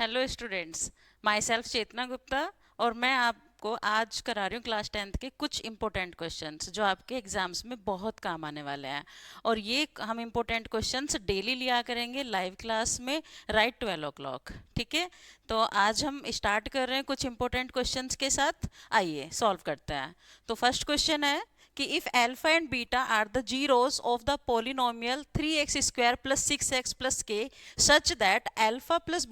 Hello students, my self चेतना गुप्ता। और मैं आपको आज करा रही हूँ क्लास 10th के कुछ इंपॉर्टेंट क्वेश्चंस जो आपके एग्जाम्स में बहुत काम आने वाले हैं। और ये हम इंपॉर्टेंट क्वेश्चंस डेली लिया करेंगे लाइव क्लास में राइट 12 o'clock। ठीक है, तो आज हम स्टार्ट कर रहे हैं कुछ इंपॉर्टेंट क्वेश्चंस के साथ। आइए सॉल्व करते हैं। तो फर्स्ट क्वेश्चन है कि if alpha and beta are the zeros of the polynomial 3x² + 6x + k such that alpha plus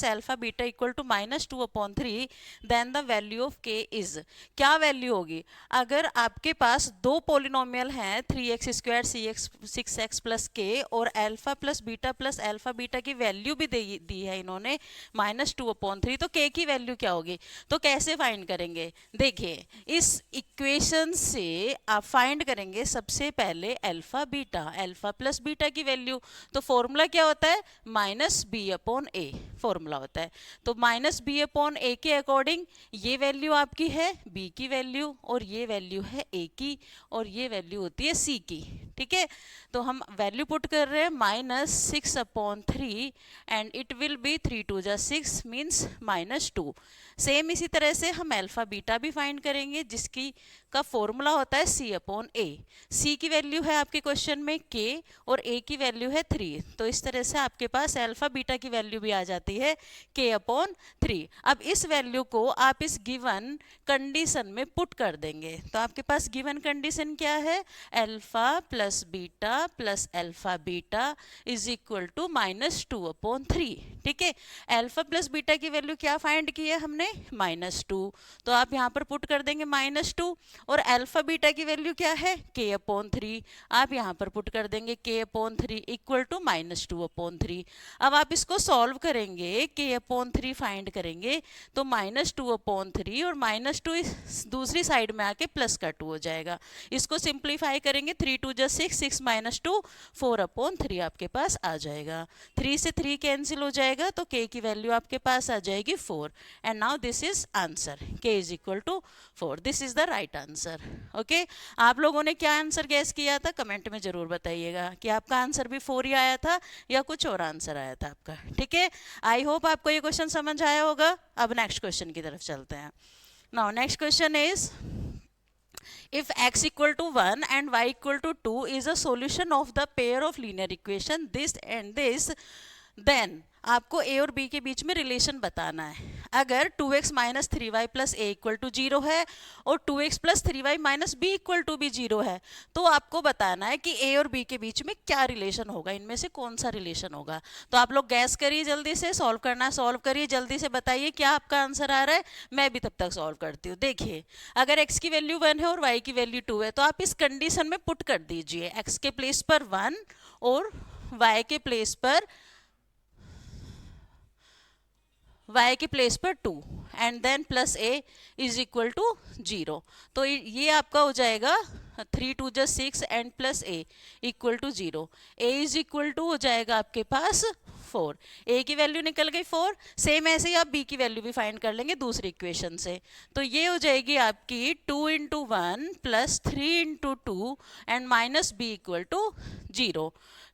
alpha beta equal to -2/3, then the value of k is। क्या value होगी अगर आपके पास दो पोलिनोमियल हैं 3x² 6x + k और alpha plus beta की value भी दी है इन्होंने -2/3, तो k की वैल्यू क्या होगी। तो कैसे फाइंड करेंगे, देखिए इस इक्वेशन से आप फाइंड करेंगे सबसे पहले अल्फा प्लस बीटा की वैल्यू। तो फॉर्मूला क्या होता है, -b/a फॉर्मूला होता है। तो -b/a के अकॉर्डिंग ये वैल्यू आपकी है b की वैल्यू और ये वैल्यू है a की और ये वैल्यू होती है c की। ठीक है, तो हम वैल्यू पुट कर रहे हैं -6/3 and it will be 3×2 = 6 means -2। Same इसी तरह से हम अल्फा बीटा भी फाइंड करेंगे जिसकी का फॉर्मूला होता है c/a। c की वैल्यू है आपके क्वेश्चन में k और a की वैल्यू है 3। तो इस तरह से आपके पास अल्फा बीटा की वैल्यू भी आ जाती है k/3। अब इस वैल्यू को आप इस गिवन कंडीशन में पुट कर देंगे। तो आपके पास गिवन कंडीशन क्या है, alpha plus alpha beta is equal to -2/3। ठीक है, अल्फा प्लस बीटा की वैल्यू क्या फाइंड की है हमने, -2। तो आप यहाँ पर पुट कर देंगे -2 और अल्फा बीटा की वैल्यू क्या है k/3। आप यहाँ पर पुट कर देंगे k/3 इक्वल टू -2/3। अब आप इसको सॉल्व करेंगे, k/3 फाइंड करेंगे तो -2/3 और -2 दूसरी साइड में आके प्लस का 2 हो जाएगा। इसको सिंप्लीफाई करेंगे 3×2 = 6, 6 - 2 4/3 आपके पास आ जाएगा। 3 से 3 कैंसिल हो जाएगा तो k की वैल्यू आपके पास आ जाएगी 4। And now this is answer, k = 4। This is the right answer. Okay, आप लोगों ने क्या आंसर गैस किया था कमेंट में जरूर बताइएगा कि आपका आंसर भी 4 ही आया था या कुछ और आंसर आया था आपका। ठीक है, आई होप आपको ये क्वेश्चन समझ आया होगा। अब नेक्स्ट क्वेश्चन की तरफ चलते हैं। Now next question is if x equal to 1 and y equal to 2 is a solution of the pair of linear equation this and this, then आपको a और b के बीच में रिलेशन बताना है। अगर 2x - 3y + a = 0 है और 2x + 3y - b = भी 0 है, तो आपको बताना है कि a और b के बीच में क्या रिलेशन होगा, इनमें से कौन सा रिलेशन होगा। तो आप लोग गैस करिए, जल्दी से सॉल्व करना, सॉल्व करिए, जल्दी से बताइए क्या आपका आंसर आ रहा है। मैं भी तब तक सॉल्व करती हूँ। देखिए, अगर x की वैल्यू 1 है और y की वैल्यू 2 है तो आप इस कंडीशन में पुट कर दीजिए, x के प्लेस पर 1 और y के प्लेस पर 2 and then plus a is equal to 0। तो ये आपका हो जाएगा 3×2 = 6 and plus a equal to 0। a is equal to हो जाएगा आपके पास 4। a की वैल्यू निकल गई 4। सेम ऐसे ही आप b की वैल्यू भी फाइंड कर लेंगे दूसरी इक्वेशन से। तो ये हो जाएगी आपकी 2 × 1 + 3 × 2 एंड -b = 0।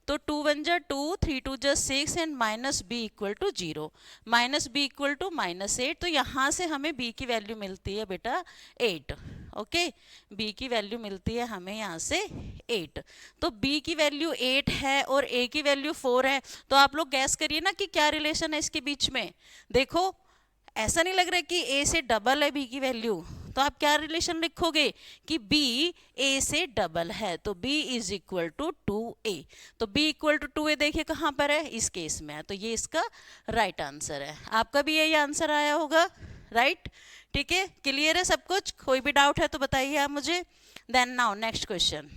तो 2 × 1 = 2, 3 × 2 = 6 एंड -b = 0, -b = -8। तो यहाँ से हमें b की वैल्यू मिलती है बेटा 8। ओके, b की वैल्यू मिलती है हमें यहाँ से 8। तो b की वैल्यू 8 है और a की वैल्यू 4 है। तो आप लोग गैस करिए ना कि क्या रिलेशन है इसके बीच में। देखो, ऐसा नहीं लग रहा है कि a से डबल है b की वैल्यू, तो आप क्या रिलेशन लिखोगे कि b a से डबल है, तो b = 2a। तो b = 2a देखिए कहाँ पर है, इस केस में है, तो ये इसका राइट आंसर है। आपका भी यही आंसर आया होगा, राइट। ठीक है, क्लियर है सब कुछ, कोई भी डाउट है तो बताइए आप मुझे। Then now next question,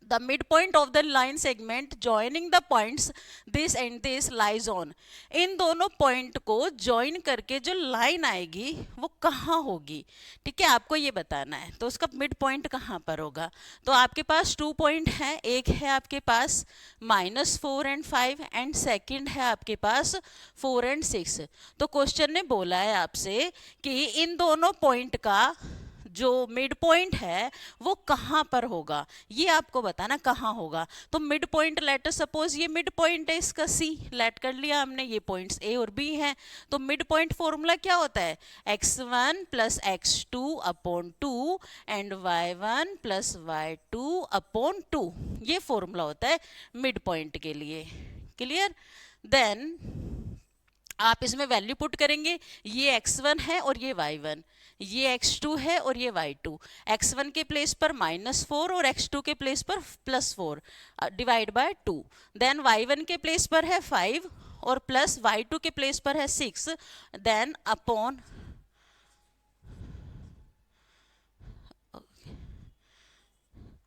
the midpoint of the line segment joining the points this and this lies on। इन दोनों पॉइंट को ज्वाइन करके जो लाइन आएगी वो कहाँ होगी। ठीक है, आपको ये बताना है। तो उसका मिड पॉइंट कहाँ पर होगा। तो आपके पास 2 पॉइंट हैं, एक है आपके पास -4 and 5 एंड सेकंड है आपके पास 4 and 6। तो क्वेश्चन ने बोला है आपसे कि इन दोनों पॉइंट का जो मिड पॉइंट है वो कहाँ पर होगा, ये आपको बताना कहाँ होगा। तो mid point let us suppose ये मिड पॉइंट है इसका सी, लेट कर लिया हमने, ये पॉइंट्स ए और बी हैं। तो मिड पॉइंट फॉर्मूला क्या होता है, x1 plus x2 upon 2 and y1 plus y2 upon 2, ये फॉर्मूला होता है मिड पॉइंट के लिए। क्लियर। देन आप इसमें वैल्यू पुट करेंगे, ये x1 है और ये y1, ये x2 है और ये y2। x1 के प्लेस पर -4 और x2 के प्लेस पर +4 डिवाइड बाय 2। देन y1 के प्लेस पर है 5 और प्लस y2 के प्लेस पर है 6, देन अपॉन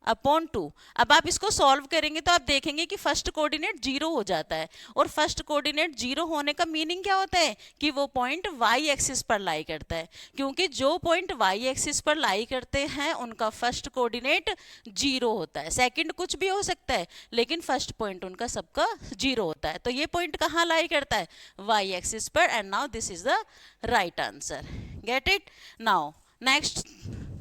अपॉन 2। अब आप इसको सॉल्व करेंगे तो आप देखेंगे कि फर्स्ट कोऑर्डिनेट 0 हो जाता है, और फर्स्ट कोऑर्डिनेट 0 होने का मीनिंग क्या होता है कि वो पॉइंट y एक्सिस पर लाई करता है, क्योंकि जो पॉइंट y एक्सिस पर लाई करते हैं उनका फर्स्ट कोऑर्डिनेट 0 होता है। सेकंड कुछ भी हो सकता है लेकिन फर्स्ट पॉइंट उनका सबका 0 होता है। तो ये पॉइंट कहाँ लाई करता है, y एक्सिस पर, and now this is the right answer. Get it. Now next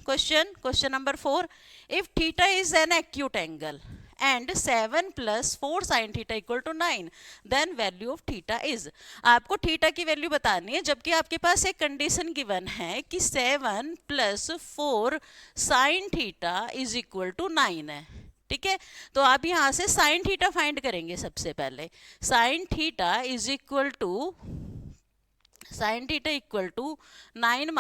question number 4. If theta is an acute angle and 7 plus 4 sin theta equal to 9, then value of theta is। आपको theta की value बतानी है, जबकि आपके पास एक condition given है कि 7 plus 4 sin theta is equal to 9 है। ठीक है, तो आप यहां से sin थीटा फाइंड करेंगे। सबसे पहले sin theta is equal to 9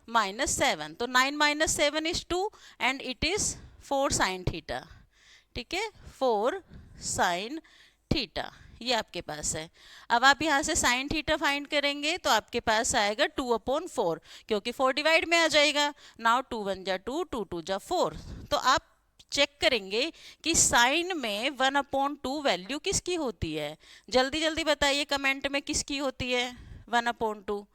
minus 7, तो 9 minus 7 is 2 and it is 4 sine theta. ठीक है, 4 साइन थीटा ये आपके पास है। अब आप यहाँ से साइन थीटा फाइंड करेंगे तो आपके पास आएगा 2/4, क्योंकि 4 डिवाइड में आ जाएगा। नाउ 2 1 जा 2, 2 2 जा 4। तो आप चेक करेंगे कि साइन में 1/2 वैल्यू किसकी होती है। जल्दी जल्दी बताइए कमेंट में किसकी होती है 1/2।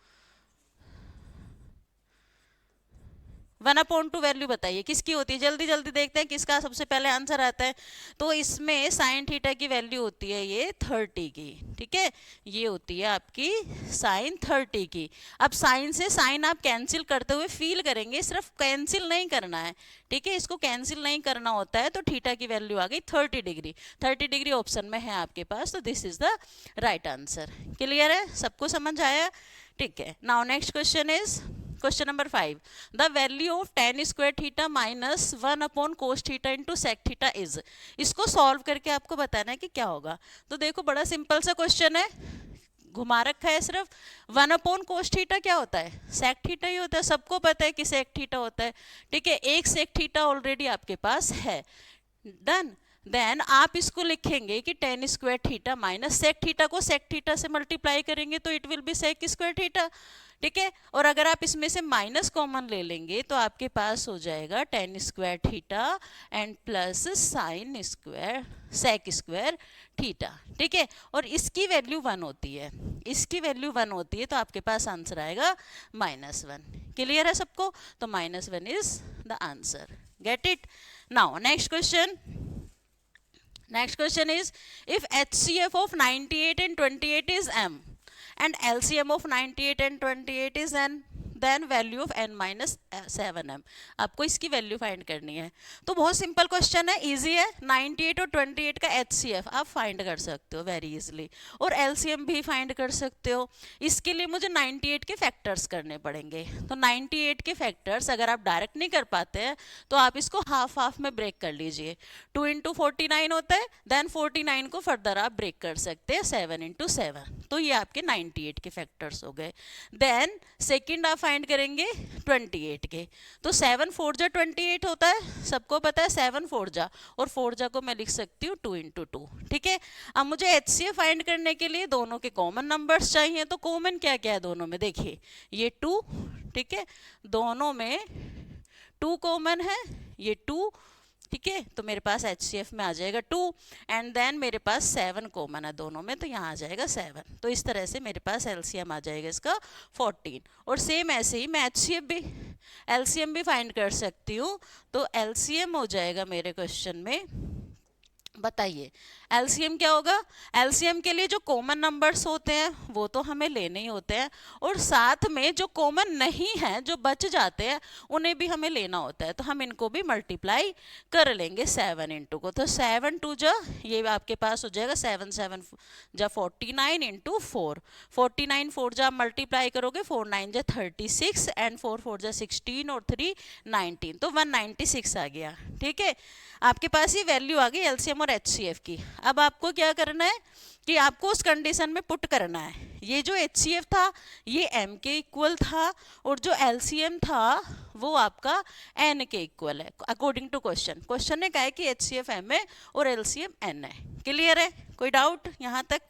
1/2 वैल्यू बताइए किसकी होती है, जल्दी जल्दी देखते हैं किसका सबसे पहले आंसर आता है। तो इसमें साइन थीटा की वैल्यू होती है ये 30 की। ठीक है, ये होती है आपकी साइन 30 की। अब साइन से साइन आप कैंसिल करते हुए फील करेंगे, सिर्फ कैंसिल नहीं करना है। ठीक है, इसको कैंसिल नहीं करना होता है। तो थीटा की वैल्यू आ गई 30 डिग्री। 30 डिग्री ऑप्शन में है आपके पास, तो this is the right answer. Clear है, सबको समझ आया। ठीक है, now next question is question number 5। The value of tan square theta minus 1 cos theta into sec theta is. इसको सॉल्व करके आपको बताना है कि क्या होगा। तो देखो बड़ा सिंपल सा क्वेश्चन है, घुमा रखा है सिर्फ। 1 cos थीटा क्या होता है, sec थीटा ही होता है। सबको पता है कि sec थीटा होता है। ठीक है, एक sec थीटा ऑलरेडी आपके पास है। डन। देन आप इसको लिखेंगे कि tan square theta minus sec theta को sec थीटा से मल्टीप्लाई करेंगे तो it will be sec square theta. ठीक है, और अगर आप इसमें से माइनस कॉमन ले लेंगे तो आपके पास हो जाएगा tan square theta and plus sine square sec square theta. ठीक है, और इसकी वैल्यू 1 होती है, इसकी वैल्यू 1 होती है, तो आपके पास आंसर आएगा -1। क्लियर है सबको, तो -1 is the answer. Get it. Now next question. Next question is, if HCF of 98 and 28 is m and LCM of 98 and 28 is n, then value of n minus 7m। आपको इसकी value find करनी है। तो बहुत simple question है, easy है। 98 और 28 का HCF आप फाइंड कर सकते हो वेरी इजीली, और LCM भी फाइंड कर सकते हो। इसके लिए मुझे 98 के फैक्टर्स करने पड़ेंगे। तो 98 के फैक्टर्स अगर आप डायरेक्ट नहीं कर पाते हैं तो आप इसको हाफ हाफ में ब्रेक कर लीजिए। 2 इंटू 49 होता है, देन 49 को फर्दर आप ब्रेक कर सकते हैं 7 इंटू 7। तो ये आपके 98 के फैक्टर्स हो गए। देन सेकंड आप फाइंड करेंगे 28 के। तो 7 4 जा 28 होता है, सबको पता है 7 4 जा, और 4 जा को मैं लिख सकती हूँ 2 इंटू 2। ठीक है, अब मुझे HCF फाइंड करने के लिए दोनों के कॉमन नंबर्स चाहिए। तो कॉमन क्या क्या है दोनों में, देखिए ये 2। ठीक है, दोनों में 2 कॉमन है, ये 2। ठीक है, तो मेरे पास HCF में आ जाएगा 2, एंड देन मेरे पास 7 कॉमन है दोनों में, तो यहाँ आ जाएगा 7। तो इस तरह से मेरे पास LCM आ जाएगा इसका 14। और सेम ऐसे ही मैं LCM भी फाइंड कर सकती हूँ। तो LCM हो जाएगा मेरे क्वेश्चन में बताइए एलसीएम क्या होगा। एलसीएम के लिए जो कॉमन नंबर्स होते हैं वो तो हमें लेने ही होते हैं, और साथ में जो कॉमन नहीं है, जो बच जाते हैं, उन्हें भी हमें लेना होता है। तो हम इनको भी मल्टीप्लाई कर लेंगे 7 इंटू को। तो 7 टू जा, ये आपके पास हो जाएगा 7 7 जा 49 इंटू 4। 49 4 जा मल्टीप्लाई करोगे, 4 9 जा 36 एंड 4 4 जा 16 और 3 19, तो 196 आ गया। ठीक है, आपके पास ये वैल्यू आ गई एलसीएम और एचसीएफ की। अब आपको क्या करना है कि आपको उस कंडीशन में पुट करना है। ये जो एचसीएफ था ये एम के इक्वल था, और जो एलसीएम था वो आपका एन के इक्वल है अकॉर्डिंग टू क्वेश्चन। क्वेश्चन ने कहा है कि एचसीएफ एम है और एलसीएम एन है। क्लियर है, कोई डाउट यहाँ तक?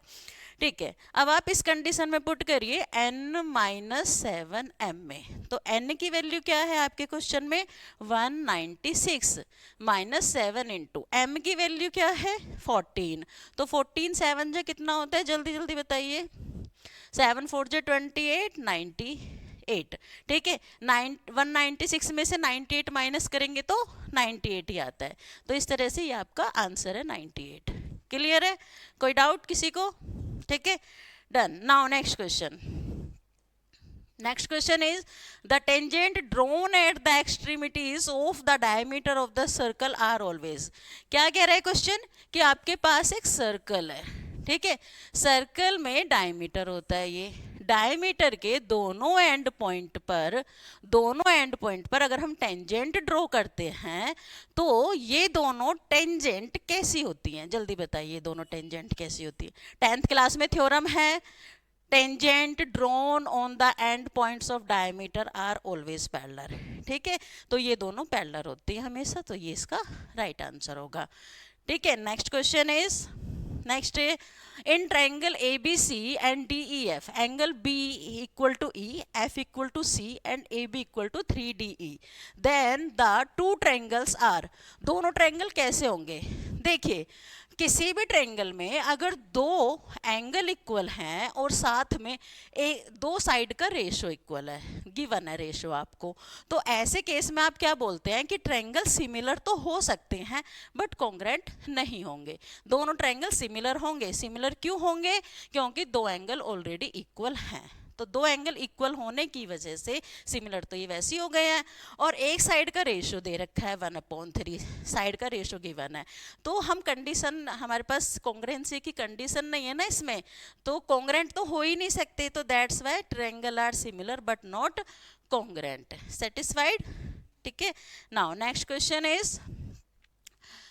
ठीक है, अब आप इस कंडीशन में पुट करिए n माइनस 7 m में। तो n की वैल्यू क्या है आपके क्वेश्चन में 196 माइनस 7 इंटू m की वैल्यू क्या है 14। तो 14 7 से कितना होता है, जल्दी जल्दी बताइए। 7 4 जे 28 98। ठीक है, 196 में से 98 माइनस करेंगे तो 98 ही आता है। तो इस तरह से ये आपका आंसर है 98। क्लियर है, कोई डाउट किसी को? ठीक है, done. Now next question. Next question is the tangent drawn at the extremities of the diameter of the circle are always। क्या कह रहा है क्वेश्चन कि आपके पास एक सर्कल है, ठीक है, सर्कल में डायमीटर होता है। ये डायमीटर के दोनों एंड पॉइंट पर अगर हम टेंजेंट ड्रॉ करते हैं तो ये दोनों टेंजेंट कैसी होती हैं, जल्दी बताइए दोनों टेंजेंट कैसी होती है। 10th क्लास में थ्योरम है tangent drawn on the end points of diameter are always parallel. ठीक है, तो ये दोनों पैरेलल होती है हमेशा, तो ये इसका राइट आंसर होगा। ठीक है, next question is, next in triangle A B C and D E F angle B equal to E, F equal to C and A B equal to 3 DE, then the two triangles are. दोनों triangle कैसे होंगे, देखिए किसी भी triangle में अगर दो angle equal हैं और साथ में दो साइड का रेशो इक्वल है, गिवन है रेशो आपको, तो ऐसे केस में आप क्या बोलते हैं कि ट्रायंगल सिमिलर तो हो सकते हैं बट कॉन्ग्रुएंट नहीं होंगे। दोनों ट्रायंगल सिमिलर होंगे। सिमिलर क्यों होंगे, क्योंकि दो एंगल ऑलरेडी इक्वल हैं। तो दो एंगल इक्वल होने की वजह से सिमिलर तो ये वैसे ही हो गए हैं, और एक साइड का रेशो दे रखा है 1/3, साइड का रेशो गिवन है। तो हम कंडीशन, हमारे पास कॉन्ग्रुएंसी की कंडीशन नहीं है ना इसमें, तो कॉन्ग्रुएंट तो हो ही नहीं सकते। तो that's why triangle are similar but not congruent. Satisfied? ठीक है, now next question is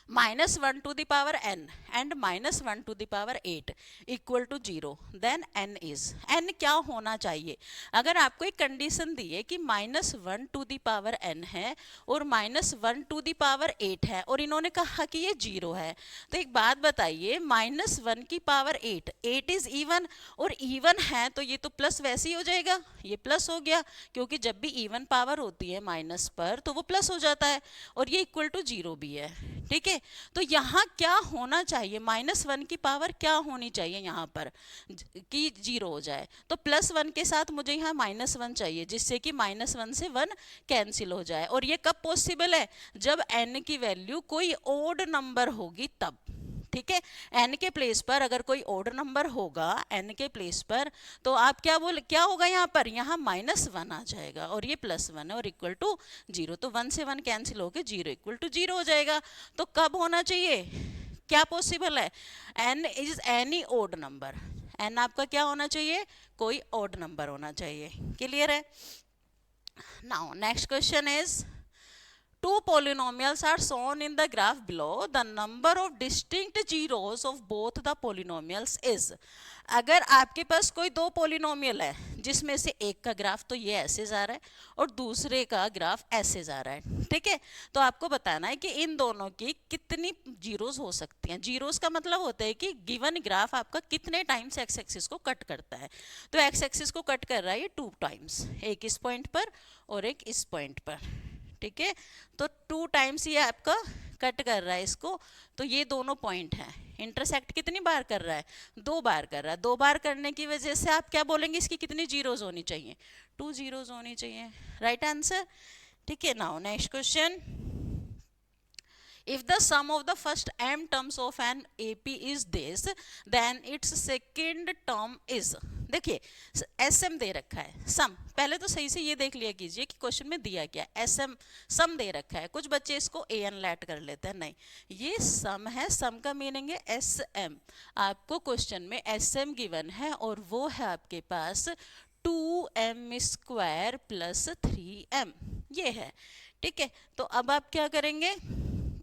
-1 to the power n and -1 to the power 8 equal to 0, then n is, n क्या होना चाहिए। अगर आपको एक कंडीशन दी है कि -1 to the power n है और -1 to the power 8 है, और इन्होंने कहा कि ये 0 है, तो एक बात बताइए, -1 की पावर 8 इज इवन, और इवन है तो ये तो प्लस वैसे ही हो जाएगा, ये प्लस हो गया, क्योंकि जब भी इवन पावर होती है माइनस पर तो वो प्लस हो जाता है, और ये इक्वल टू 0 भी है। ठीक है, तो यहाँ क्या होना चाहिए, -1 की पावर क्या होनी चाहिए यहाँ पर कि 0 हो जाए। तो +1 के साथ मुझे यहाँ -1 चाहिए, जिससे कि -1 से 1 कैंसिल हो जाए। और ये कब पॉसिबल है, जब n की वैल्यू कोई ओड नंबर होगी तब। ठीक है, n के प्लेस पर अगर कोई ऑड नंबर होगा n के प्लेस पर, तो आप क्या होगा यहाँ पर, यहाँ -1 आ जाएगा, और ये +1 है और इक्वल टू 0, तो 1 से 1 कैंसिल होकर 0 इक्वल टू 0 हो जाएगा। तो कब होना चाहिए, क्या पॉसिबल है, n is any odd number, n आपका क्या होना चाहिए, कोई ऑड नंबर होना चाहिए। क्लियर है? Now next question is two polynomials are shown in the graph below. The number of distinct zeros of both the polynomials is। अगर आपके पास कोई दो पोलिनोमियल है जिसमें से एक का ग्राफ तो ये ऐसे जा रहा है और दूसरे का ग्राफ ऐसे जा रहा है, ठीक है, तो आपको बताना है कि इन दोनों की कितनी जीरोस हो सकती हैं। जीरोस का मतलब होता है कि गिवन ग्राफ आपका कितने टाइम्स एक्स एक्सिस को कट करता है। तो एक्स एक्सिस को कट कर रहा है ये 2 टाइम्स, एक इस पॉइंट पर और एक इस पॉइंट पर। ठीक है, तो 2 टाइम्स ये आपका कट कर रहा है इसको, तो ये दोनों पॉइंट हैं, इंटरसेक्ट कितनी बार कर रहा है, 2 बार कर रहा है। 2 बार करने की वजह से आप क्या बोलेंगे, इसकी कितनी जीरोज होनी चाहिए, 2 जीरोज होनी चाहिए। Right answer. ठीक है, now next question. if the sum of the first m terms of an AP is this, then its second term is, देखिए एस एम दे रखा है, सम, पहले तो सही से ये देख लिया कीजिए कि क्वेश्चन में दिया क्या है, एस एम सम दे रखा है, कुछ बच्चे इसको ए एन लैट कर लेते हैं, नहीं ये सम है, सम का मीनिंग है एस एम, आपको क्वेश्चन में एस एम गिवन है और वो है आपके पास 2m² प्लस 3m, ये है, ठीक है। तो अब आप क्या करेंगे,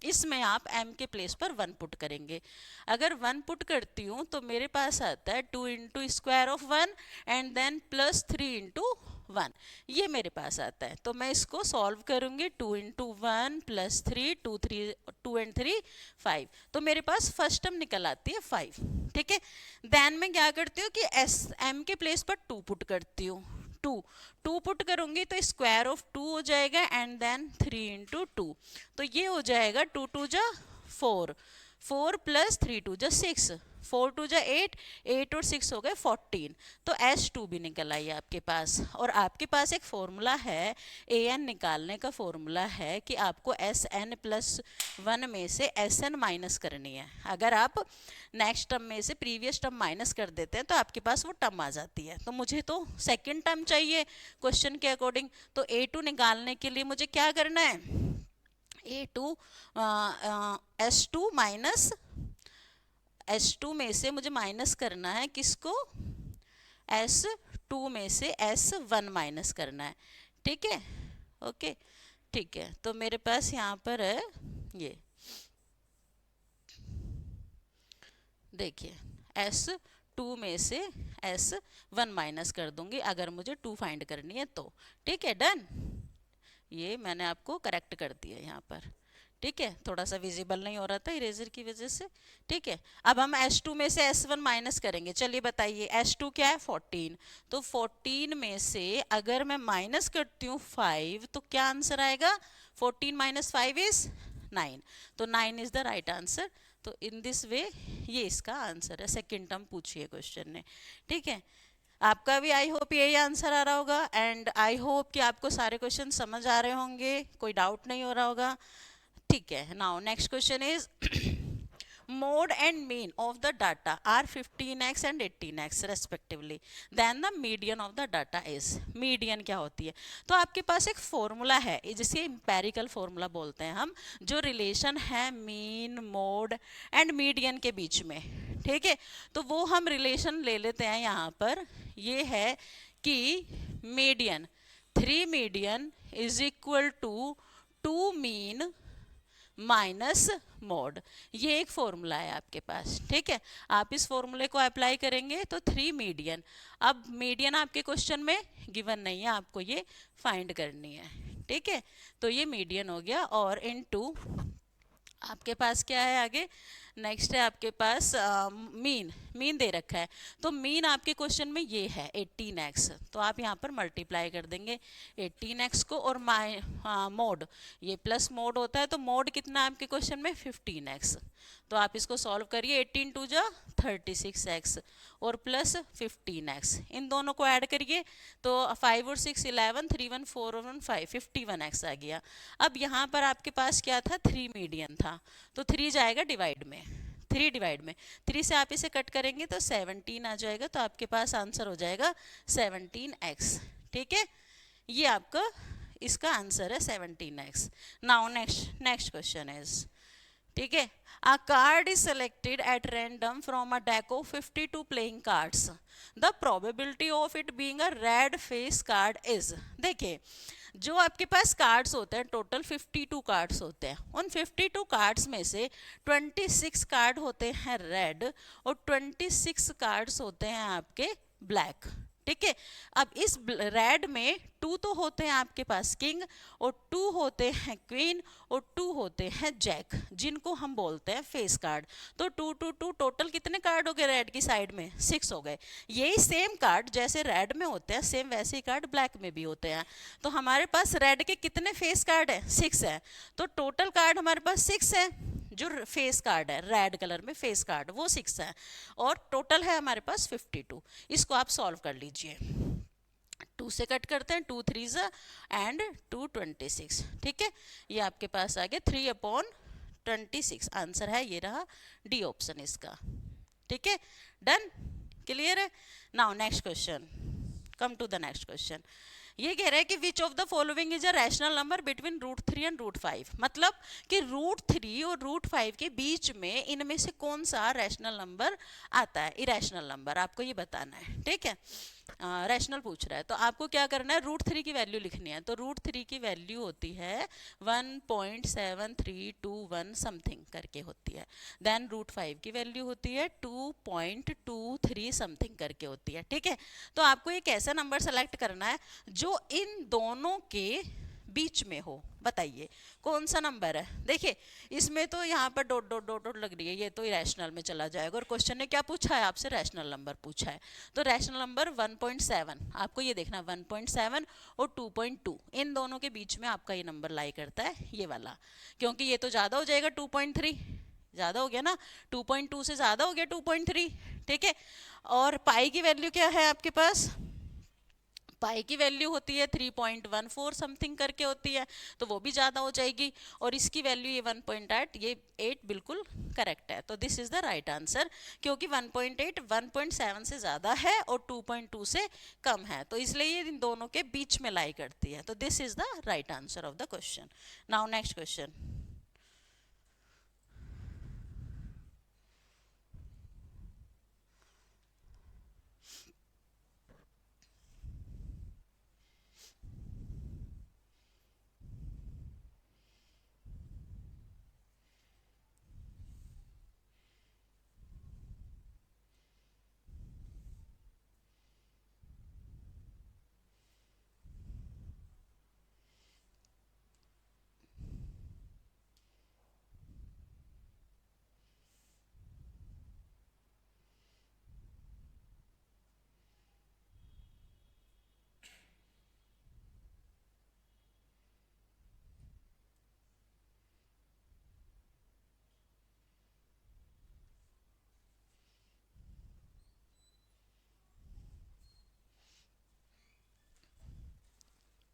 इसमें आप m के प्लेस पर 1 पुट करेंगे, अगर 1 पुट करती हूँ तो मेरे पास आता है 2 into square of 1 and then plus 3 into 1, ये मेरे पास आता है। तो मैं इसको सॉल्व करूंगी, 2 इंटू 1 प्लस 3, 2 एंड 3 5, तो मेरे पास फर्स्ट टर्म निकल आती है 5, ठीक है। देन मैं क्या करती हूँ कि एस एम के प्लेस पर 2 पुट करती हूँ, 2 पुट करूंगी तो स्क्वायर ऑफ 2 हो जाएगा एंड देन 3 इंटू 2, तो ये हो जाएगा 2 2 जा 4, 4 प्लस 3 2 जा 6, 4 2 जा 8, 8 और 6 हो गए 14, तो S2 भी निकल आई आपके पास। और आपके पास एक फॉर्मूला है, AN निकालने का फॉर्मूला है कि आपको SN प्लस 1 में से SN माइनस करनी है, अगर आप नेक्स्ट टर्म में से प्रीवियस टर्म माइनस कर देते हैं तो आपके पास वो टर्म आ जाती है, तो मुझे तो सेकंड टर्म चाहिए क्वेश्चन के अकॉर्डिंग, तो A2 निकालने के लिए मुझे क्या करना है, A2 S2 माइनस S2 में से मुझे माइनस करना है किसको, S2 में से S1 माइनस करना है, ठीक है, ओके ठीक है। तो मेरे पास यहाँ पर है ये, देखिए S2 में से S1 माइनस कर दूंगी अगर मुझे 2 फाइंड करनी है तो, ठीक है डन, ये मैंने आपको करेक्ट कर दिया यहाँ पर, ठीक है, थोड़ा सा विजिबल नहीं हो रहा था इरेजर की वजह से, ठीक है। अब हम S2 में से S1 माइनस करेंगे, चलिए बताइए S2 क्या है 14, तो 14 में से अगर मैं माइनस करती हूँ 5 तो क्या आंसर आएगा, 14 माइनस 5 इज 9, तो 9 इज द राइट आंसर। तो इन दिस वे ये इसका आंसर है, सेकेंड टर्म पूछिए क्वेश्चन ने, ठीक है। आपका भी आई होप यही आंसर आ रहा होगा एंड आई होप कि आपको सारे क्वेश्चन समझ आ रहे होंगे, कोई डाउट नहीं हो रहा होगा, ठीक है। Now next question is mode and mean of the data are 15x and 18x respectively, then the median of the data is, median क्या होती है, तो आपके पास एक फॉर्मूला है जिसे इंपेरिकल फॉर्मूला बोलते हैं हम, जो रिलेशन है मीन मोड एंड मीडियन के बीच में, ठीक है। तो वो हम रिलेशन ले लेते हैं यहाँ पर, ये है कि median 3 median is equal to 2 mean minus mode, ये एक फॉर्मूला है आपके पास, ठीक है। आप इस फॉर्मूले को अप्लाई करेंगे तो 3 मीडियन, अब मीडियन आपके क्वेश्चन में गिवन नहीं है, आपको ये फाइंड करनी है, ठीक है। तो ये मीडियन हो गया और इनटू आपके पास क्या है आगे, नेक्स्ट है आपके पास मीन दे रखा है, तो मीन आपके क्वेश्चन में ये है 18x, तो आप यहाँ पर मल्टीप्लाई कर देंगे 18x को और मोड, ये प्लस मोड होता है, तो मोड कितना है आपके क्वेश्चन में 15x, तो आप इसको सॉल्व करिए, 18 2 जा 36x और प्लस 15x, इन दोनों को ऐड करिए तो 5 और 6 11, 3 1 4 और 1 5, 51x आ गया। अब यहाँ पर आपके पास क्या था, 3 मीडियन था, तो 3 जाएगा डिवाइड में, 3 डिवाइड में 3 से आप इसे कट करेंगे तो 17 आ जाएगा, तो आपके पास आंसर हो जाएगा 17x, ठीक है। ये आपका इसका आंसर है 17x। Now next question is, ठीक है, a card is selected at random from a deck of 52 playing cards, the probability of it being a red face card is, देखिए जो आपके पास कार्ड्स होते हैं टोटल 52 कार्ड्स होते हैं, उन 52 कार्ड्स में से 26 कार्ड होते हैं रेड और 26 कार्ड्स होते हैं आपके ब्लैक, ठीक है। अब इस रेड में 2 तो होते हैं आपके पास किंग और 2 होते हैं क्वीन और 2 होते हैं जैक, जिनको हम बोलते हैं फेस कार्ड, तो 2 2 2 टोटल कितने कार्ड हो गए रेड की साइड में 6 हो गए। यही सेम कार्ड जैसे रेड में होते हैं सेम वैसे ही कार्ड ब्लैक में भी होते हैं, तो हमारे पास रेड के कितने फेस कार्ड है 6 है, तो टोटल कार्ड हमारे पास 6 है, जो फेस कार्ड है रेड कलर में फेस कार्ड वो 6 है और टोटल है हमारे पास 52। इसको आप सॉल्व कर लीजिए, 2 से कट करते हैं 2 3 एंड 2 26, ठीक है। ये आपके पास आ गया 3/2 26 आंसर है, ये रहा डी ऑप्शन इसका। ठीक है, डन, क्लियर है। Now next question, come to the next question. ये कह रहा है कि which of the following is a rational number between √3 and √5, मतलब कि √3 और √5 के बीच में इनमें से कौन सा रैशनल नंबर आता है, इरेशनल नंबर, आपको ये बताना है। ठीक है, रैशनल पूछ रहा है, तो आपको क्या करना है, √3 की वैल्यू लिखनी है। तो √3 की वैल्यू होती है 1.7321 समथिंग करके होती है। देन √5 की वैल्यू होती है 2.23 समथिंग करके होती है। ठीक है, तो आपको एक ऐसा नंबर सेलेक्ट करना है जो इन दोनों के बीच में हो। बताइए कौन सा नंबर है। देखिए इसमें तो यहाँ पर डॉट डॉट डॉट डॉट लग रही है, ये तो इरेशनल में चला जाएगा। और क्वेश्चन ने क्या पूछा है आपसे, रैशनल नंबर पूछा है। तो रैशनल नंबर 1.7, आपको ये देखना 1.7 और 2.2, इन दोनों के बीच में आपका ये नंबर लाई करता है, ये वाला। क्योंकि ये तो ज़्यादा हो जाएगा, 2.3 ज़्यादा हो गया ना, 2.2 से ज़्यादा हो गया 2.3। ठीक है, और पाई की वैल्यू क्या है आपके पास, पाई की वैल्यू होती है 3.14 समथिंग करके होती है, तो वो भी ज़्यादा हो जाएगी। और इसकी वैल्यू ये 1.8, ये 8 बिल्कुल करेक्ट है। तो this is the right answer, क्योंकि 1.8 1.7 से ज़्यादा है और 2.2 से कम है, तो इसलिए ये इन दोनों के बीच में लाई करती है। तो this is the right answer of the question. Now next question,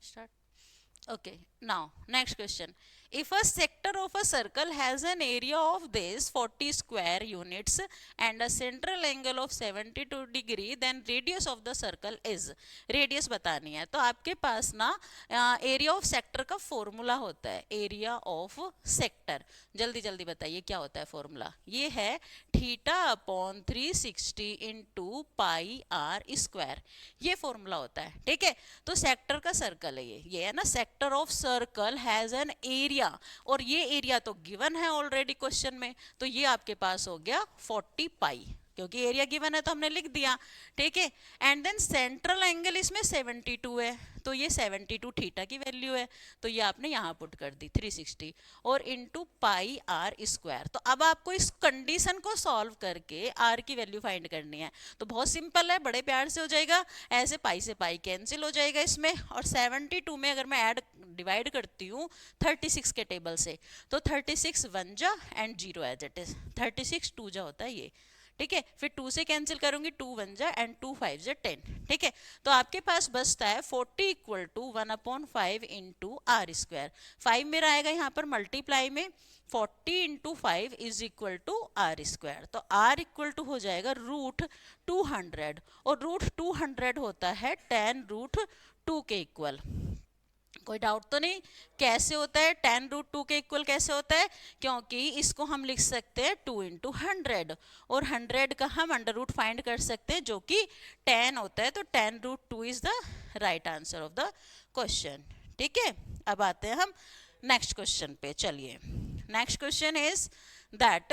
start. Okay, now next question. If a sector of a circle has an area of this 40 square units and a central angle of 72 degree, then radius of the circle is, radius बतानी है। तो आपके पास ना area of sector का formula होता है, area of sector. जल्दी जल्दी बताइए क्या होता है फॉर्मूला, ये है θ/360 इंटू पाई आर स्क्वायर, ये फॉर्मूला होता है। ठीक है, तो सेक्टर का सर्कल है ये है ना, sector of circle has an area, और ये एरिया तो गिवन है ऑलरेडी क्वेश्चन में, तो ये आपके पास हो गया 40 पाई, क्योंकि एरिया गिवन है तो हमने लिख दिया। ठीक है, एंड देन सेंट्रल एंगल इसमें 72 है, तो ये 72 थीटा की वैल्यू है, तो ये आपने यहाँ पुट कर दी 360 और इनटू पाई आर स्क्वायर। तो अब आपको इस कंडीशन को सॉल्व करके आर की वैल्यू फाइंड करनी है। तो बहुत सिंपल है, बड़े प्यार से हो जाएगा, ऐसे पाई से पाई कैंसिल हो जाएगा इसमें, और 72 में अगर मैं ऐड डिवाइड करती हूँ 36 के टेबल से, तो 36 1 जा एंड 0 एज इट इज, 36 2 जा होता है ये। ठीक है, फिर 2 से कैंसिल करूंगी, 2 1 जा एंड 2 5 जा 10। ठीक है, तो आपके पास बचता है 40 equal to 1/5 into R square. 5 मेरा आएगा यहाँ पर मल्टीप्लाई में, 40 into 5 is equal to R square. तो आर इक्वल टू हो जाएगा √200, और √200 होता है 10√2 के इक्वल। कोई डाउट तो नहीं, कैसे होता है 10√2 के इक्वल कैसे होता है, क्योंकि इसको हम लिख सकते हैं 2 इंटू 100, और 100 का हम अंडर रूट फाइंड कर सकते हैं जो कि 10 होता है। तो 10√2 is the right answer of the question. ठीक है, अब आते हैं हम नेक्स्ट क्वेश्चन पे। चलिए, नेक्स्ट क्वेश्चन इज दैट,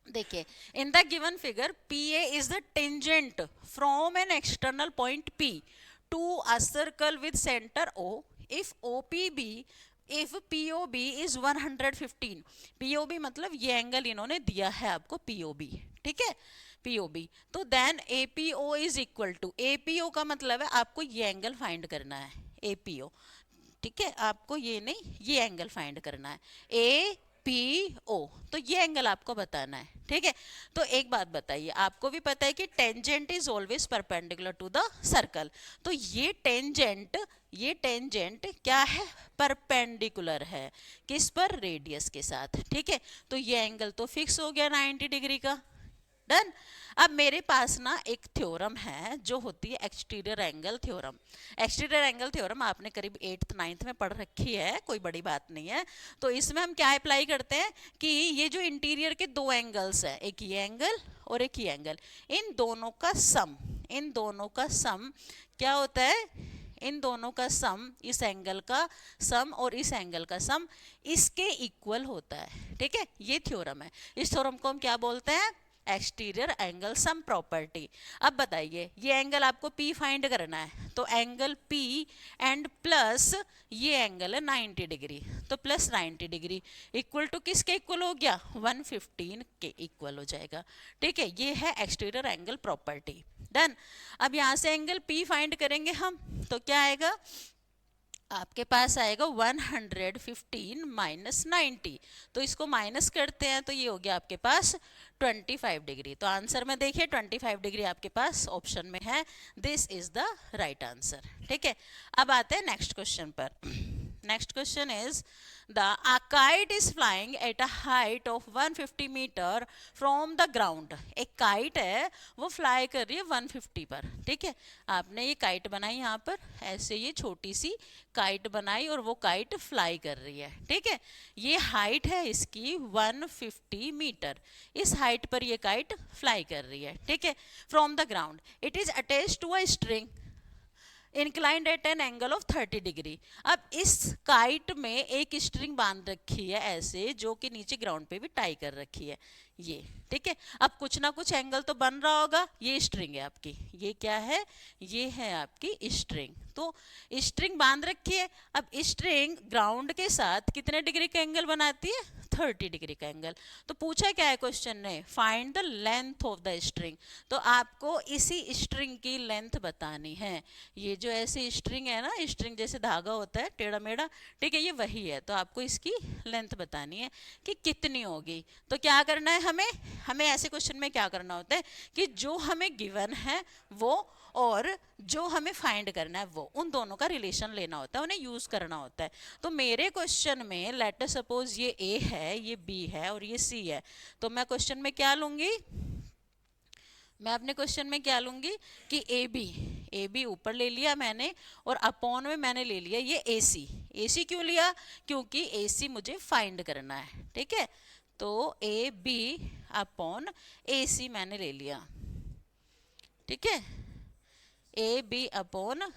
देखिए इन the given figure PA is the tangent from an external point P to a circle with center O if OPB if POB is 115। POB मतलब ये एंगल इन्होंने दिया है आपको POB। ठीक है, POB, तो then APO is equal to, APO का मतलब है आपको ये एंगल फाइंड करना है, APO। ठीक है, आपको ये नहीं, ये एंगल फाइंड करना है, PO, तो ये एंगल आपको बताना है, ठीक है। तो एक बात बताइए, आपको भी पता है कि tangent is always perpendicular to the circle, तो ये टेंजेंट क्या है, परपेंडिकुलर है किस पर, रेडियस के साथ, ठीक है। तो ये एंगल तो फिक्स हो गया 90 डिग्री का, डन। अब मेरे पास ना एक थ्योरम है जो होती है exterior angle theorem. Exterior angle theorem आपने करीब 8th 9th में पढ़ रखी है, कोई बड़ी बात नहीं है। तो इसमें हम क्या अप्लाई करते हैं कि ये जो इंटीरियर के दो एंगल्स है, एक ये एंगल और एक ये एंगल, इन दोनों का सम क्या होता है, इन दोनों का सम, इस एंगल का सम और इस एंगल का सम इसके इक्वल होता है, ठीक है। ये थ्योरम है, इस थ्योरम को हम क्या बोलते हैं, एक्सटीरियर एंगल सम प्रॉपर्टी। अब बताइए ये एंगल आपको P फाइंड करना है, तो एंगल P एंड प्लस ये एंगल है 90 डिग्री, तो प्लस 90 डिग्री इक्वल टू किसके इक्वल हो गया, 115 के इक्वल हो जाएगा, ठीक है। ये है एक्सटीरियर एंगल प्रॉपर्टी, डन। अब यहां से एंगल P फाइंड करेंगे हम, तो क्या आएगा, आपके पास आएगा 115 माइनस 90, तो इसको माइनस करते हैं तो ये हो गया आपके पास 25 डिग्री। तो आंसर में देखिए 25 डिग्री आपके पास ऑप्शन में है, this is the right answer, ठीक है। अब आते हैं नेक्स्ट क्वेश्चन पर। Next question is a kite is flying at a height of 150 metre from the ground. एक काइट है वो फ्लाई कर रही है 150 पर, ठीक है। आपने ये काइट बनाई, यहाँ पर ऐसे ये छोटी सी काइट बनाई और वो काइट फ्लाई कर रही है, ठीक है। ये हाइट है इसकी 150 मीटर, इस हाइट पर ये काइट फ्लाई कर रही है, ठीक है, from the ground. It is attached to a string inclined at an angle of 30 degree. अब इस काइट में एक स्ट्रिंग बांध रखी है ऐसे, जो कि नीचे ग्राउंड पे भी टाई कर रखी है, ये, ठीक है। अब कुछ ना कुछ एंगल तो बन रहा होगा, ये स्ट्रिंग है आपकी, ये क्या है, ये है आपकी स्ट्रिंग। तो स्ट्रिंग बांध रखी है, अब स्ट्रिंग ग्राउंड के साथ कितने डिग्री का एंगल बनाती है, 30 डिग्री का एंगल। तो पूछा क्या है क्वेश्चन ने, find the length of the string, तो आपको इसी स्ट्रिंग की लेंथ बतानी है। ये जो ऐसी स्ट्रिंग है ना, स्ट्रिंग जैसे धागा होता है टेढ़ा मेढ़ा, ठीक है, ये वही है। तो आपको इसकी लेंथ बतानी है कि कितनी होगी। तो क्या करना है हमें, हमें ऐसे क्वेश्चन में क्या करना होता है कि जो हमें गिवन है वो और जो हमें फाइंड करना है वो, उन दोनों का रिलेशन लेना होता है, उन्हें यूज करना होता है। तो मेरे क्वेश्चन में लेट अस सपोज ये ए है, ये बी है और ये सी है, तो मैं क्वेश्चन में क्या लूंगी, मैं अपने क्वेश्चन में क्या लूंगी कि ए बी ऊपर ले लिया मैंने और अपॉन में मैंने ले लिया ये ए सी क्यों लिया, क्योंकि ए सी मुझे फाइंड करना है, ठीक है। तो ए बी अपॉन ए सी मैंने ले लिया, ठीक है, ए बी अपॉन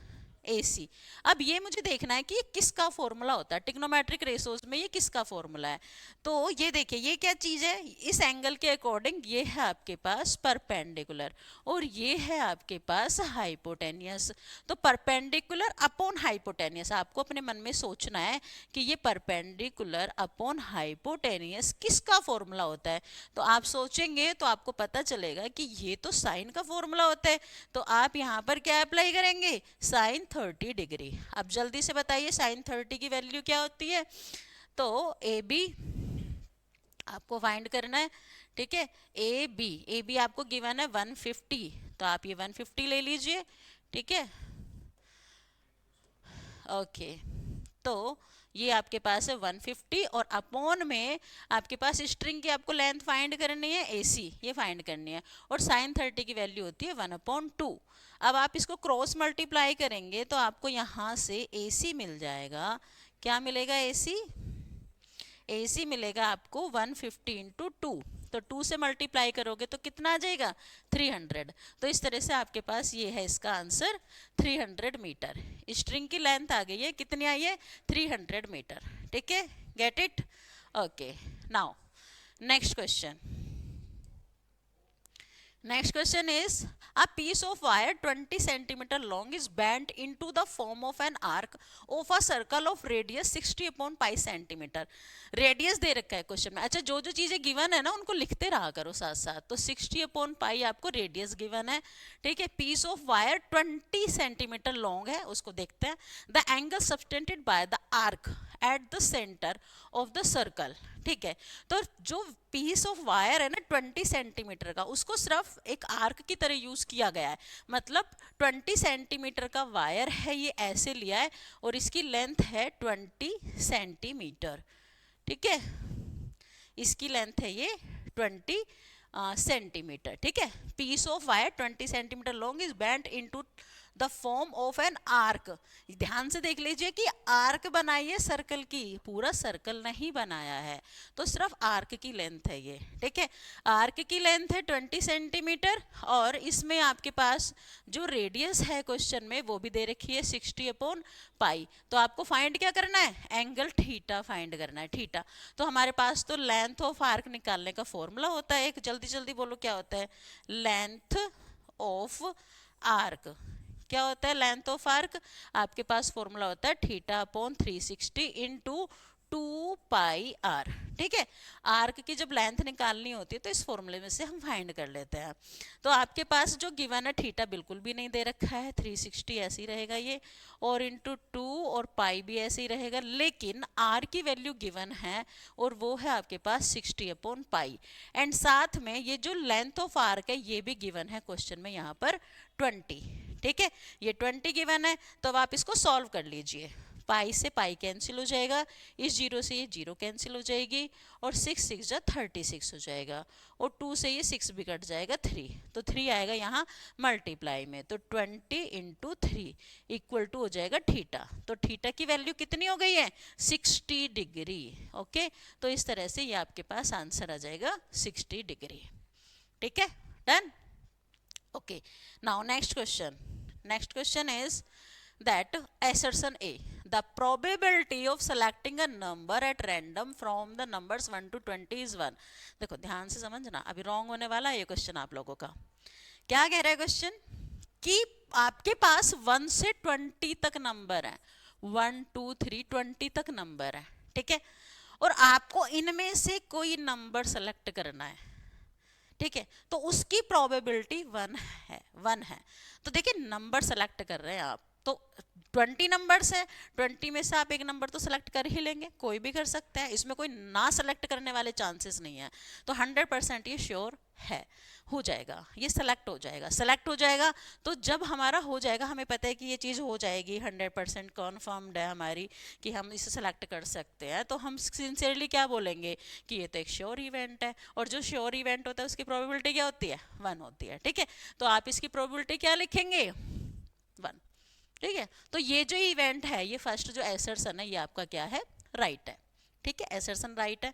ए सी। अब ये मुझे देखना है कि ये किसका फॉर्मूला होता है, ट्रिग्नोमेट्रिक रेशोज में ये किसका फॉर्मूला है। तो ये देखिए ये क्या चीज है, इस एंगल के अकॉर्डिंग ये है आपके पास परपेंडिकुलर और ये है आपके पास हाइपोटेनियस। तो परपेंडिकुलर अपॉन हाइपोटेनियस, आपको अपने मन में सोचना है कि ये परपेंडिकुलर अपॉन हाइपोटेनियस किसका फॉर्मूला होता है। तो आप सोचेंगे तो आपको पता चलेगा कि ये तो साइन का फॉर्मूला होता है, तो आप यहाँ पर क्या अप्लाई करेंगे, साइन 30 डिग्री। अब जल्दी से बताइए साइन 30 की वैल्यू क्या होती है, तो ए बी आपको फाइंड करना है, ठीक है। ए बी आपको गिवन है 150, तो आप ये 150 ले लीजिए, ठीक है, ओके। तो ये आपके पास है 150 और अपॉन में आपके पास स्ट्रिंग की आपको लेंथ फाइंड करनी है, एसी ये फाइंड करनी है, और साइन 30 की वैल्यू होती है 1/2। अब आप इसको क्रॉस मल्टीप्लाई करेंगे तो आपको यहाँ से एसी मिल जाएगा, क्या मिलेगा, एसी मिलेगा आपको 150 इंटू 2, तो 2 से मल्टीप्लाई करोगे तो कितना आ जाएगा, 300। तो इस तरह से आपके पास ये है इसका आंसर 300 मीटर। स्ट्रिंग की लेंथ आ गई है, कितनी आई है, 300 मीटर, ठीक है, get it, okay. Now next question, next question is a piece of wire 20 centimeter long is bent into the form of an arc of a circle of radius 60 upon pi centimeter। Radius दे रखा है question में, अच्छा जो जो चीजें given है ना उनको लिखते रहा करो साथ साथ। तो 60 अपॉन पाई आपको रेडियस गिवन है, ठीक है। Piece of wire 20 centimetre long है, उसको देखते हैं। The angle subtended by the arc, at the centre of the circle, ठीक है। तो जो पीस ऑफ वायर है ना 20 सेंटीमीटर का, उसको सिर्फ एक आर्क की तरह यूज किया गया है। मतलब 20 सेंटीमीटर का वायर है, ये ऐसे लिया है और इसकी लेंथ है 20 सेंटीमीटर, ठीक है। इसकी लेंथ है ये 20 सेंटीमीटर, ठीक है। Piece of wire 20 centimetre long is bent into the form of an arc. ध्यान से देख लीजिए कि आर्क बनाई है सर्कल की, पूरा सर्कल नहीं बनाया है, तो सिर्फ आर्क की लेंथ है ये, ठीक है। आर्क की लेंथ है 20 सेंटीमीटर और इसमें आपके पास जो रेडियस है क्वेश्चन में वो भी दे रखी है 60/पाई। तो आपको फाइंड क्या करना है, एंगल थीटा फाइंड करना है, थीटा। तो हमारे पास तो लेंथ ऑफ आर्क निकालने का फॉर्मूला होता है एक, जल्दी जल्दी बोलो क्या होता है, लेंथ ऑफ आर्क। क्या होता है लेंथ ऑफ आर्क, आपके पास फॉर्मूला होता है θ/360 इंटू 2πr, ठीक है। आर्क की जब लेंथ निकालनी होती है तो इस फॉर्मूले में से हम फाइंड कर लेते हैं। तो आपके पास जो गिवन है थीटा बिल्कुल भी नहीं दे रखा है, 360 ऐसे ही रहेगा ये, और इंटू 2 और पाई भी ऐसे ही रहेगा, लेकिन आर की वैल्यू गिवन है और वो है आपके पास 60/पाई। एंड साथ में ये जो लेंथ ऑफ आर्क है ये भी गिवन है क्वेश्चन में यहाँ पर 20, ठीक है। ये 20 गिवन है, तो अब आप इसको सॉल्व कर लीजिए। पाई से पाई कैंसिल हो जाएगा, इस जीरो से ये जीरो कैंसिल हो जाएगी और 6 6 जा 36 हो जाएगा, और 2 से ये 6 भी कट जाएगा 3, तो 3 आएगा यहाँ मल्टीप्लाई में, तो 20 इंटू 3 इक्वल टू हो जाएगा थीटा। तो थीटा की वैल्यू कितनी हो गई है, 60 डिग्री, ओके। तो इस तरह से ये आपके पास आंसर आ जाएगा 60 डिग्री, ठीक है, done. Okay, now next question is that assertion A, the probability of selecting a number at random from the numbers 1 to 20 is 1। देखो ध्यान से समझना, अभी रॉन्ग होने वाला है ये क्वेश्चन आप लोगों का। क्या कह रहा है क्वेश्चन, कि आपके पास 1 से 20 तक नंबर है, 1 2 3 20 तक नंबर है, ठीक है, और आपको इनमें से कोई नंबर सेलेक्ट करना है, ठीक है। तो उसकी प्रोबेबिलिटी 1 है। तो देखिए नंबर सेलेक्ट कर रहे हैं आप, तो 20 नंबर्स है, 20 में से आप एक नंबर तो सेलेक्ट कर ही लेंगे, कोई भी कर सकता है, इसमें कोई ना सेलेक्ट करने वाले चांसेस नहीं है। तो 100% ये श्योर है, हो जाएगा, ये सेलेक्ट हो जाएगा। तो जब हमारा हो जाएगा, हमें पता है कि ये चीज़ हो जाएगी, 100% कन्फर्म्ड है हमारी कि हम इसे सेलेक्ट कर सकते हैं, तो हम सिंसियरली क्या बोलेंगे कि ये तो एक श्योर इवेंट है, और जो श्योर इवेंट होता है उसकी प्रोबेबिलिटी क्या होती है, 1 होती है, ठीक है। तो आप इसकी प्रोबेबिलिटी क्या लिखेंगे, 1, ठीक है। तो ये जो इवेंट है, ये फर्स्ट जो एसर्शन है, ये आपका क्या है, राइट है, ठीक है, एसर्शन राइट है।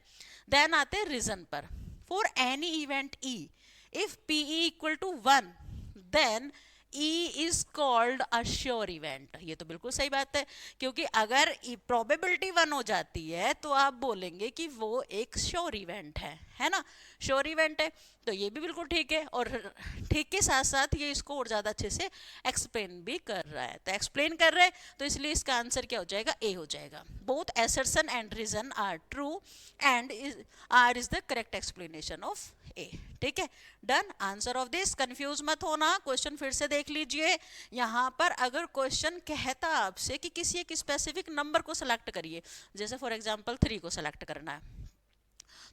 देन आते हैं रीजन पर, for any event E if P equal to 1 then E is called a sure event। ये तो बिल्कुल सही बात है, क्योंकि अगर प्रोबेबिलिटी 1 हो जाती है तो आप बोलेंगे कि वो एक श्योर इवेंट है ना, श्योर इवेंट है। तो ये भी बिल्कुल ठीक है, और ठीक के साथ साथ ये इसको और ज़्यादा अच्छे से एक्सप्लेन भी कर रहा है, तो एक्सप्लेन कर रहा है, तो इसलिए इसका आंसर क्या हो जाएगा, ए हो जाएगा। Both assertion and reason are true and R is the correct explanation of A, ठीक है, done. Answer of this, confuse मत होना, क्वेश्चन फिर से देख लीजिए। यहाँ पर अगर क्वेश्चन कहता आपसे कि किसी एक स्पेसिफिक नंबर को सेलेक्ट करिए, जैसे फॉर एग्जांपल 3 को सेलेक्ट करना है,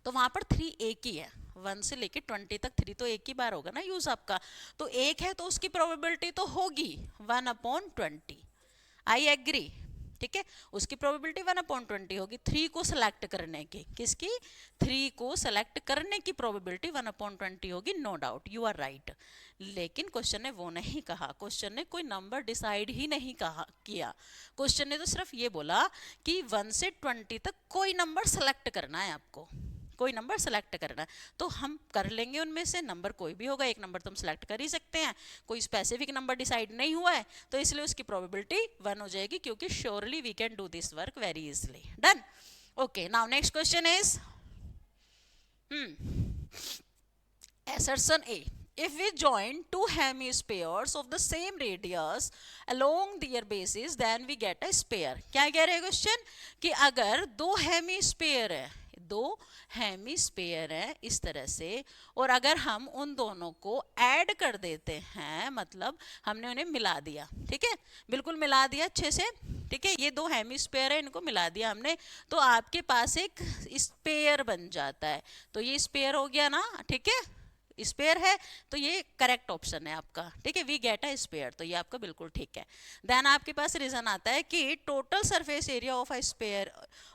तो वहां पर 3 एक ही है, 1 से लेके 20 तक 3 तो एक ही बार होगा ना यूज आपका, तो एक है तो उसकी प्रोबेबिलिटी तो होगी 1/20, आई एग्री, ठीक है, उसकी प्रोबेबिलिटी 1/20 होगी। 3 को सेलेक्ट करने की, किसकी, 3 को सेलेक्ट करने की प्रोबेबिलिटी 1/20 होगी, no doubt, you are right. लेकिन क्वेश्चन ने वो नहीं कहा, क्वेश्चन ने कोई नंबर डिसाइड ही नहीं कहा किया, क्वेश्चन ने तो सिर्फ ये बोला कि 1 से 20 तक कोई नंबर सेलेक्ट करना है आपको, कोई नंबर सेलेक्ट करना है, तो हम कर लेंगे उनमें से, नंबर कोई भी होगा, एक नंबर तो हम सेलेक्ट कर ही सकते हैं, कोई स्पेसिफिक नंबर डिसाइड नहीं हुआ है, तो इसलिए उसकी प्रोबेबिलिटी 1 हो जाएगी, क्योंकि surely we can do this work very easily, done. Okay, now next question is assertion A, if we join two hemispheres of the same radius along their bases then we get a sphere। क्या कह रहे हैं question, कि अगर दो hemisphere है, दो hemisphere है इस तरह से, और अगर हम उन दोनों को ऐड कर देते हैं, मतलब हमने उन्हें मिला दिया, ठीक है, बिल्कुल मिला दिया अच्छे से, ठीक है, ये दो हेमिस्फेयर है, इनको मिला दिया हमने, तो आपके पास एक स्पेयर बन जाता है। तो ये स्पेयर हो गया ना, ठीक है, स्पेयर है, तो ये करेक्ट ऑप्शन है आपका, ठीक है, वी गेट अ स्पेयर, तो ये आपका बिल्कुल ठीक है। देन आपके पास रीजन आता है कि total surface area of a sphere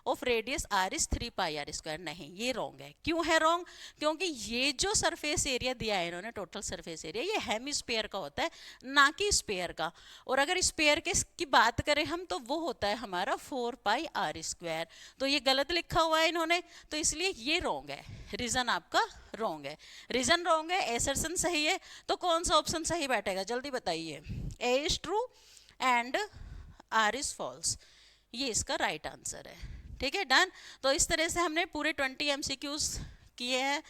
of radius R is 3 pi R square. नहीं, ये रॉन्ग है। क्यों है रॉन्ग? क्योंकि ये जो सरफेस एरिया दिया है इन्होंने, टोटल सरफेस एरिया, ये हेमिस्फीयर का होता है, ना कि स्पेयर का। और अगर स्पेयर के की बात करें हम, तो वो होता है हमारा 4 पाई आर स्क्वायर। तो ये गलत लिखा हुआ है इन्होंने, तो इसलिए ये रॉन्ग है, रीजन आपका रॉन्ग है। रीजन रॉन्ग है, एसर्शन सही है, तो कौन सा ऑप्शन सही बैठेगा जल्दी बताइए। A is true and R is false, ये इसका राइट आंसर है। ठीक है, डन। तो इस तरह से हमने पूरे 20 एमसीक्यूज किए हैं,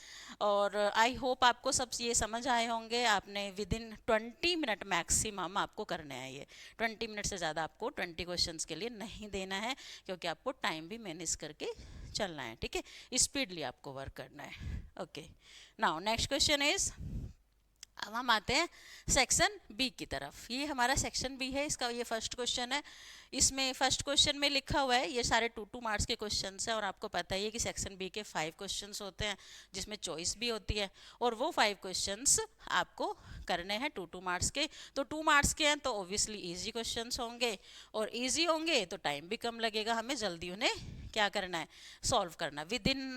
और आई होप आपको सब ये समझ आए होंगे। आपने विद इन 20 मिनट मैक्सिमम आपको करने हैं ये, 20 मिनट से ज़्यादा आपको 20 क्वेश्चंस के लिए नहीं देना है, क्योंकि आपको टाइम भी मैनेज करके चलना है। ठीक है, स्पीडली आपको वर्क करना है। Okay, now next question is, अब हम आते हैं सेक्शन बी की तरफ। ये हमारा सेक्शन बी है, इसका ये फर्स्ट क्वेश्चन है। इसमें फर्स्ट क्वेश्चन में लिखा हुआ है, ये सारे 2-2 मार्क्स के क्वेश्चंस हैं, और आपको पता ही है कि सेक्शन बी के 5 क्वेश्चंस होते हैं, जिसमें चॉइस भी होती है, और वो 5 क्वेश्चंस आपको करने हैं 2-2 मार्क्स के। तो 2 मार्क्स के हैं तो ऑब्वियसली इजी क्वेश्चंस होंगे, और इजी होंगे तो टाइम भी कम लगेगा, हमें जल्दी उन्हें क्या करना है, सॉल्व करना। विद इन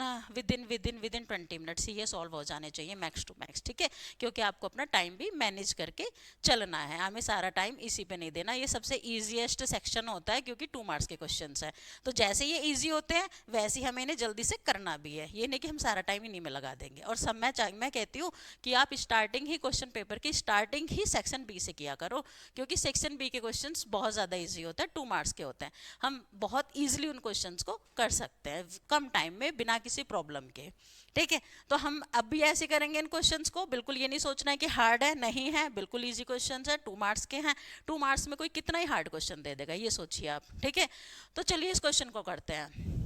20 मिनट्स ही ये सॉल्व हो जाने चाहिए, मैक्स टू मैक्स। ठीक है, क्योंकि आपको अपना टाइम भी मैनेज करके चलना है, हमें सारा टाइम इसी पे नहीं देना। ये सबसे ईजीएस्ट सेक्शन होता है, क्योंकि 2 मार्क्स के क्वेश्चंस हैं, तो जैसे ये ईजी होते हैं वैसे ही हमें इन्हें जल्दी से करना भी है। ये नहीं कि हम सारा टाइम इन्हीं में लगा देंगे। और सब मैं कहती हूँ कि आप स्टार्टिंग ही क्वेश्चन पेपर की स्टार्टिंग ही सेक्शन बी से किया करो, क्योंकि सेक्शन बी के क्वेश्चंस बहुत ज़्यादा ईजी होते हैं, 2 मार्क्स के होते हैं, हम बहुत ईजिली उन क्वेश्चंस को कर सकते हैं कम टाइम में, बिना किसी प्रॉब्लम के। ठीक है, तो हम अब भी ऐसे करेंगे इन क्वेश्चंस को। बिल्कुल ये नहीं सोचना है कि हार्ड है, नहीं है, बिल्कुल इजी क्वेश्चंस है, 2 मार्क्स के हैं। 2 मार्क्स में कोई कितना ही हार्ड क्वेश्चन दे देगा, ये सोचिए आप। ठीक है, तो चलिए इस क्वेश्चन को करते हैं।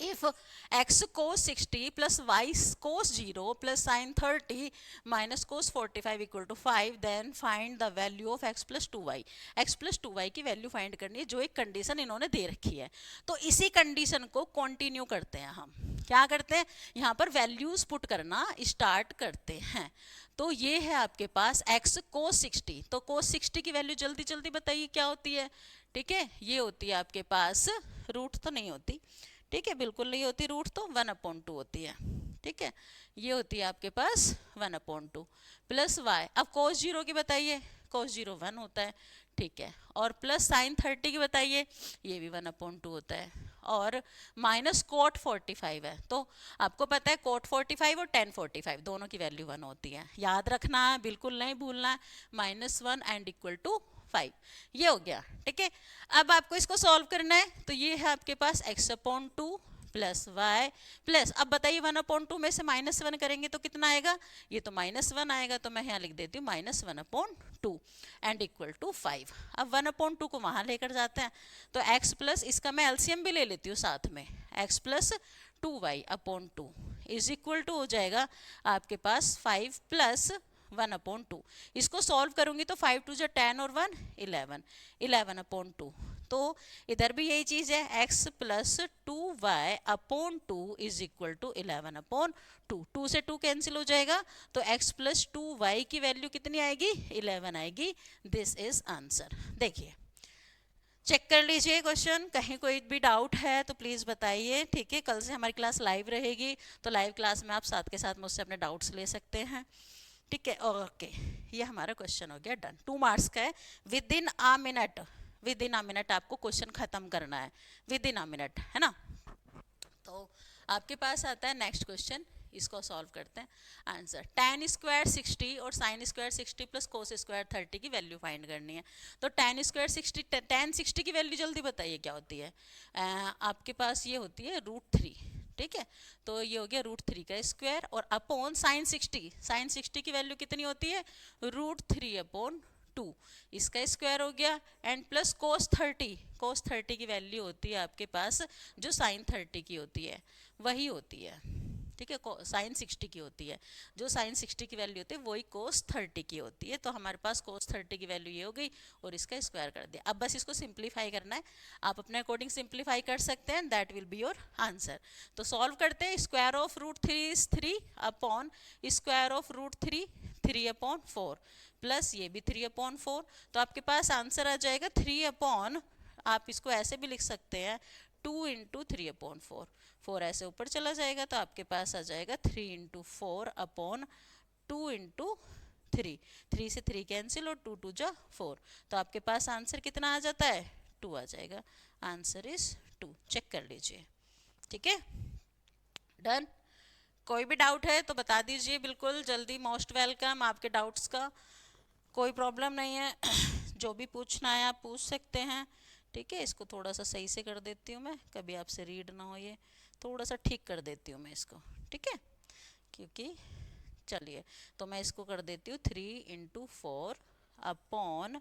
If x cos 60 plus y cos 0 plus sin 30 minus cos 45 equal to 5, then find the value of x plus 2y। x plus 2y की वैल्यू फाइंड करनी है, जो एक कंडीशन इन्होंने दे रखी है। तो इसी कंडीशन को कंटिन्यू करते हैं हम। क्या करते हैं, यहाँ पर वैल्यूज पुट करना स्टार्ट करते हैं। तो ये है आपके पास x cos 60, तो cos 60 की वैल्यू जल्दी जल्दी बताइए क्या होती है। ठीक है, ये होती है आपके पास, रूट तो नहीं होती, ठीक है, बिल्कुल नहीं होती रूट, तो 1/2 होती है। ठीक है, ये होती है आपके पास 1/2 प्लस वाई। अब cos 0 की बताइए, cos 0 1 होता है। ठीक है, और प्लस sin 30 की बताइए, ये भी 1/2 होता है। और माइनस cot 45 है, तो आपको पता है cot 45 और tan 45 दोनों की वैल्यू 1 होती है, याद रखना है, बिल्कुल नहीं भूलना है। -1 एंड इक्वल टू 5, ये हो गया। ठीक है, अब आपको इसको सॉल्व करना है, तो ये है आपके पास x/2 प्लस वाई प्लस, अब बताइए 1/2 में से -1 करेंगे तो कितना आएगा, ये तो -1 आएगा, तो मैं यहाँ लिख देती हूँ -1/2 एंड इक्वल टू 5। अब 1/2 को वहाँ लेकर जाते हैं, तो x प्लस, इसका मैं एलसीएम भी ले लेती हूँ साथ में, x plus 2y/2 is equal to हो जाएगा आपके पास 5 प्लस 1/2। इसको सॉल्व करूंगी तो 5 2 जा 10 और 1 11, 11/2। तो इधर भी यही चीज है, x plus 2y/2 is equal to 11/2। 2 से 2 कैंसिल हो जाएगा, तो x प्लस 2y की वैल्यू कितनी आएगी, 11 आएगी। This is answer. देखिए, चेक कर लीजिए क्वेश्चन, कहीं कोई भी डाउट है तो प्लीज़ बताइए। ठीक है, कल से हमारी क्लास लाइव रहेगी, तो लाइव क्लास में आप साथ के साथ मुझसे अपने डाउट्स ले सकते हैं। ठीक है, ओके, ये हमारा क्वेश्चन हो गया डन। 2 मार्क्स का है, विद इन अ मिनट आपको क्वेश्चन खत्म करना है, विद इन अ मिनट, है ना। तो आपके पास आता है नेक्स्ट क्वेश्चन, इसको सॉल्व करते हैं। आंसर, tan स्क्वायर 60 और sin square 60 plus cos square 30 की वैल्यू फाइंड करनी है। तो tan स्क्वायर 60, tan 60 की वैल्यू जल्दी बताइए क्या होती है। आपके पास ये होती है √3। ठीक है, तो ये हो गया √3 का स्क्वायर, और अपॉन sin 60 की वैल्यू कितनी होती है, √3/2, इसका स्क्वायर हो गया, एंड प्लस cos 30 की वैल्यू होती है आपके पास जो sin 30 की होती है, वही होती है। ठीक है, साइन 60 की होती है, जो साइन 60 की वैल्यू होती है वही कोस 30 की होती है। तो हमारे पास कोस 30 की वैल्यू ये हो गई और इसका स्क्वायर कर दिया। अब बस इसको सिंप्लीफाई करना है, आप अपने अकॉर्डिंग सिंप्लीफाई कर सकते हैं, that will be your answer. तो सॉल्व करते हैं, square of root 3 is 3 upon square of root 3 3 upon 4 plus ये भी 3 अपॉन 4, तो आपके पास आंसर आ जाएगा 3 अपॉन, आप इसको ऐसे भी लिख सकते हैं 2 इंटू 3 अपॉन 4, 4 ऐसे ऊपर चला जाएगा तो आपके पास आ जाएगा 3 इंटू 4 अपॉन 2 इंटू 3, 3 से 3 कैंसिल और 2 2 जा 4, तो आपके पास आंसर कितना आ जाता है 2 आ जाएगा। आंसर इज 2, चेक कर लीजिए। ठीक है, डन। कोई भी डाउट है तो बता दीजिए बिल्कुल जल्दी, मोस्ट वेलकम आपके डाउट्स का, कोई प्रॉब्लम नहीं है। जो भी पूछना है आप पूछ सकते हैं। ठीक है, इसको थोड़ा सा सही से कर देती हूँ मैं, कभी आपसे रीड ना हो, ये थोड़ा सा ठीक कर देती हूँ मैं इसको। ठीक है, क्योंकि चलिए, तो मैं इसको कर देती हूँ 3 इंटू 4 अपॉन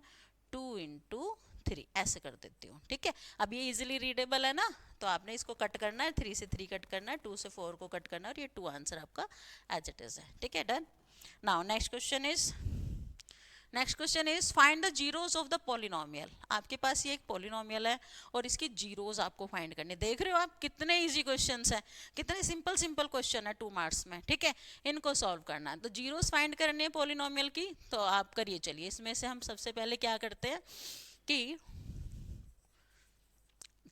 2 इंटू 3, ऐसे कर देती हूँ। ठीक है, अब ये इजीली रीडेबल है ना, तो आपने इसको कट करना है, 3 से 3 कट करना है, 2 से 4 को कट करना है, और ये 2 आंसर आपका एज इट इज है। ठीक है, done. Now next question is find the zeros of the polynomial. आपके पास ये एक पॉलिनोमियल है और इसकी जीरोस आपको फाइंड करने, देख रहे हो आप कितने इजी क्वेश्चंस हैं, कितने सिंपल सिंपल क्वेश्चन है 2 मार्क्स में। ठीक है, इनको सॉल्व करना है, तो जीरोस फाइंड करनी है पॉलिनोमियल की, तो आप करिए। चलिए, इसमें से हम सबसे पहले क्या करते हैं कि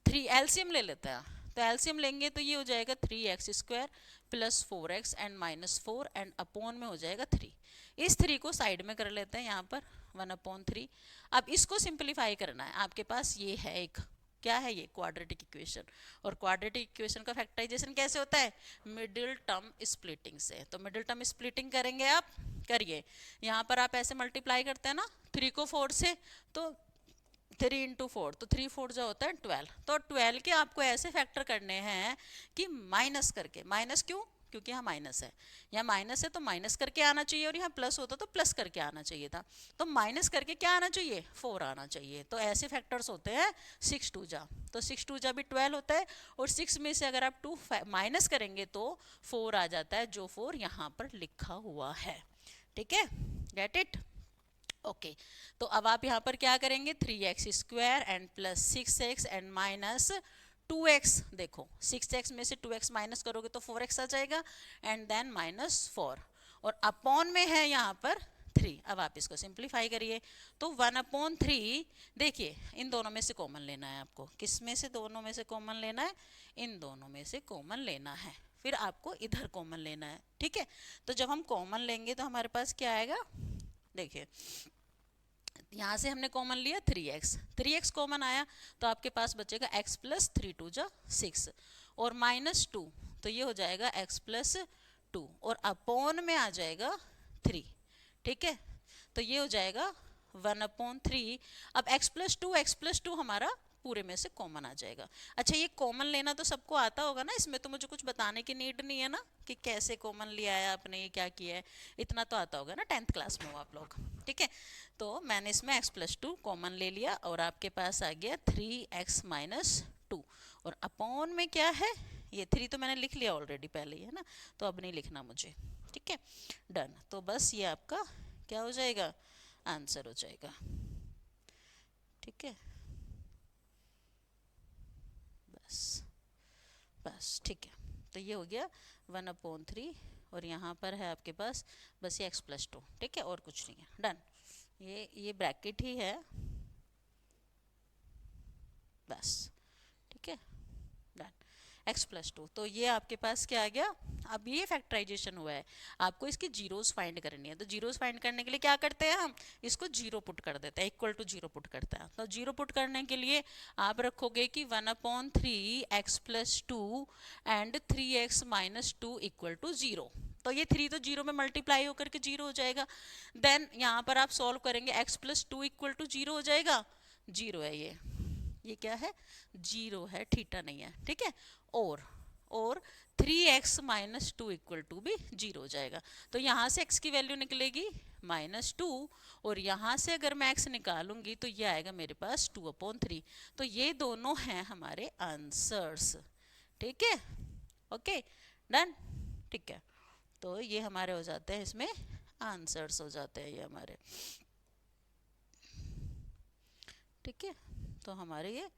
3 एलसीएम ले लेते हैं, तो एलसीएम लेंगे तो ये हो जाएगा 3x² plus 4x and minus 4 and upon में हो जाएगा 3। इस 3 को साइड में कर लेते हैं यहाँ पर 1/3। अब इसको सिंप्लीफाई करना है, आपके पास ये है एक, क्या है ये, क्वाड्रेटिक इक्वेशन। और क्वाड्रेटिक इक्वेशन का फैक्टराइजेशन कैसे होता है, मिडिल टर्म स्प्लिटिंग से। तो मिडिल टर्म स्प्लिटिंग करेंगे आप, करिए। यहाँ पर आप ऐसे मल्टीप्लाई करते हैं ना 3 को 4 से, तो 3 इंटू 4, तो 3 4 जो होता है 12, तो 12 के आपको ऐसे फैक्टर करने हैं कि माइनस करके, माइनस क्यों, क्योंकि यहाँ माइनस है, यहाँ माइनस है तो माइनस करके आना चाहिए, और यहाँ प्लस होता तो प्लस करके आना चाहिए था, तो माइनस करके क्या आना चाहिए, 4 आना चाहिए। तो ऐसे फैक्टर्स होते हैं 6 2 जा, तो 6 2 जा भी 12 होता है, और 6 में से अगर आप 2 माइनस करेंगे तो 4 आ जाता है, जो 4 यहाँ पर लिखा हुआ है। ठीक है, गेट इट, ओके। तो अब आप यहाँ पर क्या करेंगे, 3x² and plus 6x and minus 2x। देखो 6x में से 2x माइनस करोगे तो 4x आ जाएगा, एंड देन माइनस 4, और अपॉन में है यहाँ पर 3। अब आप इसको सिंप्लीफाई करिए, तो 1/3, देखिए इन दोनों में से कॉमन लेना है आपको, किस में से, दोनों में से कॉमन लेना है, इन दोनों में से कॉमन लेना है, फिर आपको इधर कॉमन लेना है। ठीक है, तो जब हम कॉमन लेंगे तो हमारे पास क्या आएगा, देखिए यहाँ से हमने कॉमन लिया 3x, 3x कॉमन आया, तो आपके पास बचेगा x प्लस 3 2 जा 6 और माइनस 2, तो ये हो जाएगा x प्लस 2 और अपॉन में आ जाएगा 3। ठीक है, तो ये हो जाएगा 1/3। अब x प्लस 2 हमारा पूरे में से कॉमन आ जाएगा। अच्छा, ये कॉमन लेना तो सबको आता होगा ना, इसमें तो मुझे कुछ बताने की नीड नहीं है ना कि कैसे कॉमन लिया है आपने, ये क्या किया है, इतना तो आता होगा ना, 10th क्लास में हो आप लोग। ठीक है, तो मैंने इसमें x प्लस 2 कॉमन ले लिया और आपके पास आ गया 3x माइनस 2, और अपॉन में क्या है, ये 3 तो मैंने लिख लिया ऑलरेडी पहले ही है ना, तो अब नहीं लिखना मुझे। ठीक है, डन। तो बस ये आपका क्या हो जाएगा, आंसर हो जाएगा। ठीक है, बस बस ठीक है, तो ये हो गया 1/3, और यहाँ पर है आपके पास बस ये x प्लस 2। ठीक है, और कुछ नहीं है, डन। ये ब्रैकेट ही है बस। ठीक है, डन, x प्लस 2, तो ये आपके पास क्या आ गया, अब ये फैक्टराइजेशन हुआ है, आपको इसकी जीरोस फाइंड करनी है, तो जीरोस फाइंड करने के लिए क्या करते हैं, हम इसको जीरो पुट कर देते हैं, इक्वल टू जीरो पुट करते हैं। तो जीरो पुट करने के लिए आप रखोगे कि 1/3 x plus 2 and 3x minus 2 equal to 0, तो ये 3 तो जीरो में मल्टीप्लाई होकर के जीरो हो जाएगा। देन यहाँ पर आप सॉल्व करेंगे, x प्लस 2 इक्वल टू 0 हो जाएगा, जीरो है ये क्या है, जीरो है, थीटा नहीं है। ठीक है, और 3x माइनस 2 इक्वल टू भी जीरो हो जाएगा, तो यहाँ से x की वैल्यू निकलेगी -2, और यहाँ से अगर मैं x निकालूंगी तो ये आएगा मेरे पास 2/3, तो ये दोनों हैं हमारे आंसर्स। ठीक है, ओके, डन। ठीक है, तो ये हमारे हो जाते हैं, इसमें आंसर्स हो जाते हैं ये हमारे, ठीक है। तो हमारे ये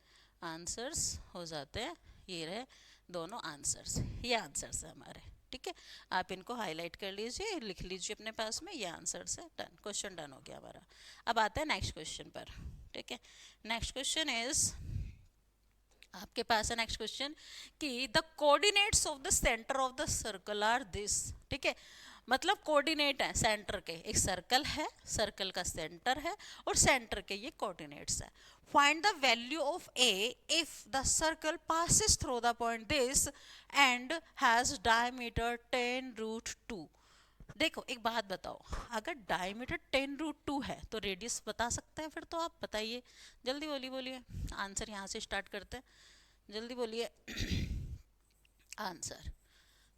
आंसर्स हो जाते हैं, ये रहे दोनों आंसर्स, ये आंसर्स है हमारे, ठीक है। आप इनको हाईलाइट कर लीजिए, लिख लीजिए अपने पास में, ये आंसर्स है, डन, क्वेश्चन डन हो गया हमारा। अब आता है नेक्स्ट क्वेश्चन पर, ठीक है। नेक्स्ट क्वेश्चन इज, आपके पास है नेक्स्ट क्वेश्चन कि the coordinates of the centre of the circle are this, ठीक है। मतलब कोऑर्डिनेट है सेंटर के, एक सर्कल है, सर्कल का सेंटर है और सेंटर के ये कोऑर्डिनेट्स है। Find the value of A if the circle passes through the point this and has diameter 10√2। देखो एक बात बताओ, अगर डायमीटर 10√2 है तो रेडियस बता सकते हैं फिर तो आप बताइए, जल्दी बोलिए बोलिए, आंसर यहाँ से स्टार्ट करते हैं, जल्दी बोलिए आंसर।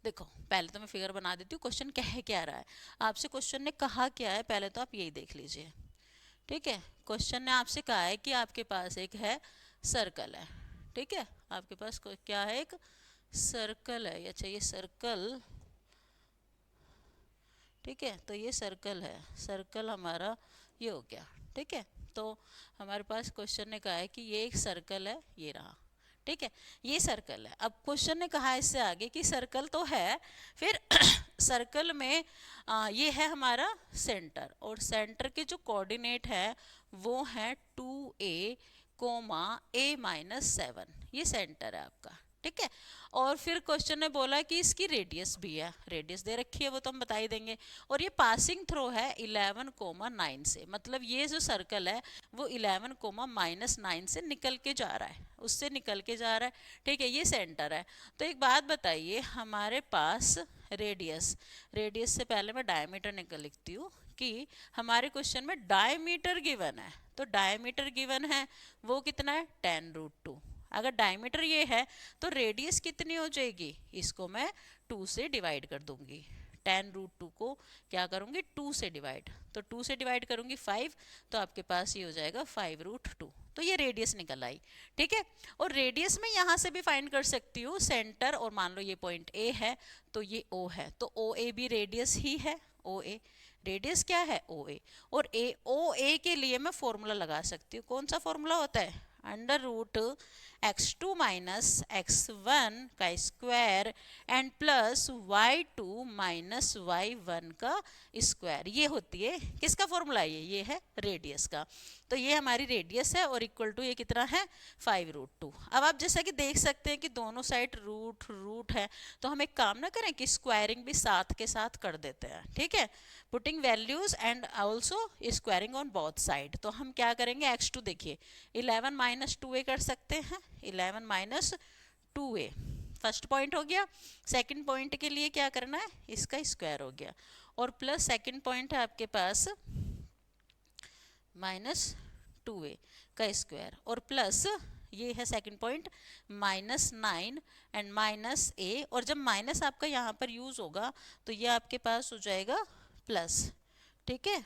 देखो पहले तो मैं फिगर बना देती हूँ, क्वेश्चन कह क्या रहा है आपसे, क्वेश्चन ने कहा क्या है पहले तो आप यही देख लीजिए, ठीक है। क्वेश्चन ने आपसे कहा है कि आपके पास एक है सर्कल है, ठीक है, आपके पास क्या है, एक सर्कल है, अच्छा ये सर्कल, ठीक है, तो ये सर्कल है, सर्कल हमारा ये हो गया, ठीक है। तो हमारे पास क्वेश्चन ने कहा है कि ये एक सर्कल है, ये रहा, ठीक है, ये सर्कल है। अब क्वेश्चन ने कहा इससे आगे कि सर्कल तो है, फिर सर्कल में ये है हमारा सेंटर, और सेंटर के जो कोऑर्डिनेट है वो है 2a, a-7, ये सेंटर है आपका, ठीक है। और फिर क्वेश्चन ने बोला कि इसकी रेडियस भी है, रेडियस दे रखी है वो तो हम बता ही देंगे, और ये पासिंग थ्रो है 11,9 से, मतलब ये जो सर्कल है वो 11,-9 से निकल के जा रहा है, उससे निकल के जा रहा है, ठीक है, ये सेंटर है। तो एक बात बताइए, हमारे पास रेडियस, रेडियस से पहले मैं डायमीटर निकल लिखती हूँ कि हमारे क्वेश्चन में डायमीटर गिवन है, तो डायमीटर गिवन है वो कितना है 10√2। अगर डायमीटर ये है तो रेडियस कितनी हो जाएगी, इसको मैं 2 से डिवाइड कर दूंगी, 10√2 को क्या करूंगी 2 से डिवाइड, तो 2 से डिवाइड करूंगी 5, तो आपके पास ये हो जाएगा 5√2, तो ये रेडियस निकल आई, ठीक है। और रेडियस में यहाँ से भी फाइंड कर सकती हूँ सेंटर, और मान लो ये पॉइंट ए है तो ये ओ है, तो ओ ए भी रेडियस ही है, ओ ए रेडियस क्या है ओ ए, और ए ओ ए के लिए मैं फॉर्मूला लगा सकती हूँ, कौन सा फॉर्मूला होता है, √x2 माइनस x1 का square and plus y2 minus y1 का स्क्वायर, ये होती है किसका फॉर्मूला, ये है रेडियस का। तो ये हमारी रेडियस है और इक्वल टू ये कितना है 5√2। अब आप जैसा कि देख सकते हैं कि दोनों साइड रूट रूट है, तो हम एक काम ना करें कि स्क्वायरिंग भी साथ के साथ कर देते हैं, ठीक है, putting values and also squaring on both side. तो हम क्या करेंगे, x2 देखिए 11-2a कर सकते हैं, 11-2a फर्स्ट पॉइंट हो गया। सेकंड पॉइंट के लिए क्या करना है, इसका स्क्वायर हो गया, और प्लस सेकंड पॉइंट है आपके पास -2a का स्क्वायर, और प्लस ये है सेकंड पॉइंट -9 एंड -a, और जब माइनस आपका यहाँ पर यूज होगा तो ये आपके पास हो जाएगा प्लस, ठीक है,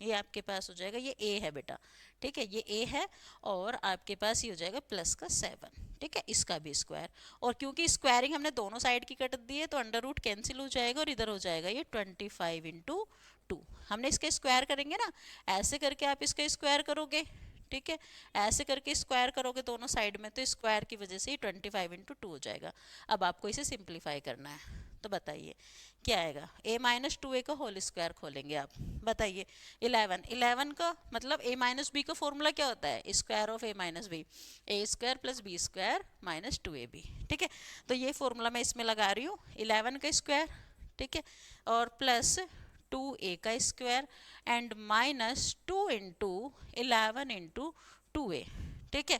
ये आपके पास हो जाएगा, ये a है बेटा, ठीक है, ये a है, और आपके पास ये हो जाएगा प्लस का 7, ठीक है, इसका भी स्क्वायर, और क्योंकि स्क्वायरिंग हमने दोनों साइड की कर दी है तो अंडर रूट कैंसिल हो जाएगा और इधर हो जाएगा ये 25/2, हमने इसका स्क्वायर करेंगे ना, ऐसे करके आप इसका स्क्वायर करोगे, ठीक है, ऐसे करके स्क्वायर करोगे दोनों साइड में, तो स्क्वायर की वजह से 25/2 हो जाएगा। अब आपको इसे सिंप्लीफाई करना है, तो बताइए क्या आएगा, a-2a का होल स्क्वायर खोलेंगे आप, बताइए 11 का मतलब a-b का फॉर्मूला क्या होता है, square of a-b, a² + b² - 2ab, ठीक है। तो ये फॉर्मूला मैं इसमें लगा रही हूँ, 11 का स्क्वायर, ठीक है, और प्लस 2a का स्क्वायर एंड -2 × 11 × 2a, ठीक है।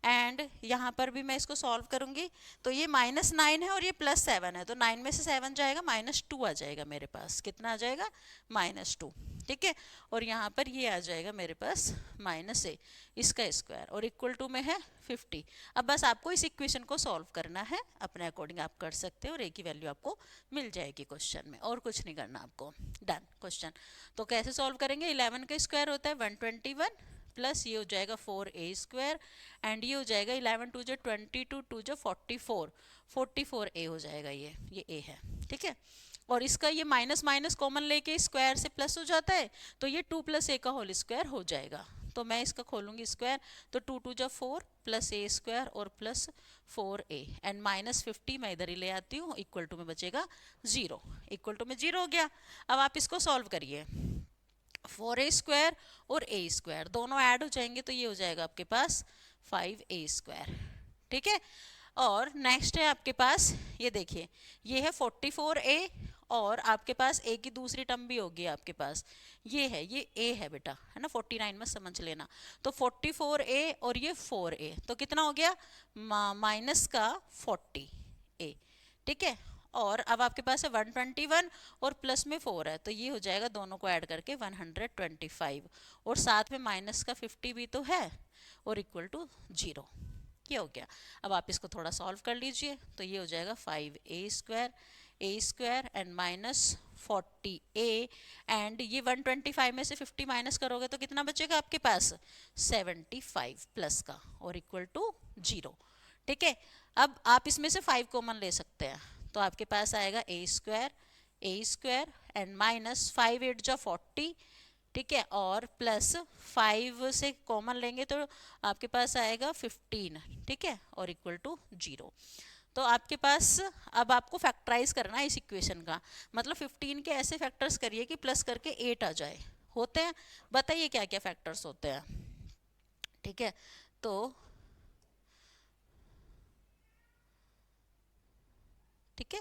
एंड यहाँ पर भी मैं इसको सॉल्व करूंगी, तो ये -9 है और ये +7 है, तो 9 में से 7 जाएगा, -2 आ जाएगा मेरे पास, कितना आ जाएगा -2, ठीक है, और यहाँ पर ये आ जाएगा मेरे पास -a, इसका स्क्वायर, और इक्वल टू में है 50। अब बस आपको इस इक्वेशन को सॉल्व करना है, अपने अकॉर्डिंग आप कर सकते हो और एक ही वैल्यू आपको मिल जाएगी क्वेश्चन में, और कुछ नहीं करना आपको, डन क्वेश्चन। तो कैसे सॉल्व करेंगे, 11 का स्क्वायर होता है 121 प्लस ये हो जाएगा 4a² एंड ये हो जाएगा 11 2 जो 22 2 जो 44 44a हो जाएगा। ये a है, ठीक है। और इसका ये माइनस माइनस कॉमन लेके स्क्वायर से प्लस हो जाता है, तो ये 2 + a का होल स्क्वायर हो जाएगा। तो मैं इसका खोलूंगी स्क्वायर, तो 2 2 जो 4 प्लस a² और प्लस 4a एंड -50 मैं इधर ही ले आती हूँ, इक्वल टू में बचेगा 0, इक्वल टू में 0 हो गया। अब आप इसको सॉल्व करिए, 4a² और a² दोनों ऐड हो जाएंगे तो ये हो जाएगा आपके पास 5a², ठीक है। और नेक्स्ट है आपके पास, ये देखिए ये है 44a और आपके पास a की दूसरी टर्म भी होगी आपके पास, ये है, ये a है बेटा, है ना, 49 में समझ लेना। तो 44a और ये 4a, तो कितना हो गया माइनस का 40a, ठीक है। और अब आपके पास है 121 और प्लस में 4 है, तो ये हो जाएगा दोनों को ऐड करके 125 और साथ में माइनस का 50 भी तो है और इक्वल टू 0, ये हो गया। अब आप इसको थोड़ा सॉल्व कर लीजिए, तो ये हो जाएगा 5a² एंड -40a एंड ये 125 में से 50 माइनस करोगे तो कितना बचेगा आपके पास 75 प्लस का और इक्वल टू 0, ठीक है। अब आप इसमें से 5 कॉमन ले सकते हैं, तो आपके पास आएगा a² एंड -5 8 जो 40, ठीक है, और प्लस 5 से कॉमन लेंगे तो आपके पास आएगा 15, ठीक है, और इक्वल टू 0। तो आपके पास अब आपको फैक्टराइज करना है इस इक्वेशन का, मतलब 15 के ऐसे फैक्टर्स करिए कि प्लस करके 8 आ जाए। होते हैं, बताइए क्या क्या फैक्टर्स होते हैं, ठीक है। तो ठीक है,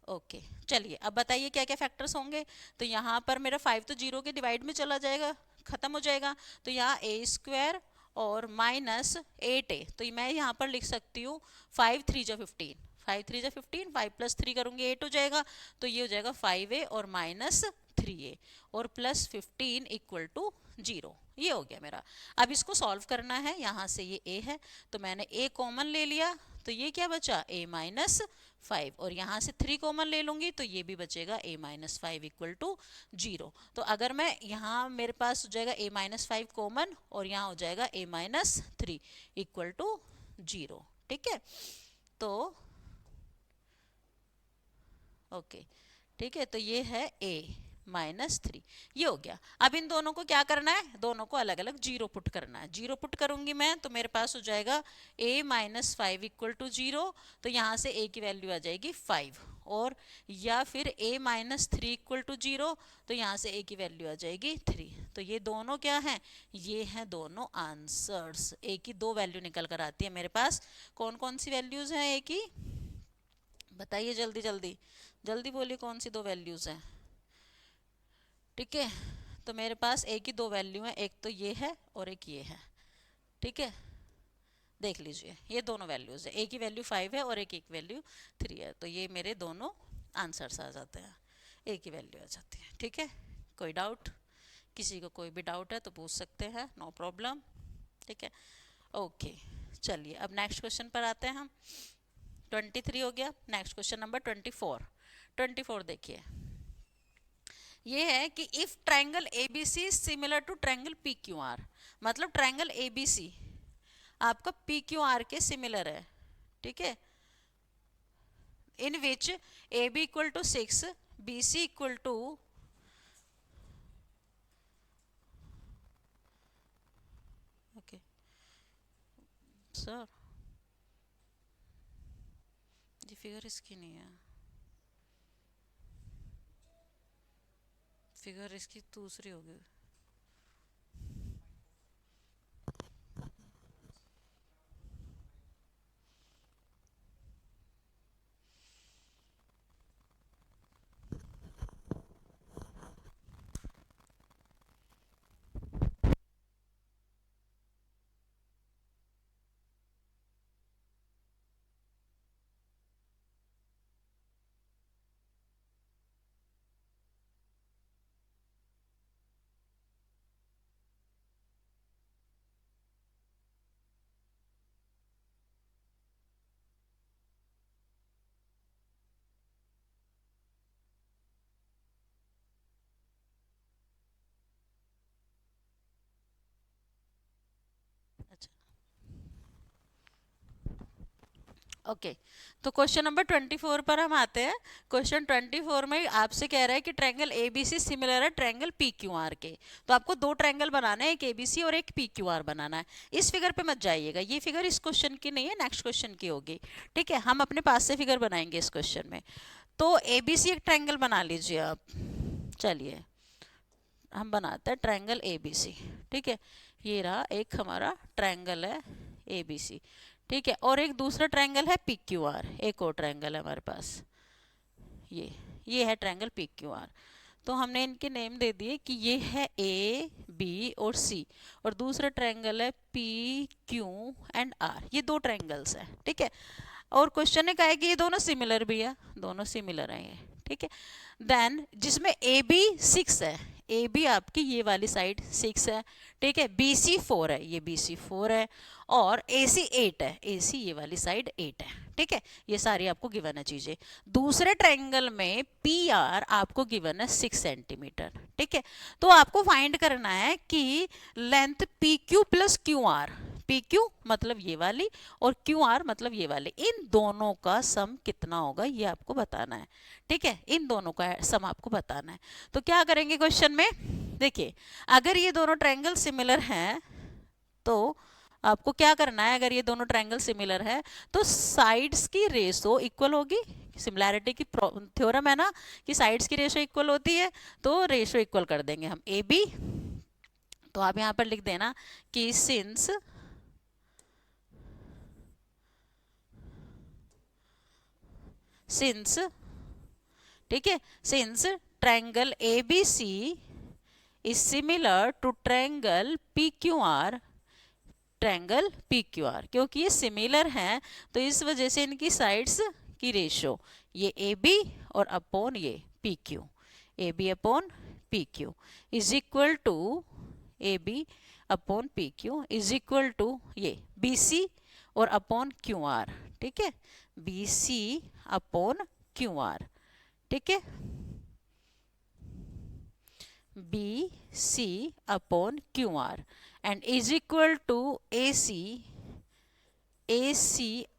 ओके, चलिए अब बताइए क्या क्या फैक्टर्स होंगे। तो यहाँ पर मेरा 5 तो 0 के डिवाइड में चला जाएगा, खत्म हो जाएगा, तो यहाँ a² और -8a, तो मैं यहाँ पर लिख सकती हूँ 5 3 जो 15, 5 3 जो 15, 5 + 3 करूँगी 8 हो जाएगा, तो ये हो जाएगा 5a और -3a और प्लस 15 इक्वल टू 0, ये हो गया मेरा। अब इसको सॉल्व करना है, यहाँ से ये a है तो मैंने a कॉमन ले लिया, तो ये क्या बचा a-5 और यहाँ से 3 कॉमन ले लूंगी तो ये भी बचेगा a-5 इक्वल टू 0। तो अगर मैं यहाँ मेरे पास हो जाएगा a-5 कॉमन और यहाँ हो जाएगा a-3 इक्वल टू 0, ठीक है। तो ओके, ठीक है, तो ये है a-3, ये हो गया। अब इन दोनों को क्या करना है, दोनों को अलग अलग 0 पुट करना है। 0 पुट करूंगी मैं तो मेरे पास हो जाएगा a-5 इक्वल टू 0, तो यहाँ से a की वैल्यू आ जाएगी 5, और या फिर a-3 इक्वल टू 0, तो यहाँ से a की वैल्यू आ जाएगी 3। तो ये दोनों क्या हैं, ये हैं दोनों आंसर्स। a की 2 वैल्यू निकल कर आती है मेरे पास। कौन कौन सी वैल्यूज हैं a की, बताइए जल्दी जल्दी, जल्दी बोलिए कौन सी 2 वैल्यूज हैं, ठीक है। तो मेरे पास a की 2 वैल्यू है, एक तो ये है और एक ये है, ठीक है। देख लीजिए ये दोनों वैल्यूज है, a की वैल्यू 5 है और एक वैल्यू 3 है, तो ये मेरे दोनों आंसर्स आ जाते हैं, a की वैल्यू आ जाती है, ठीक है। कोई डाउट, किसी को कोई भी डाउट है तो पूछ सकते हैं, नो प्रॉब्लम, ठीक है, ओके। चलिए अब नेक्स्ट क्वेश्चन पर आते हैं हम। 23 हो गया, नेक्स्ट क्वेश्चन नंबर 24 देखिए। ये है कि if triangle ABC similar to triangle PQR, मतलब ट्रायंगल एबीसी आपका पीक्यूआर के सिमिलर है, ठीक है, in which A B equal to 6 B C equal to okay sir, ये फिगर इसकी नहीं है, फिगर इसकी दूसरी होगी। ओके तो क्वेश्चन नंबर 24 पर हम आते हैं। क्वेश्चन 24 में आपसे कह रहा है कि ट्रायंगल एबीसी सिमिलर है ट्रायंगल पीक्यूआर के। तो आपको दो ट्रायंगल बनाना है, एक एबीसी और एक पीक्यूआर बनाना है। इस फिगर पे मत जाइएगा, ये फिगर इस क्वेश्चन की नहीं है, नेक्स्ट क्वेश्चन की होगी। ठीक है, हम अपने पास से फिगर बनाएंगे इस क्वेश्चन में। तो एबीसी एक ट्रायंगल बना लीजिए आप। चलिए हम बनाते हैं ट्रायंगल एबीसी। ठीक है, ये रहा एक हमारा ट्रायंगल है एबीसी। ठीक है, और एक दूसरा ट्रायंगल है पी क्यू आर, एक और ट्रायंगल है हमारे पास, ये है ट्रायंगल पी क्यू आर। तो हमने इनके नेम दे दिए कि ये है ए बी और सी, और दूसरा ट्रायंगल है पी क्यू एंड आर। ये दो ट्रायंगल्स है। ठीक है, और क्वेश्चन ने कहा है कि ये दोनों सिमिलर भी है, दोनों सिमिलर है ये। ठीक है, देन जिसमें ए बी 6 है, ए बी आपकी ये वाली साइड 6 है। ठीक है, बी सी 4 है, ये बी सी 4 है, और ए सी 8 है, ए सी ये वाली साइड 8 है। ठीक है, ये सारी आपको गिवन है चीजें। दूसरे ट्रायंगल में पी आर आपको गिवन है 6 सेंटीमीटर। ठीक है, तो आपको फाइंड करना है कि length P Q plus Q are, P Q मतलब ये वाली और क्यू आर मतलब ये वाली, इन दोनों का सम कितना होगा ये आपको बताना है। ठीक है, इन दोनों का सम आपको बताना है। तो क्या करेंगे क्वेश्चन में, देखिए अगर ये दोनों ट्रायंगल सिमिलर हैं तो आपको क्या करना है, अगर ये दोनों ट्रायंगल सिमिलर है तो साइड्स की रेशो इक्वल होगी। सिमिलैरिटी की थ्योरम है ना कि साइड्स की रेशो इक्वल होती है, तो रेशो इक्वल कर देंगे हम ए बी। तो आप यहां पर लिख देना कि सिंस ठीक है, since triangle A B C is similar to triangle P Q R, triangle P Q R क्योंकि ये सिमिलर हैं तो इस वजह से इनकी साइड्स की रेशो ये ए बी और अपॉन ये P Q, A B upon P Q is equal to A B upon P Q is equal to ये बी सी और अपॉन क्यू आर। ठीक है, B C upon Q R. ठीक है, B C upon Q R and is equal to A C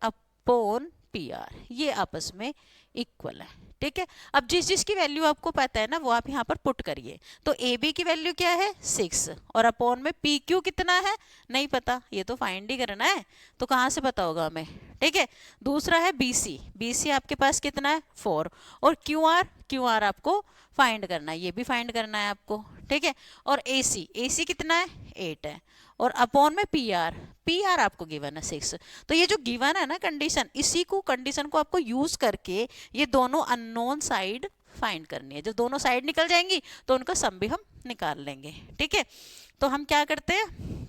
upon P R, ये आपस में equal है। ठीक है, अब जिस जिसकी वैल्यू आपको पता है ना वो आप यहाँ पर पुट करिए। तो ए बी की वैल्यू क्या है 6 और अपॉन में पी क्यू कितना है नहीं पता, ये तो फाइंड ही करना है, तो कहाँ से पता होगा हमें। ठीक है, दूसरा है बी सी आपके पास कितना है 4, और क्यू आर आपको फाइंड करना है, ये भी फाइंड करना है आपको। ठीक है, और ए सी कितना है 8 है, और अपॉन में पी आर आपको गिवन है 6। तो ये जो गिवन है ना कंडीशन, इसी को कंडीशन को आपको यूज करके ये दोनों अननोन साइड फाइंड करनी है। जब दोनों साइड निकल जाएंगी तो उनका सम भी हम निकाल लेंगे। ठीक है, तो हम क्या करते हैं,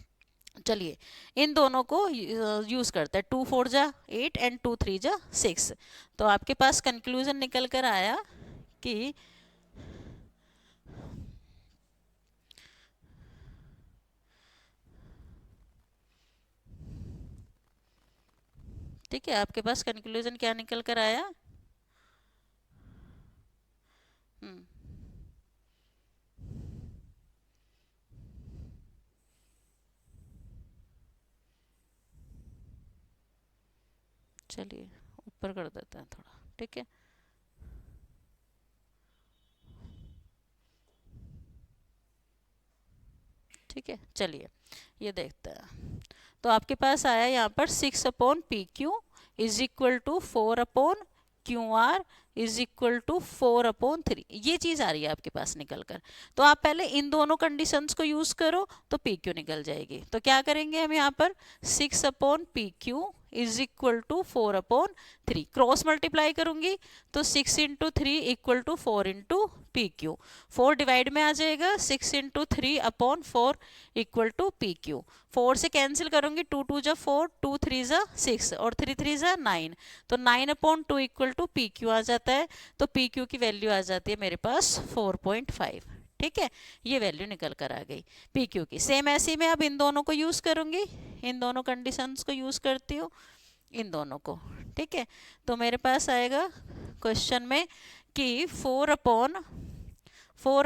चलिए इन दोनों को यूज करते हैं। 2 4 जा 8 एंड 2 3 जा 6। तो आपके पास कंक्लूजन निकल कर आया कि ठीक है, आपके पास कंक्लूजन क्या निकल कर आया, चलिए ऊपर कर देते हैं थोड़ा। ठीक है, ठीक है, चलिए ये देखते हैं। तो आपके पास आया यहाँ पर 6 upon P Q is equal to 4 upon Q R is equal to 4 upon 3, ये चीज आ रही है आपके पास निकल कर। तो आप पहले इन दोनों कंडीशंस को यूज करो तो पी क्यू निकल जाएगी। तो क्या करेंगे हम यहाँ पर 6 upon P Q is equal to 4 upon 3, cross multiply करूंगी तो 6 into 3 equal to 4 into P Q, 4 divide में आ जाएगा 6 into 3 upon 4 equal to P Q. 4 से कैंसिल करूंगी 2 2 जा 4, 2 3 जा 6 और 3 3 जा 9, तो 9 upon 2 equal to P Q आ जाता है। तो पी क्यू की वैल्यू आ जाती है मेरे पास 4.5। ठीक है, ये वैल्यू निकल कर आ गई पी क्यू की। सेम ऐसे ही मैं अब इन दोनों को यूज करूंगी, इन दोनों कंडीशंस को यूज करती हूँ इन दोनों को। ठीक है, तो मेरे पास आएगा क्वेश्चन में कि 4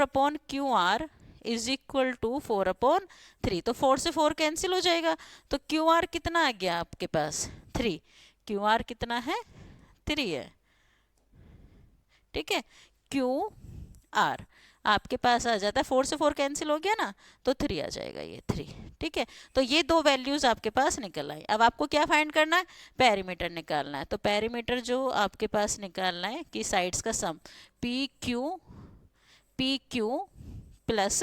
upon Q R is equal to 4 upon 3, तो 4 से 4 कैंसिल हो जाएगा, तो क्यू आर कितना आ गया आपके पास 3, क्यू आर कितना है 3 है, ठीक है। क्यू आर आपके पास आ जाता है, 4 से 4 कैंसिल हो गया ना, तो 3 आ जाएगा, ये 3, ठीक है। तो ये दो वैल्यूज आपके पास निकल आई। अब आपको क्या फाइंड करना है, पेरीमीटर निकालना है। तो पेरीमीटर जो आपके पास निकालना है कि साइड्स का sum P Q plus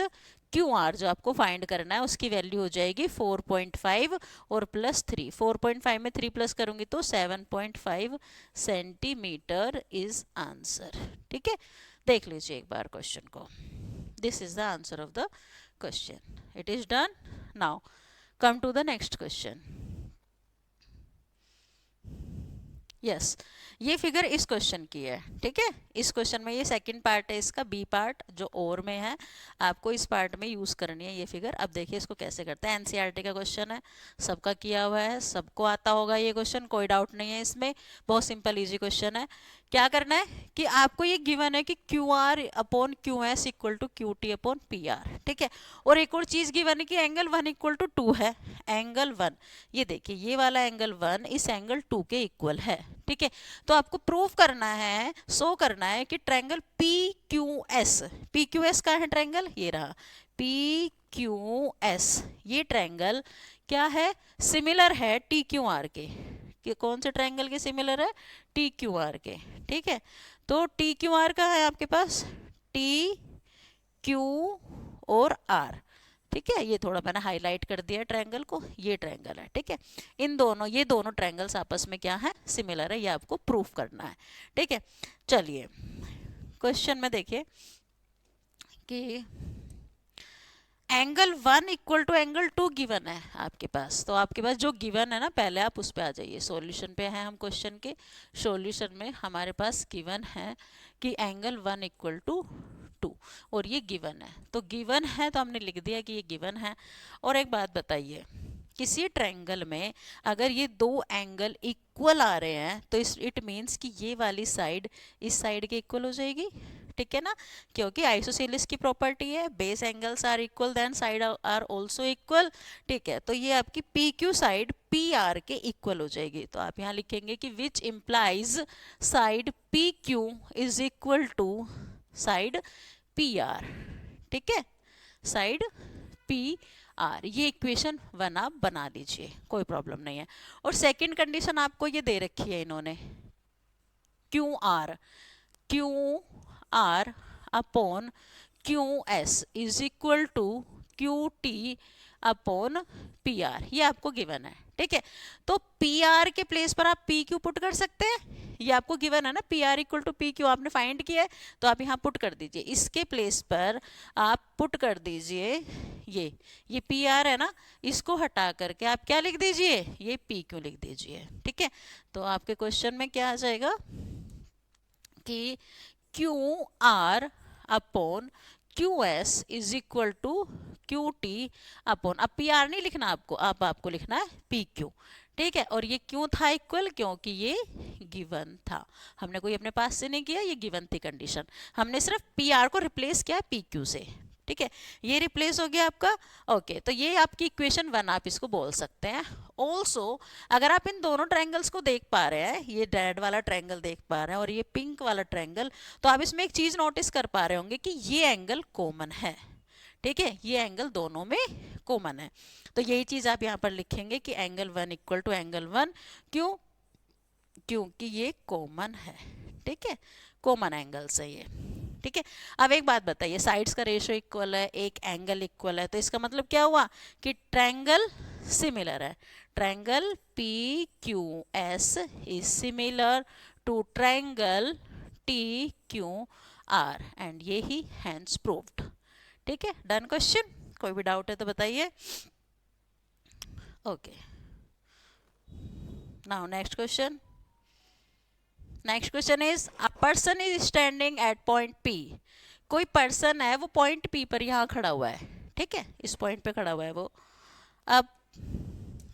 Q R जो आपको फाइंड करना है, उसकी वैल्यू हो जाएगी 4.5 और प्लस 3। 4.5 में 3 प्लस करूंगी तो 7.5 सेंटीमीटर इज आंसर, ठीक है। देख लीजिए एक बार क्वेश्चन को, this is the answer of the question, it is done. Now come to the next question. Yes ये फिगर इस क्वेश्चन की है, ठीक है। इस क्वेश्चन में ये सेकंड पार्ट है, इसका बी पार्ट जो और में है, आपको इस पार्ट में यूज करनी है ये फिगर। अब देखिए इसको कैसे करते हैं। एनसीईआरटी का क्वेश्चन है, सबका किया हुआ है, सबको आता होगा ये क्वेश्चन, कोई डाउट नहीं है इसमें, बहुत सिंपल इजी क्वेश्चन है। क्या करना है कि आपको ये गिवन है कि Q R upon Q S equal to Q T upon P R, ठीक है। और एक और चीज गिवन है कि एंगल 1 इक्वल टू 2 है। एंगल 1, ये देखिए ये वाला एंगल 1 इस एंगल 2 के इक्वल है, ठीक है। तो आपको प्रूव करना है, शो करना है कि ट्रायंगल पी क्यू एस का है ट्रायंगल, ये रहा पी क्यू एस, ये ट्रायंगल क्या है, सिमिलर है टी क्यू आर के। कि कौन से ट्रायंगल के सिमिलर है, टी क्यू आर के, ठीक है। तो टी क्यू आर का है आपके पास टी क्यू और आर, ठीक है। ये थोड़ा मैंने हाईलाइट कर दिया ट्रायंगल को, ये ट्रायंगल है, ठीक है। इन दोनों, ये दोनों ट्रायंगल्स आपस में क्या है, सिमिलर है, ये आपको प्रूफ करना है, ठीक है। चलिए क्वेश्चन में देखिए कि angle 1 equal to angle 2 given है आपके पास। तो आपके पास जो गिवन है ना, पहले आप उस पे आ जाइए, सॉल्यूशन पे है हम क्वेश्चन के। सॉल्यूशन में हमारे पास गिवन है कि एंगल 1 इक्वल टू 2 और ये गिवन है। तो गिवन है तो हमने लिख दिया कि ये गिवन है। और एक बात बताइए, किसी ट्रायंगल में अगर ये दो एंगल इक्वल आ रहे हैं तो इट मीन्स कि ये वाली साइड इस साइड के इक्वल हो जाएगी, ठीक है ना। क्योंकि आइसोसेलेस की प्रॉपर्टी है, base angles are equal then side are also equal, ठीक है। तो ये आपकी P Q side P R के इक्वल हो जाएगी। तो आप यहाँ लिखेंगे कि which implies side P Q is equal to side P R, ठीक है, साइड पी आर। ये इक्वेशन 1 आप बना लीजिए, कोई प्रॉब्लम नहीं है। और सेकंड कंडीशन आपको ये दे रखी है इन्होंने, Q R upon Q S is equal to Q T upon P R, ये आपको गिवन है, ठीक है। तो पी आर के प्लेस पर आप पी क्यू पुट कर सकते हैं, ये आपको गिवन है ना, P R equal to P Q आपने फाइंड किया है, तो आप यहाँ पुट कर दीजिए। इसके प्लेस पर आप पुट कर दीजिए ये पी आर है ना, इसको हटा करके आप क्या लिख दीजिए, ये पी क्यू लिख दीजिए, ठीक है। तो आपके क्वेश्चन में क्या आ जाएगा कि Q R upon Q S is equal to Q T upon, अब पी आर नहीं लिखना आपको, अब आपको लिखना है पी क्यू, ठीक है। और ये क्यों था इक्वल, क्योंकि ये गिवन था, हमने कोई अपने पास से नहीं किया, ये गिवन थी कंडीशन, हमने सिर्फ पी आर को रिप्लेस किया पी क्यू से, ठीक है। ये रिप्लेस हो गया आपका, ओके। तो ये आपकी इक्वेशन 1 आप इसको बोल सकते हैं। ऑल्सो अगर आप इन दोनों ट्रायंगल्स को देख पा रहे हैं, ये रेड वाला ट्रायंगल देख पा रहे हैं और ये पिंक वाला ट्रायंगल, तो आप इसमें एक चीज नोटिस कर पा रहे होंगे कि ये एंगल कॉमन है, ठीक है, ये एंगल दोनों में कॉमन है। तो यही चीज आप यहाँ पर लिखेंगे कि एंगल 1 इक्वल टू एंगल 1, क्यों, क्योंकि ये कॉमन है, ठीक है, कॉमन एंगल्स है ये, ठीक है। अब एक बात बताइए, साइड्स का रेशियो इक्वल है, एक एंगल इक्वल है, तो इसका मतलब क्या हुआ कि ट्रायंगल सिमिलर है। Triangle P Q S is similar to triangle T Q R and ये ही हैंस प्रूव्ड, ठीक है। डन क्वेश्चन, कोई भी डाउट है तो बताइए। Okay, now next question. Next question is a person is standing at point P. कोई पर्सन है वो पॉइंट पी पर यहाँ खड़ा हुआ है, ठीक है, इस पॉइंट पे खड़ा हुआ है वो। अब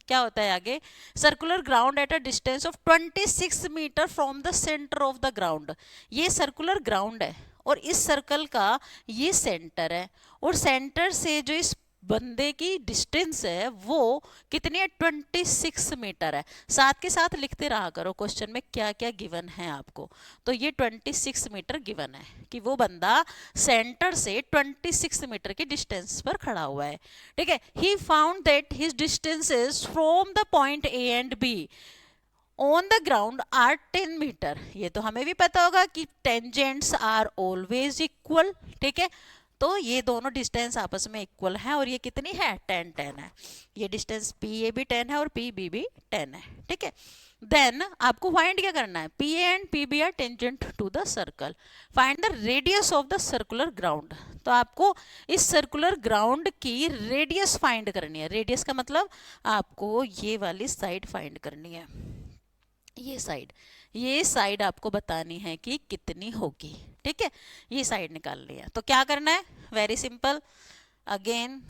क्या होता है आगे, circular ground at a distance of 26 metre from the centre of the ground. ये सर्कुलर ग्राउंड है और इस सर्कल का ये सेंटर है, और सेंटर से जो इस बंदे की डिस्टेंस है वो कितनी है, 26 मीटर है। साथ के साथ लिखते रहा करो क्वेश्चन में क्या क्या गिवन है आपको। तो ये 26 मीटर गिवन है कि वो बंदा सेंटर से 26 मीटर की डिस्टेंस पर खड़ा हुआ है। ठीक है, he found that his distances from the point A and B on the ground are 10 metre. ये तो हमें भी पता होगा कि टेंजेंट्स आर ऑलवेज इक्वल। ठीक है, तो ये दोनों डिस्टेंस आपस में इक्वल हैं और ये कितनी है, 10 है। ये डिस्टेंस पी ए भी 10 है और पी बी भी 10 है। ठीक है, देन आपको फाइंड क्या करना है, P A and P B are tangent to the circle, find the radius of the circular ground. तो आपको इस सर्कुलर ग्राउंड की रेडियस फाइंड करनी है। रेडियस का मतलब आपको ये वाली साइड फाइंड करनी है, ये साइड आपको बतानी है कि कितनी होगी। ठीक है, ये साइड निकालनी है। तो क्या करना है, वेरी सिंपल। अगेन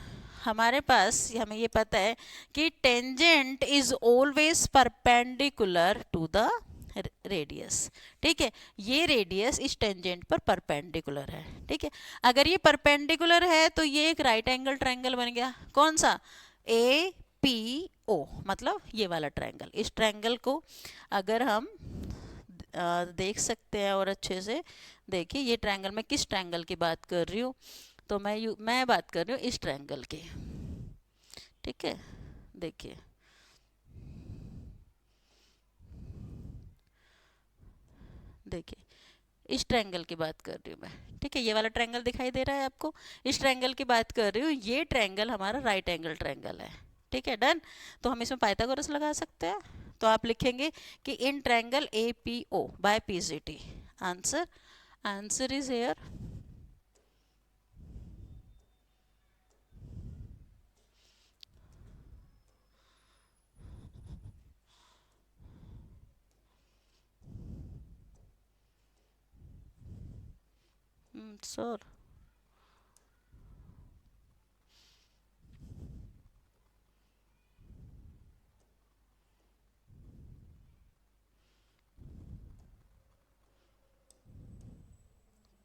हमारे पास हमें ये पता है कि tangent is always perpendicular to the radius. ठीक है, ये रेडियस इस टेंजेंट पर परपेंडिकुलर है। ठीक है, अगर ये परपेंडिकुलर है तो ये एक राइट एंगल ट्रायंगल बन गया। कौन सा, ए पी ओ, मतलब ये वाला ट्रायंगल। इस ट्रायंगल को अगर हम देख सकते हैं और अच्छे से देखिए, ये ट्रायंगल, मैं किस ट्रायंगल की बात कर रही हूँ, तो मैं बात कर रही हूँ इस ट्रायंगल की। ठीक है, देखिए देखिए इस ट्रायंगल की बात कर रही हूँ मैं। ठीक है, ये वाला ट्रायंगल दिखाई दे रहा है आपको, इस ट्रायंगल की बात कर रही हूँ। ये ट्रायंगल हमारा राइट एंगल ट्रायंगल है। ठीक है, डन। तो हम इसमें पाइथागोरस लगा सकते हैं। तो आप लिखेंगे कि in triangle A P O by P G T, answer is here. Sir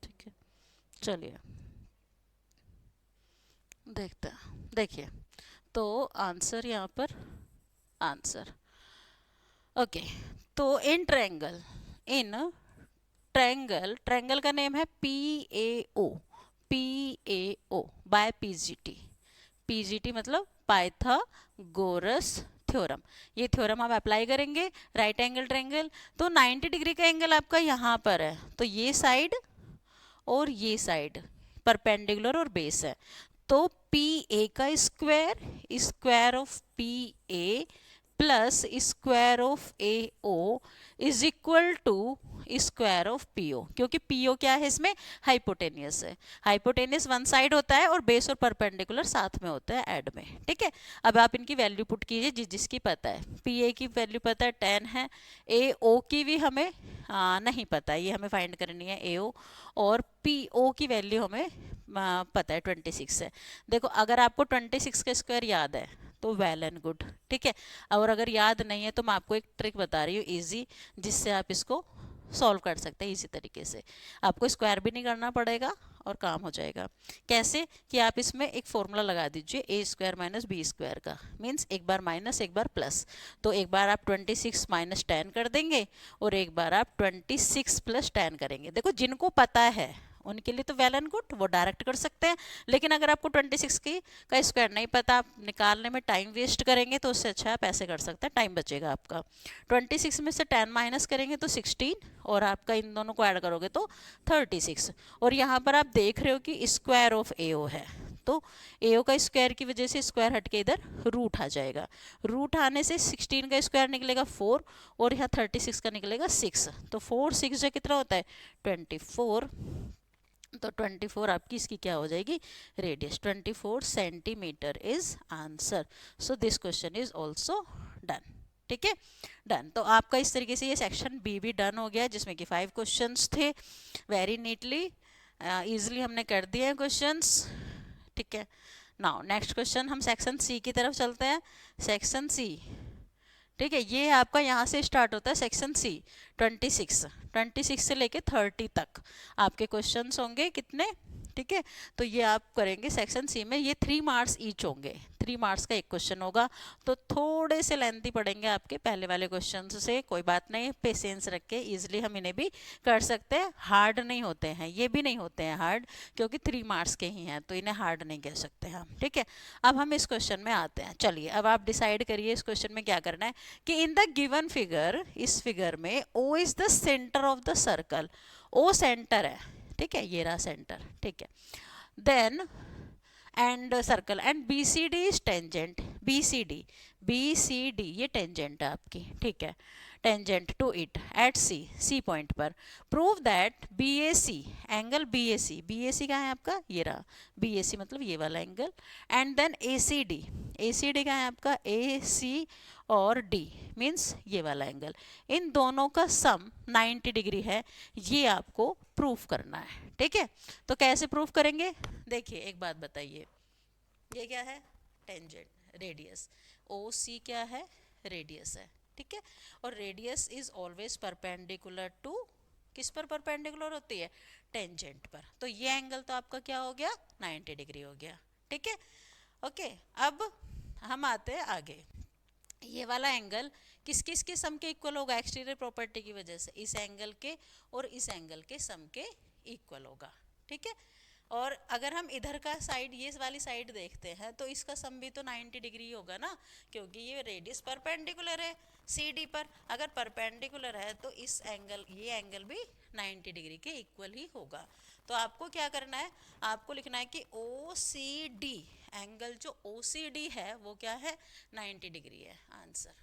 ठीक है, चलिए देखते हैं। देखिए, तो आंसर यहाँ पर, आंसर ओके। तो इन ट्रायंगल का नेम है P A O, P A O by P G T. P G T मतलब पाइथागोरस थ्योरम। ये थ्योरम आप अप्लाई करेंगे राइट एंगल ट्रायंगल। तो 90 डिग्री का एंगल आपका यहाँ पर है, तो ये साइड और ये साइड परपेंडिकुलर और बेस है। तो पी ए का square, square of P A plus square of A O is equal to square of P O, क्योंकि पी ओ क्या है इसमें, हाइपोटेनियस है। हाइपोटेनियस वन साइड होता है और बेस और परपेंडिकुलर साथ में होता है ऐड में। ठीक है, अब आप इनकी वैल्यू पुट कीजिए जिसकी पता है। पी ए की वैल्यू पता है 10 है, ए ओ की भी हमें नहीं पता, ये हमें फाइंड करनी है ए ओ, और पी ओ की वैल्यू हमें पता है 26 है। देखो अगर आपको 26 का स्क्वायर याद है तो वेल एंड गुड। ठीक है, और अगर याद नहीं है तो मैं आपको एक ट्रिक बता रही हूँ इजी, जिससे आप इसको सॉल्व कर सकते हैं इजी तरीके से। आपको स्क्वायर भी नहीं करना पड़ेगा और काम हो जाएगा। कैसे, कि आप इसमें एक फॉर्मूला लगा दीजिए ए स्क्वायर माइनस बी स्क्वायर का, मीन्स एक बार माइनस एक बार प्लस। तो एक बार आप 26 माइनस 10 कर देंगे और एक बार आप 26 प्लस 10 करेंगे। देखो जिनको पता है उनके लिए तो वेल एंड गुड, वो डायरेक्ट कर सकते हैं। लेकिन अगर आपको 26 की का स्क्वायर नहीं पता, आप निकालने में टाइम वेस्ट करेंगे, तो उससे अच्छा आप ऐसे कर सकते हैं, टाइम बचेगा आपका। 26 में से 10 माइनस करेंगे तो 16, और आपका इन दोनों को ऐड करोगे तो 36। और यहाँ पर आप देख रहे हो कि स्क्वायर ऑफ ए ओ है, तो ए ओ का स्क्वायर की वजह से स्क्वायर हट के इधर रूट आ जाएगा। रूट आने से 16 का स्क्वायर निकलेगा 4, और यहाँ 36 का निकलेगा 6। तो 4 6 जो कितना होता है 24। तो 24 आपकी इसकी क्या हो जाएगी, radius. 24 centimetre is answer. So this question is also done. ठीक है, डन। तो आपका इस तरीके से ये सेक्शन बी भी डन हो गया, जिसमें कि 5 क्वेश्चंस थे। वेरी नीटली इजीली हमने कर दिए हैं क्वेश्चंस। ठीक है, नाउ नेक्स्ट क्वेश्चन हम सेक्शन सी की तरफ चलते हैं। सेक्शन सी, ठीक है, ये आपका यहाँ से स्टार्ट होता है सेक्शन सी। 26 से लेके 30 तक आपके क्वेश्चंस होंगे कितने, ठीक है। तो ये आप करेंगे सेक्शन सी में, ये 3 मार्क्स ईच होंगे, 3 मार्क्स का एक क्वेश्चन होगा। तो थोड़े से लेंथी पड़ेंगे आपके पहले वाले क्वेश्चन से, कोई बात नहीं, पेशेंस रख के इजिली हम इन्हें भी कर सकते हैं, हार्ड नहीं होते हैं, ये भी नहीं होते हैं हार्ड, क्योंकि 3 मार्क्स के ही हैं, तो इन्हें हार्ड नहीं कह सकते हम, ठीक है। अब हम इस क्वेश्चन में आते हैं, चलिए अब आप डिसाइड करिए इस क्वेश्चन में क्या करना है कि इन द गिवन फिगर, इस फिगर में O is the centre of the circle, O centre है, ठीक है, ये रहा सेंटर, ठीक है। Then and circle and B C D is tangent, B C D ये टेंजेंट है आपकी, ठीक है, tangent to it at C, C point पर। Prove that B A C, angle B A C कहाँ है आपका, ये रहा बी ए सी, मतलब ये वाला angle, and then A C D कहाँ है आपका, ए सी और डी मीन्स ये वाला एंगल, इन दोनों का सम 90 डिग्री है, ये आपको प्रूफ करना है, ठीक है। तो कैसे प्रूफ करेंगे, देखिए एक बात बताइए, ये क्या है, टेंजेंट, रेडियस, ओ सी क्या है, रेडियस है, ठीक है, और radius is always perpendicular to, किस पर परपेंडिकुलर होती है, टेंजेंट पर। तो ये एंगल तो आपका क्या हो गया, 90 डिग्री हो गया, ठीक है। ओके, अब हम आते हैं आगे, ये वाला एंगल किस किस के सम के इक्वल होगा, एक्सटीरियर प्रॉपर्टी की वजह से इस एंगल के और इस एंगल के सम के इक्वल होगा, ठीक है। और अगर हम इधर का साइड, ये वाली साइड देखते हैं, तो इसका सम भी तो 90 डिग्री होगा ना, क्योंकि ये रेडियस परपेंडिकुलर है सी डी पर, अगर परपेंडिकुलर है तो इस एंगल, ये एंगल भी 90 डिग्री के इक्वल ही होगा। तो आपको क्या करना है, आपको लिखना है कि ओ सी डी, एंगल जो ओ सी डी है वो क्या है, 90 डिग्री है, answer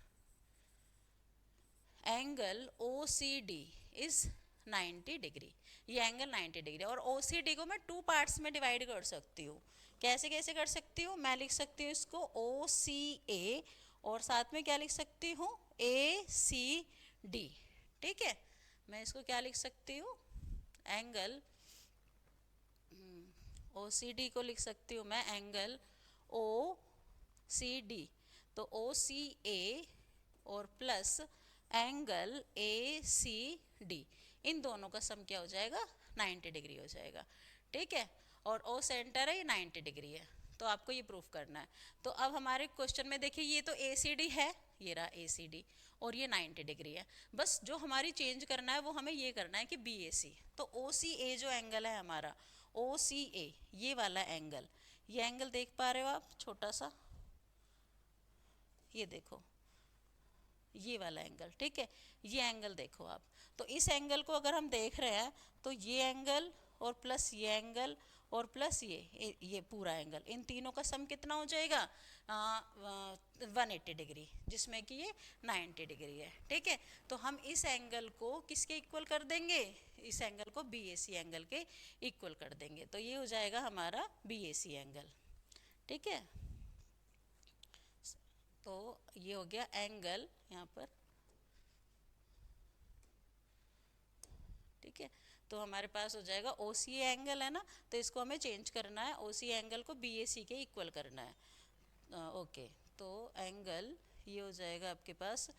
angle O C D is 90 degree, ये एंगल 90 डिग्री। और ओ सी डी को मैं 2 पार्ट्स में डिवाइड कर सकती हूँ, कैसे कैसे कर सकती हूँ, मैं लिख सकती हूँ इसको ओ सी ए, और साथ में क्या लिख सकती हूँ, ए सी डी, ठीक है। मैं इसको क्या लिख सकती हूँ, एंगल ओ सी डी को लिख सकती हूँ मैं एंगल ओ सी डी, तो ओ सी ए और plus angle A C D, इन दोनों का सम क्या हो जाएगा, 90 डिग्री हो जाएगा, ठीक है। और ओ सेंटर है, ये 90 डिग्री है, तो आपको ये प्रूफ करना है। तो अब हमारे क्वेश्चन में देखिए, ये तो ए सी डी है, ये रहा ए सी डी, और ये 90 डिग्री है, बस जो हमारी चेंज करना है वो हमें ये करना है कि बी ए सी, तो ओ सी ए जो एंगल है हमारा, ओ सी ए ये वाला एंगल, ये एंगल देख पा रहे हो आप, छोटा सा, ये देखो ये वाला एंगल, ठीक है, ये एंगल देखो आप। तो इस एंगल को अगर हम देख रहे हैं, तो ये एंगल और प्लस ये एंगल और प्लस ये पूरा एंगल, इन तीनों का सम कितना हो जाएगा, 180 डिग्री, जिसमें कि ये 90 डिग्री है, ठीक है। तो हम इस एंगल को किसके इक्वल कर देंगे, इस एंगल को बी ए सी एंगल के इक्वल कर देंगे, तो ये हो जाएगा हमारा बी ए सी एंगल, ठीक है। तो ये हो गया एंगल यहाँ पर, ठीक है। तो हमारे पास हो जाएगा ओ सी एंगल है ना, तो इसको हमें चेंज करना है, ओ सी एंगल को बी ए सी के इक्वल करना है, ओके। तो एंगल ये हो जाएगा आपके पास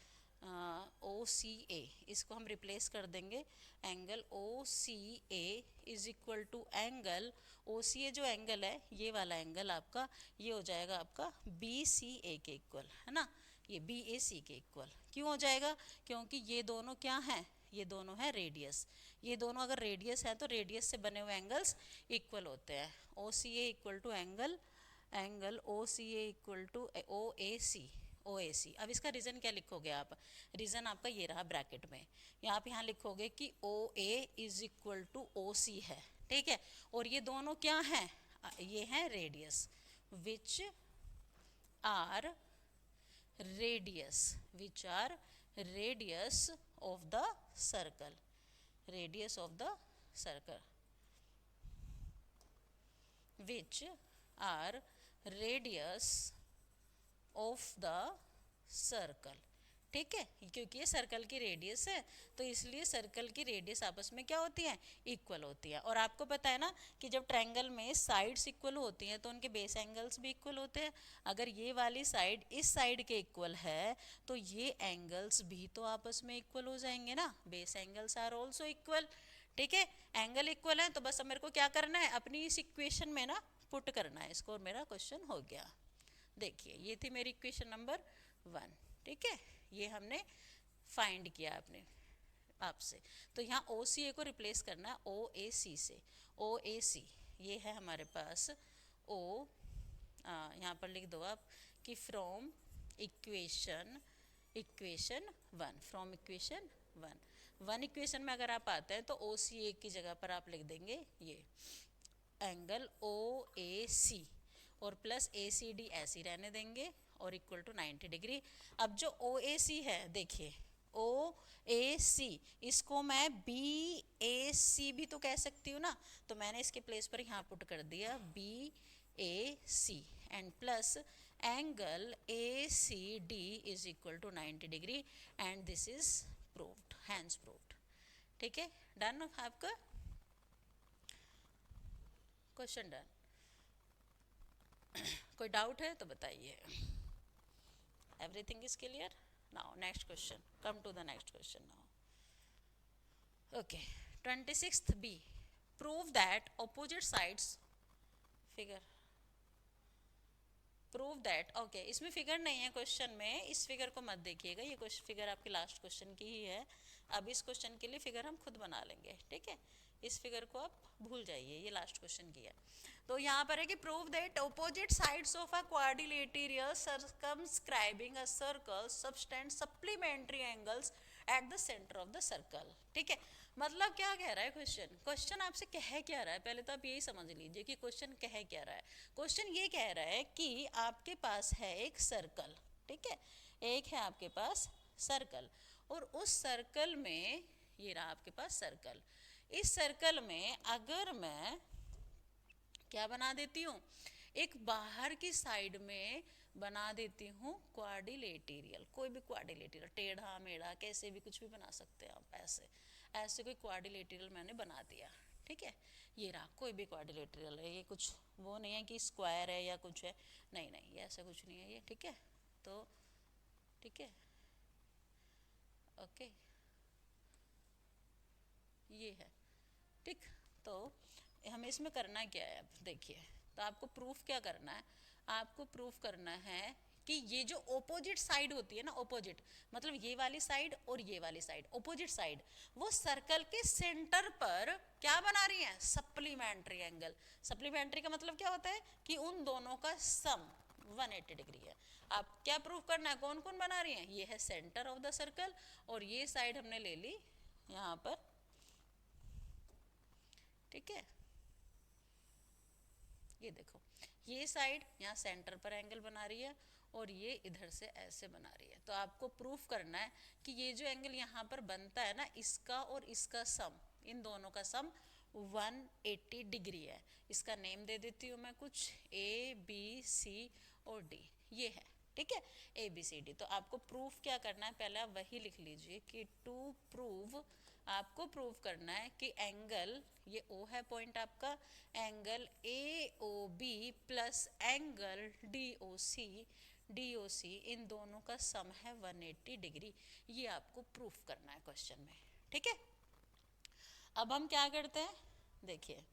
ओ सी ए, इसको हम रिप्लेस कर देंगे, angle O C A is equal to angle, O C A जो एंगल है ये वाला एंगल आपका, ये हो जाएगा आपका बी सी ए के इक्वल, है ना, ये बी ए सी के इक्वल क्यों हो जाएगा, क्योंकि ये दोनों क्या हैं, ये दोनों है रेडियस, ये दोनों अगर रेडियस है तो रेडियस से बने हुए एंगल्स इक्वल होते हैं, O C A equal to angle, angle O C A equal to O A C, O A C. अब इसका रीज़न क्या लिखोगे आप, रीज़न आपका ये रहा ब्रैकेट में, यहाँ पे यहाँ लिखोगे कि ओ ए इज इक्वल टू ओ सी है, ठीक है, और ये दोनों क्या हैं, ये हैं radius, which are radius, which are radius of the circle, radius of the circle, which are radius of the circle, ठीक है, क्योंकि ये सर्कल की रेडियस है, तो इसलिए सर्कल की रेडियस आपस में क्या होती है, इक्वल होती है। और आपको पता है ना कि जब ट्रायंगल में साइड्स इक्वल होती हैं तो उनके बेस एंगल्स भी इक्वल होते हैं, अगर ये वाली साइड इस साइड के इक्वल है तो ये एंगल्स भी तो आपस में इक्वल हो जाएंगे ना, base angles are also equal, ठीक है, एंगल इक्वल है, तो बस अब मेरे को क्या करना है, अपनी इस इक्वेशन में ना पुट करना है इसको, और मेरा क्वेश्चन हो गया। देखिए ये थी मेरी इक्वेशन नंबर 1, ठीक है, ये हमने फाइंड किया आपने आपसे। तो यहाँ ओ सी ए को रिप्लेस करना है ओ ए सी से। ओ ए सी ये है हमारे पास ओ, यहाँ पर लिख दो आप कि from equation equation 1, from equation 1 equation में अगर आप आते हैं तो ओ सी ए की जगह पर आप लिख देंगे ये एंगल ओ ए सी, और प्लस ए सी डी ऐसे ही रहने देंगे, और इक्वल टू 90 डिग्री। अब जो ओ ए सी है, देखिए ओ ए सी, इसको मैं बी ए सी भी तो कह सकती हूँ ना, तो मैंने इसके प्लेस पर यहाँ पुट कर दिया B A C, and plus angle A C D is equal to 90 degree, and this is proved, hence proved. ठीक है, डन आपका क्वेश्चन डन। कोई डाउट है तो बताइए। Everything is clear now. Next question, come to the next question now. Okay, 26th B, prove that opposite sides, figure prove that, okay इसमें figure नहीं है क्वेश्चन में, इस फिगर को मत देखिएगा, ये क्वेश्चन फिगर आपके लास्ट क्वेश्चन की ही है। अब इस क्वेश्चन के लिए फिगर हम खुद बना लेंगे, ठीक है, इस फिगर को आप भूल जाइए, ये लास्ट क्वेश्चन की है। तो यहाँ पर है कि prove that opposite sides of a quadrilateral circumscribing a circle subtend supplementary angles eight the centre of the circle. ठीक है, मतलब क्या कह रहा है क्वेश्चन, क्वेश्चन आपसे कह क्या रहा है, पहले तो आप यही समझ लीजिए कि क्वेश्चन कह क्या रहा है। क्वेश्चन ये कह रहा है कि आपके पास है एक सर्कल, ठीक है, एक है आपके पास सर्कल, और उस सर्कल में, ये रहा आपके पास सर्कल, इस सर्कल में अगर मैं क्या बना देती हूँ, एक बाहर की साइड में बना देती हूँ क्वाड्रिलेटरल, कोई भी क्वाड्रिलेटरल, टेढ़ा मेढ़ा कैसे भी कुछ भी बना सकते हैं आप, ऐसे ऐसे कोई क्वाड्रिलेटरल मैंने बना दिया, ठीक है, ये रहा कोई भी क्वाड्रिलेटरल है, ये कुछ वो नहीं है कि स्क्वायर है या कुछ है, नहीं नहीं ये ऐसा कुछ नहीं है ये, ठीक है, तो ठीक है, ओके ये है, ठीक। तो हमें इसमें करना क्या है, अब देखिए, तो आपको प्रूफ क्या करना है, आपको प्रूफ करना है कि ये जो ओपोजिट साइड होती है ना, ओपोजिट मतलब ये वाली साइड और ये वाली साइड, ओपोजिट साइड, वो सर्कल के सेंटर पर क्या बना रही है, सप्लीमेंट्री एंगल। सप्लीमेंट्री का मतलब क्या होता है कि उन दोनों का सम 180 डिग्री है। आप क्या प्रूफ करना है, कौन कौन बना रही है, ये है सेंटर ऑफ द सर्कल, और ये साइड हमने ले ली यहाँ पर, ठीक है, ये देखो ये साइड यहाँ सेंटर पर एंगल बना रही है, और ये इधर से ऐसे बना रही है। तो आपको प्रूफ करना है कि ये जो एंगल यहाँ पर बनता है ना, इसका और इसका सम, इन दोनों का सम 180 डिग्री है। इसका नेम दे देती हूँ मैं कुछ, ए बी सी और डी, ये है, ठीक है, ए बी सी डी। तो आपको प्रूफ क्या करना है, पहले आप वही लिख लीजिए कि टू प्रूव, आपको प्रूव करना है कि एंगल, ये ओ है पॉइंट आपका, angle A O B plus angle D O C इन दोनों का सम है 180 डिग्री। ये आपको प्रूफ करना है क्वेश्चन में, ठीक है। अब हम क्या करते हैं, देखिए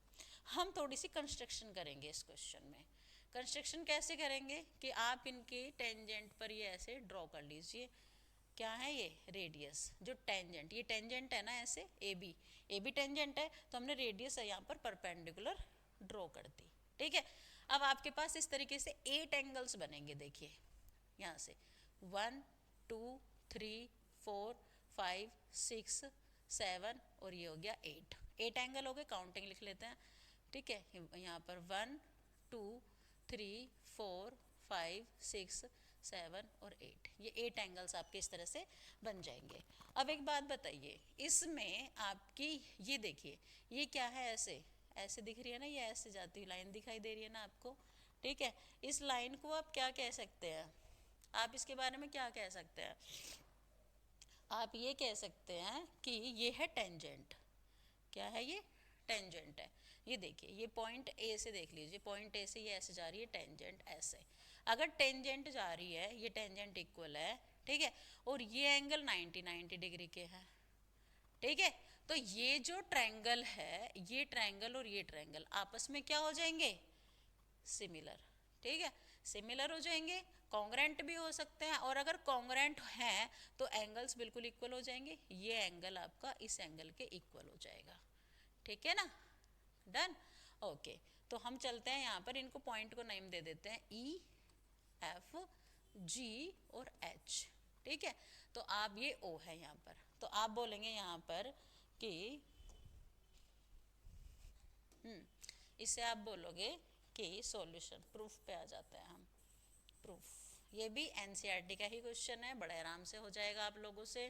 हम थोड़ी सी कंस्ट्रक्शन करेंगे इस क्वेश्चन में। कंस्ट्रक्शन कैसे करेंगे कि आप इनके टेंजेंट पर ये ऐसे ड्रॉ कर लीजिए, क्या है ये रेडियस, जो टेंजेंट, ये टेंजेंट है ना ऐसे ए बी टेंजेंट है, तो हमने रेडियस है यहाँ पर परपेंडिकुलर ड्रॉ कर दी, ठीक है। अब आपके पास इस तरीके से 8 एंगल्स बनेंगे, देखिए यहाँ से 1 2 3 4 5 6 7 और ये हो गया 8 एंगल हो गए, काउंटिंग लिख लेते हैं, ठीक है। यहाँ पर 1 2 3 4 5 6 7 और 8, ये 8 एंगल्स आपके इस तरह से बन जाएंगे। अब एक बात बताइए, इसमें आपकी ये देखिए, ये क्या है, ऐसे ऐसे दिख रही है ना, ये ऐसे जाती हुई लाइन दिखाई दे रही है ना आपको, ठीक है। इस लाइन को आप क्या कह सकते हैं, आप इसके बारे में क्या कह सकते हैं, आप ये कह सकते हैं कि ये है टेंजेंट। क्या है ये, टेंजेंट है। ये देखिए, ये पॉइंट ए से देख लीजिए, पॉइंट ए से ये ऐसे जा रही है टेंजेंट ऐसे, अगर टेंजेंट जा रही है, ये टेंजेंट इक्वल है, ठीक है, और ये एंगल 90 डिग्री के हैं, ठीक है, तो ये जो ट्रायंगल है, ये ट्रायंगल और ये ट्रायंगल आपस में क्या हो जाएंगे, सिमिलर, ठीक है, सिमिलर हो जाएंगे, कॉन्ग्रेंट भी हो सकते हैं, और अगर कॉन्ग्रेंट हैं तो एंगल्स बिल्कुल इक्वल हो जाएंगे, ये एंगल आपका इस एंगल के इक्वल हो जाएगा, ठीक है ना, डन, ओके। तो हम चलते हैं यहाँ पर, इनको पॉइंट को नेम दे देते हैं ई, एफ, जी और एच, ठीक है। तो आप ये ओ है यहाँ पर, तो आप बोलेंगे यहाँ पर कि इसे आप बोलोगे कि सॉल्यूशन, प्रूफ पे आ जाते हैं हम, प्रूफ, ये भी एनसीईआरटी का ही क्वेश्चन है, बड़े आराम से हो जाएगा, आप लोगों से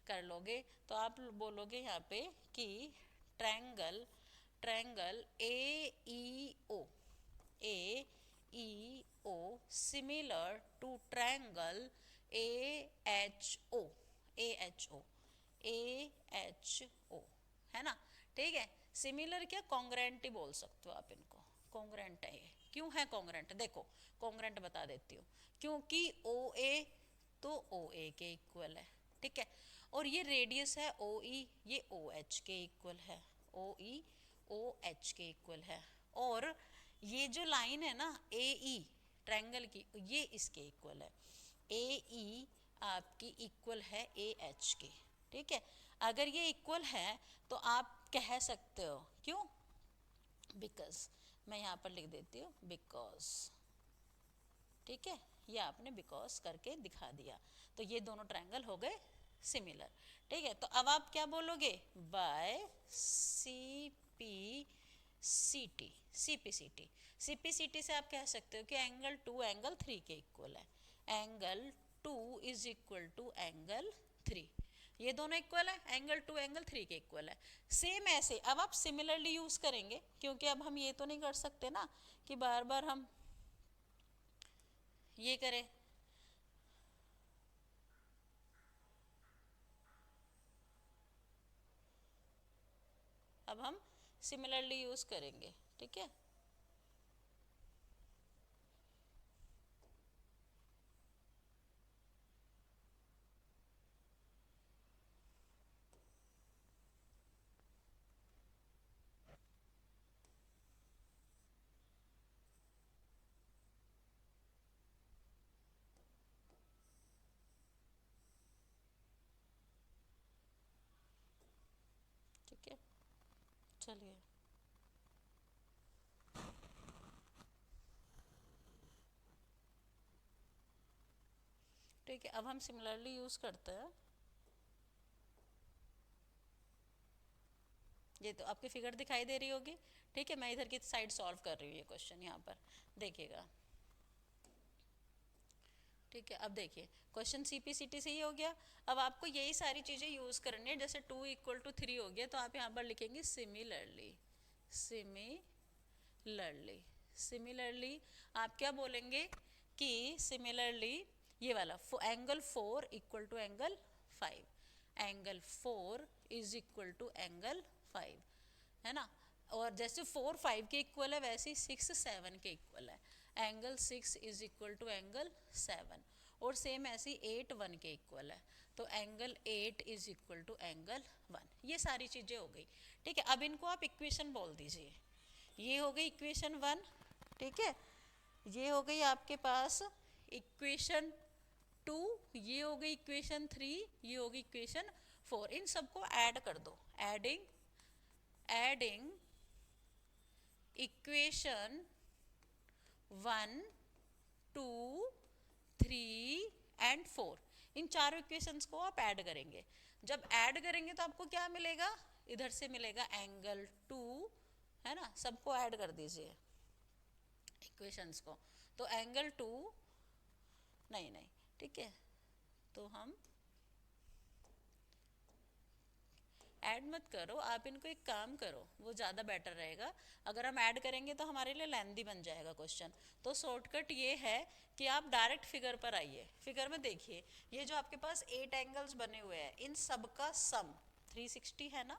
कर लोगे। तो आप बोलोगे यहाँ पे कि triangle, triangle A E O, A E O similar to triangle A H O, A H O, A H O, है ना, ठीक है। सिमिलर क्या, कॉन्ग्रेंट ही बोल सकते हो आप इनको, कॉन्ग्रेंट है ये, क्यों है कॉन्ग्रेंट, देखो कॉन्ग्रेंट बता देती हूँ, क्योंकि ओ ए तो ओ ए के इक्वल है, ठीक है, और ये रेडियस है ओ ई, ये ओ एच के इक्वल है, ओ ई ओ एच के इक्वल है, और ये जो लाइन है ना ए ई ट्रायंगल की, ये इसके इक्वल है, ए ई आपकी इक्वल है ए एच के, ठीक है। अगर ये इक्वल है तो आप कह सकते हो, क्यों, बिकॉज, मैं यहाँ पर लिख देती हूँ बिकॉज, ठीक है, ये आपने बिकॉज करके दिखा दिया, तो ये दोनों ट्रायंगल हो गए सिमिलर, ठीक है। तो अब आप क्या बोलोगे, by C P C T, C P C T, C P C T से आप कह सकते हो कि एंगल 2 एंगल 3 के इक्वल है, angle 2 is equal to angle 3, ये दोनों इक्वल है, एंगल 2 एंगल 3 के इक्वल है। सेम ऐसे अब आप सिमिलरली यूज करेंगे, क्योंकि अब हम ये तो नहीं कर सकते ना कि बार बार हम ये करें, अब हम सिमिलरली यूज करेंगे, ठीक है। ठीक है, चलिए, ठीक है, अब हम सिमिलरली यूज करते हैं, ये तो आपकी फिगर दिखाई दे रही होगी, ठीक है, मैं इधर की साइड सॉल्व कर रही हूँ ये क्वेश्चन, यहाँ पर देखिएगा, ठीक है। अब देखिए क्वेश्चन सीपीसीटी से ही हो गया, अब आपको यही सारी चीजें यूज करनी है, जैसे 2 इक्वल टू 3 हो गया, तो आप यहाँ पर लिखेंगे सिमिलरली, सिमिलरली, सिमिलरली आप क्या बोलेंगे कि सिमिलरली ये वाला angle 4 equal to angle 5, angle 4 is equal to angle 5, है ना, और जैसे 4 5 के इक्वल है, वैसे ही 6 7 के इक्वल है, angle 6 is equal to angle 7, और सेम ऐसे ही 8 1 के इक्वल है, तो angle 8 is equal to angle 1, ये सारी चीजें हो गई, ठीक है। अब इनको आप इक्वेशन बोल दीजिए, ये हो गई इक्वेशन 1, ठीक है, ये हो गई आपके पास इक्वेशन 2, ये हो गई इक्वेशन 3, ये हो गई इक्वेशन 4, इन सबको ऐड कर दो, एडिंग, एडिंग इक्वेशन 1 2 3 एंड 4, इन चारों इक्वेशंस को आप ऐड करेंगे, जब ऐड करेंगे तो आपको क्या मिलेगा, इधर से मिलेगा एंगल 2, है ना, सबको ऐड कर दीजिए इक्वेशंस को, तो एंगल 2, नहीं नहीं, ठीक है, तो हम ऐड मत करो, आप इनको एक काम करो, वो ज़्यादा बेटर रहेगा, अगर हम ऐड करेंगे तो हमारे लिए लेंदी बन जाएगा क्वेश्चन, तो शॉर्टकट ये है कि आप डायरेक्ट फिगर पर आइए, फिगर में देखिए, ये जो आपके पास 8 एंगल्स बने हुए हैं, इन सब का सम 360 है ना,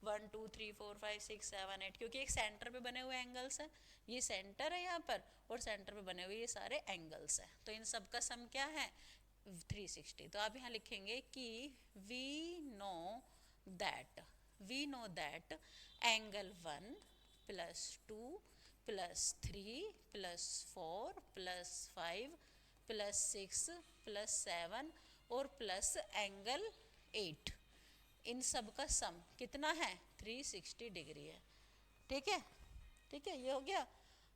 1 2 3 4 5 6 7 8, क्योंकि एक सेंटर पे बने हुए एंगल्स हैं, ये सेंटर है यहाँ पर, और सेंटर पे बने हुए ये सारे एंगल्स हैं, तो इन सब का सम क्या है 360, तो आप यहाँ लिखेंगे कि we know that, we know that angle 1 plus 2 plus 3 plus 4 plus 5 plus 6 plus 7 और प्लस एंगल 8, इन सब का सम कितना है 360 डिग्री है। ठीक है, ठीक है, ये हो गया।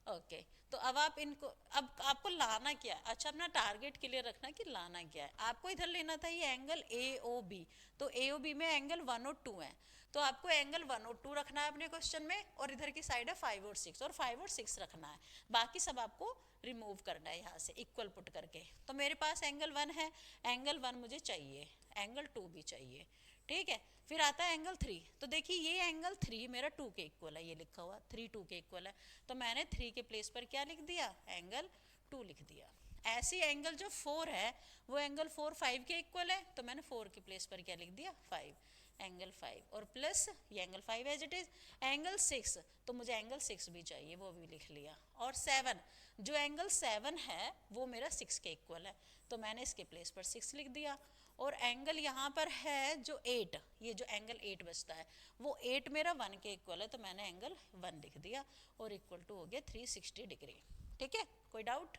ओके, तो अब आप इनको, अब आपको लाना क्या है, अच्छा अपना टारगेट क्लियर रखना कि लाना क्या है। आपको इधर लेना था ये एंगल ए ओ बी, तो ए ओ बी में एंगल 1 और 2 है, तो आपको एंगल 1 और 2 रखना है अपने क्वेश्चन में, और इधर की साइड है 5 और 6, और 5 और 6 रखना है, बाकी सब आपको रिमूव करना है यहाँ से इक्वल पुट करके। तो मेरे पास एंगल 1 है, एंगल 1 मुझे चाहिए, एंगल 2 भी चाहिए। ठीक है, फिर आता है एंगल 3, तो देखिए ये एंगल 3 मेरा 2 के इक्वल है, ये लिखा हुआ 3 2 के इक्वल है, तो मैंने 3 के प्लेस पर क्या लिख दिया, एंगल 2 लिख दिया। ऐसे एंगल जो 4 है वो एंगल 4 5 के इक्वल है, तो मैंने 4 के प्लेस पर क्या लिख दिया 5, एंगल 5, और प्लस ये angle 5 as it is. Angle 6, तो मुझे एंगल 6 भी चाहिए, वो भी लिख लिया। और 7, जो एंगल 7 है वो मेरा 6 के इक्वल है, तो मैंने इसके प्लेस पर 6 लिख दिया। और एंगल यहाँ पर है जो 8, ये जो एंगल 8 बचता है वो 8 मेरा 1 के इक्वल है, तो मैंने एंगल 1 लिख दिया, और इक्वल टू हो गया 360 डिग्री। ठीक है, कोई डाउट?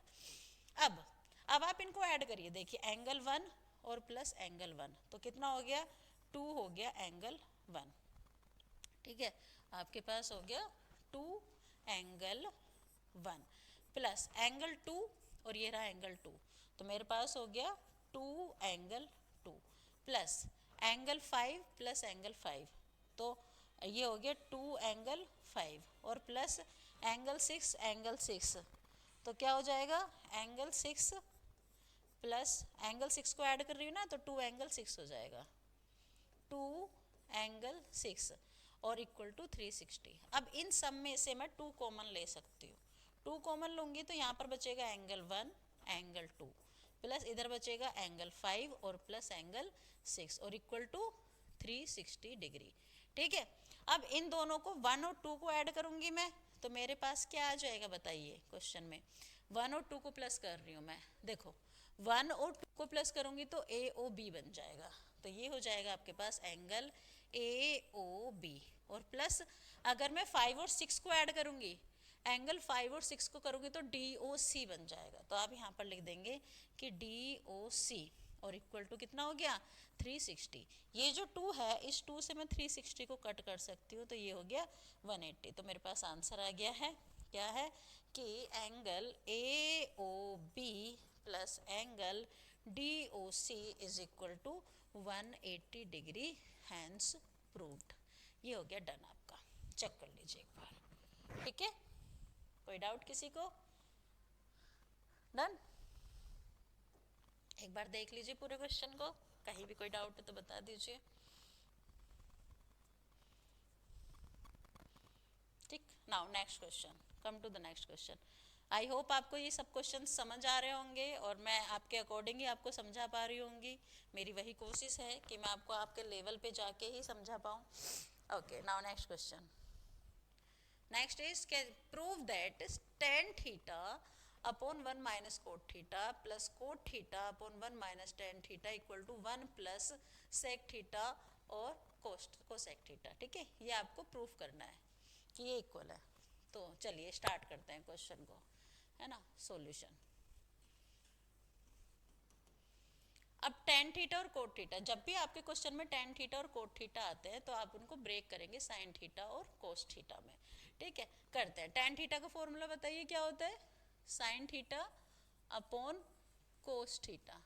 अब आप इनको ऐड करिए, देखिए एंगल 1 और प्लस एंगल 1, तो कितना हो गया 2 हो गया एंगल 1। ठीक है, आपके पास हो गया 2 एंगल 1 प्लस एंगल 2, और ये रहा एंगल 2, तो मेरे पास हो गया 2 angle 2 plus angle 5 plus angle 5, तो ये हो गया 2 एंगल 5, और प्लस एंगल 6 तो क्या हो जाएगा एंगल 6 प्लस एंगल 6 को ऐड कर रही हूँ ना, तो 2 एंगल 6 हो जाएगा, 2 एंगल 6 और इक्वल टू 360। अब इन सब में से मैं 2 कॉमन ले सकती हूँ, 2 कॉमन लूँगी तो यहाँ पर बचेगा एंगल 1 एंगल 2 प्लस इधर बचेगा एंगल 5 और प्लस एंगल 6 और इक्वल टू 360 डिग्री। ठीक है, अब इन दोनों को 1 और 2 को ऐड करूँगी मैं, तो मेरे पास क्या आ जाएगा बताइए क्वेश्चन में। 1 और 2 को प्लस कर रही हूँ मैं, देखो 1 और 2 को प्लस करूँगी तो ए ओ बी बन जाएगा, तो ये हो जाएगा आपके पास एंगल ए ओ बी, और प्लस अगर मैं 5 और 6 को ऐड करूँगी, एंगल 5 और 6 को करूँगी तो डी ओ सी बन जाएगा, तो आप यहाँ पर लिख देंगे कि डी ओ सी और इक्वल टू कितना हो गया 360। ये जो 2 है इस 2 से मैं 360 को कट कर सकती हूँ, तो ये हो गया 180। तो मेरे पास आंसर आ गया है, क्या है कि angle A O B plus angle D O C is equal to 180 degree, hence proved. ये हो गया डन आपका, चेक कर लीजिए एक बार। ठीक है, कोई डाउट किसी को? डन, एक बार देख लीजिए पूरे क्वेश्चन को, कहीं भी कोई डाउट है तो बता दीजिए। ठीक, now next question, come to the next question. I hope आपको ये सब क्वेश्चन समझ आ रहे होंगे और मैं आपके अकॉर्डिंग ही आपको समझा पा रही होंगी। मेरी वही कोशिश है कि मैं आपको आपके लेवल पे जाके ही समझा पाऊँ। Okay, now next question. Next is prove that tan theta upon 1 minus cot theta plus cot theta upon 1 minus tan theta equal to 1 plus sec theta और कोसेक थीटा। ठीक है, ये आपको प्रूफ करना है कि ये इक्वल है। तो चलिए स्टार्ट करते हैं क्वेश्चन को, है ना। सॉल्यूशन, अब tan थीटा और कोट थीटा, जब भी आपके क्वेश्चन में tan थीटा और कोट थीटा आते हैं तो आप उनको ब्रेक करेंगे sin थीटा और कोस थीटा में। ठीक है, करते हैं। tan थीटा का फॉर्मूला बताइए क्या होता है, sin theta upon cos theta.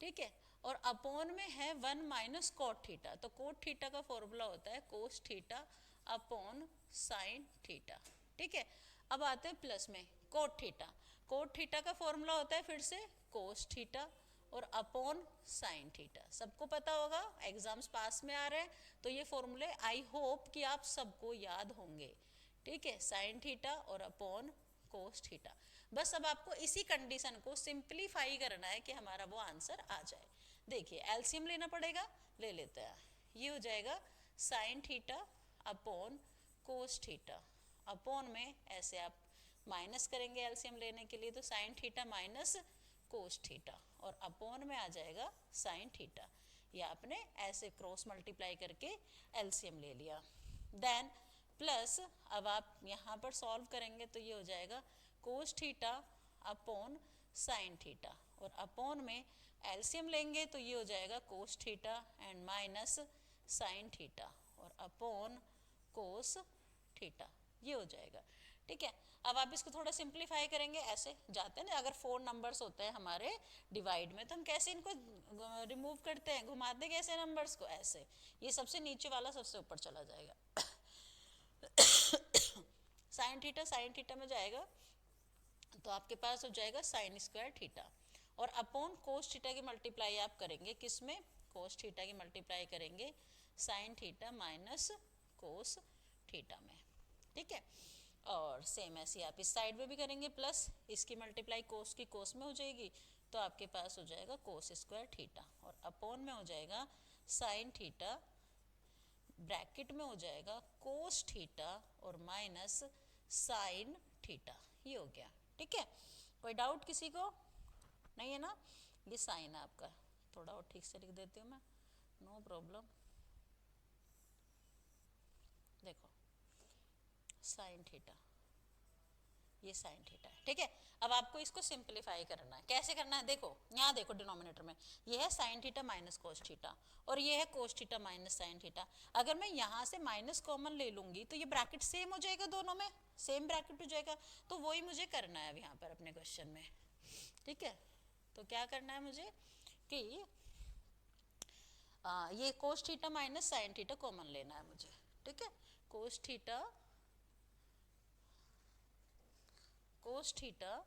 ठीक है, और अपॉन में है 1 माइनस कोट थीटा, तो कोट थीटा का फॉर्मूला होता है cos theta upon sine theta. ठीक है, अब आते हैं प्लस में कोट थीटा। कोट थीटा का फॉर्मूला होता है फिर से कोस थीटा और अपॉन साइन थीटा। सबको पता होगा, एग्जाम्स पास में आ रहे हैं तो ये फॉर्मूले आई होप कि आप सबको याद होंगे। ठीक है, साइन थीटा और अपॉन कोस थीटा। बस अब आपको इसी कंडीशन को सिंप्लीफाई करना है कि हमारा वो आंसर आ जाए। देखिए एलसीएम लेना पड़ेगा, ले लेते हैं। ये हो जाएगा sine theta upon cos theta, upon में ऐसे आप माइनस करेंगे एलसीएम लेने के लिए, तो sign theta minus cos theta और अपॉन में आ जाएगा साइन थीटा। ये आपने ऐसे क्रॉस मल्टीप्लाई करके एलसीएम ले लिया। देन प्लस अब आप यहाँ पर सॉल्व करेंगे तो ये हो जाएगा cos theta upon sine theta, और अपॉन में एलसीएम लेंगे तो ये हो जाएगा cos theta and minus sine theta, और अपॉन कोस थीटा ये हो जाएगा। ठीक है, अब आप इसको थोड़ा सिंप्लीफाई करेंगे, ऐसे जाते हैं ना, अगर 4 नंबर्स होते हैं हमारे डिवाइड में तो हम कैसे इनको रिमूव करते हैं, घुमाते कैसे नंबर्स को, ऐसे, ये सबसे नीचे वाला सबसे ऊपर चला जाएगा। साइन थीटा में जाएगा तो आपके पास हो जाएगा साइन स्क्वायर थीटा, और अपॉन कोस थीटा की मल्टीप्लाई आप करेंगे किस में, कोस थीटा की मल्टीप्लाई करेंगे sign theta minus cos theta में। ठीक है, और सेम ऐसे आप इस साइड में भी करेंगे, प्लस इसकी मल्टीप्लाई कोस की कोस में हो जाएगी तो आपके पास हो जाएगा कोस स्क्वायर थीटा, और अपॉन में हो जाएगा साइन थीटा, ब्रैकेट में हो जाएगा कोस थीटा और माइनस साइन थीटा, ये हो गया। ठीक है, कोई डाउट किसी को नहीं है ना, ये साइन है आपका, थोड़ा और ठीक से लिख देती हूँ मैं, नो प्रॉब्लम। देखो साइन थीटा, ये साइन थीटा है। ठीक है, अब आपको इसको सिंपलीफाई करना है, कैसे करना है, देखो यहाँ देखो डिनोमिनेटर में ये है sign theta minus cos theta, और ये है cos theta minus sine theta. अगर मैं यहाँ से माइनस कॉमन ले लूंगी तो ये ब्रैकेट सेम हो जाएगा, दोनों में सेम ब्रैकेट हो जाएगा, तो वही मुझे करना है अब यहाँ पर अपने क्वेश्चन में। ठीक है, तो क्या करना है मुझे कि ये cos theta minus sine theta common लेना है मुझे। ठीक है, cos theta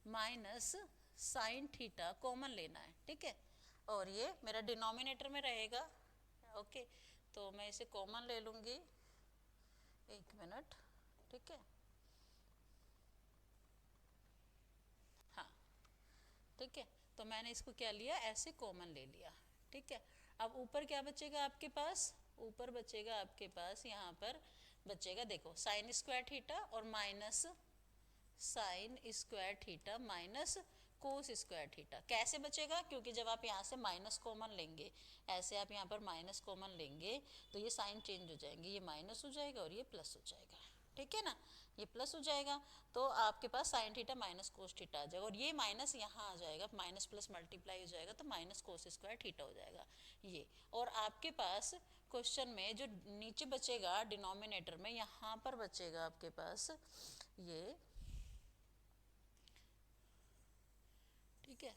minus sine theta common लेना है। ठीक है, और ये मेरा डिनोमिनेटर में रहेगा। ओके, तो मैं इसे कॉमन ले लूंगी, एक मिनट। ठीक है, हाँ ठीक है, तो मैंने इसको क्या लिया, ऐसे कॉमन ले लिया। ठीक है, अब ऊपर क्या बचेगा आपके पास, ऊपर बचेगा आपके पास यहाँ पर बचेगा, देखो साइन स्क्वायर थीटा और minus sign square theta minus कोस स्क्वायर थीटा। कैसे बचेगा, क्योंकि जब आप यहाँ से माइनस कॉमन लेंगे, ऐसे आप यहाँ पर माइनस कॉमन लेंगे तो ये साइन चेंज हो जाएंगे, ये माइनस हो जाएगा और ये प्लस हो जाएगा। ठीक है ना, ये प्लस हो जाएगा तो आपके पास sine theta minus cos theta आ जाएगा, और ये माइनस यहाँ आ जाएगा, माइनस प्लस मल्टीप्लाई हो जाएगा तो माइनस कोस स्क्वायर थीटा हो जाएगा ये। और आपके पास क्वेश्चन में जो नीचे बचेगा डिनोमिनेटर में, यहाँ पर बचेगा आपके पास ये। ठीक है,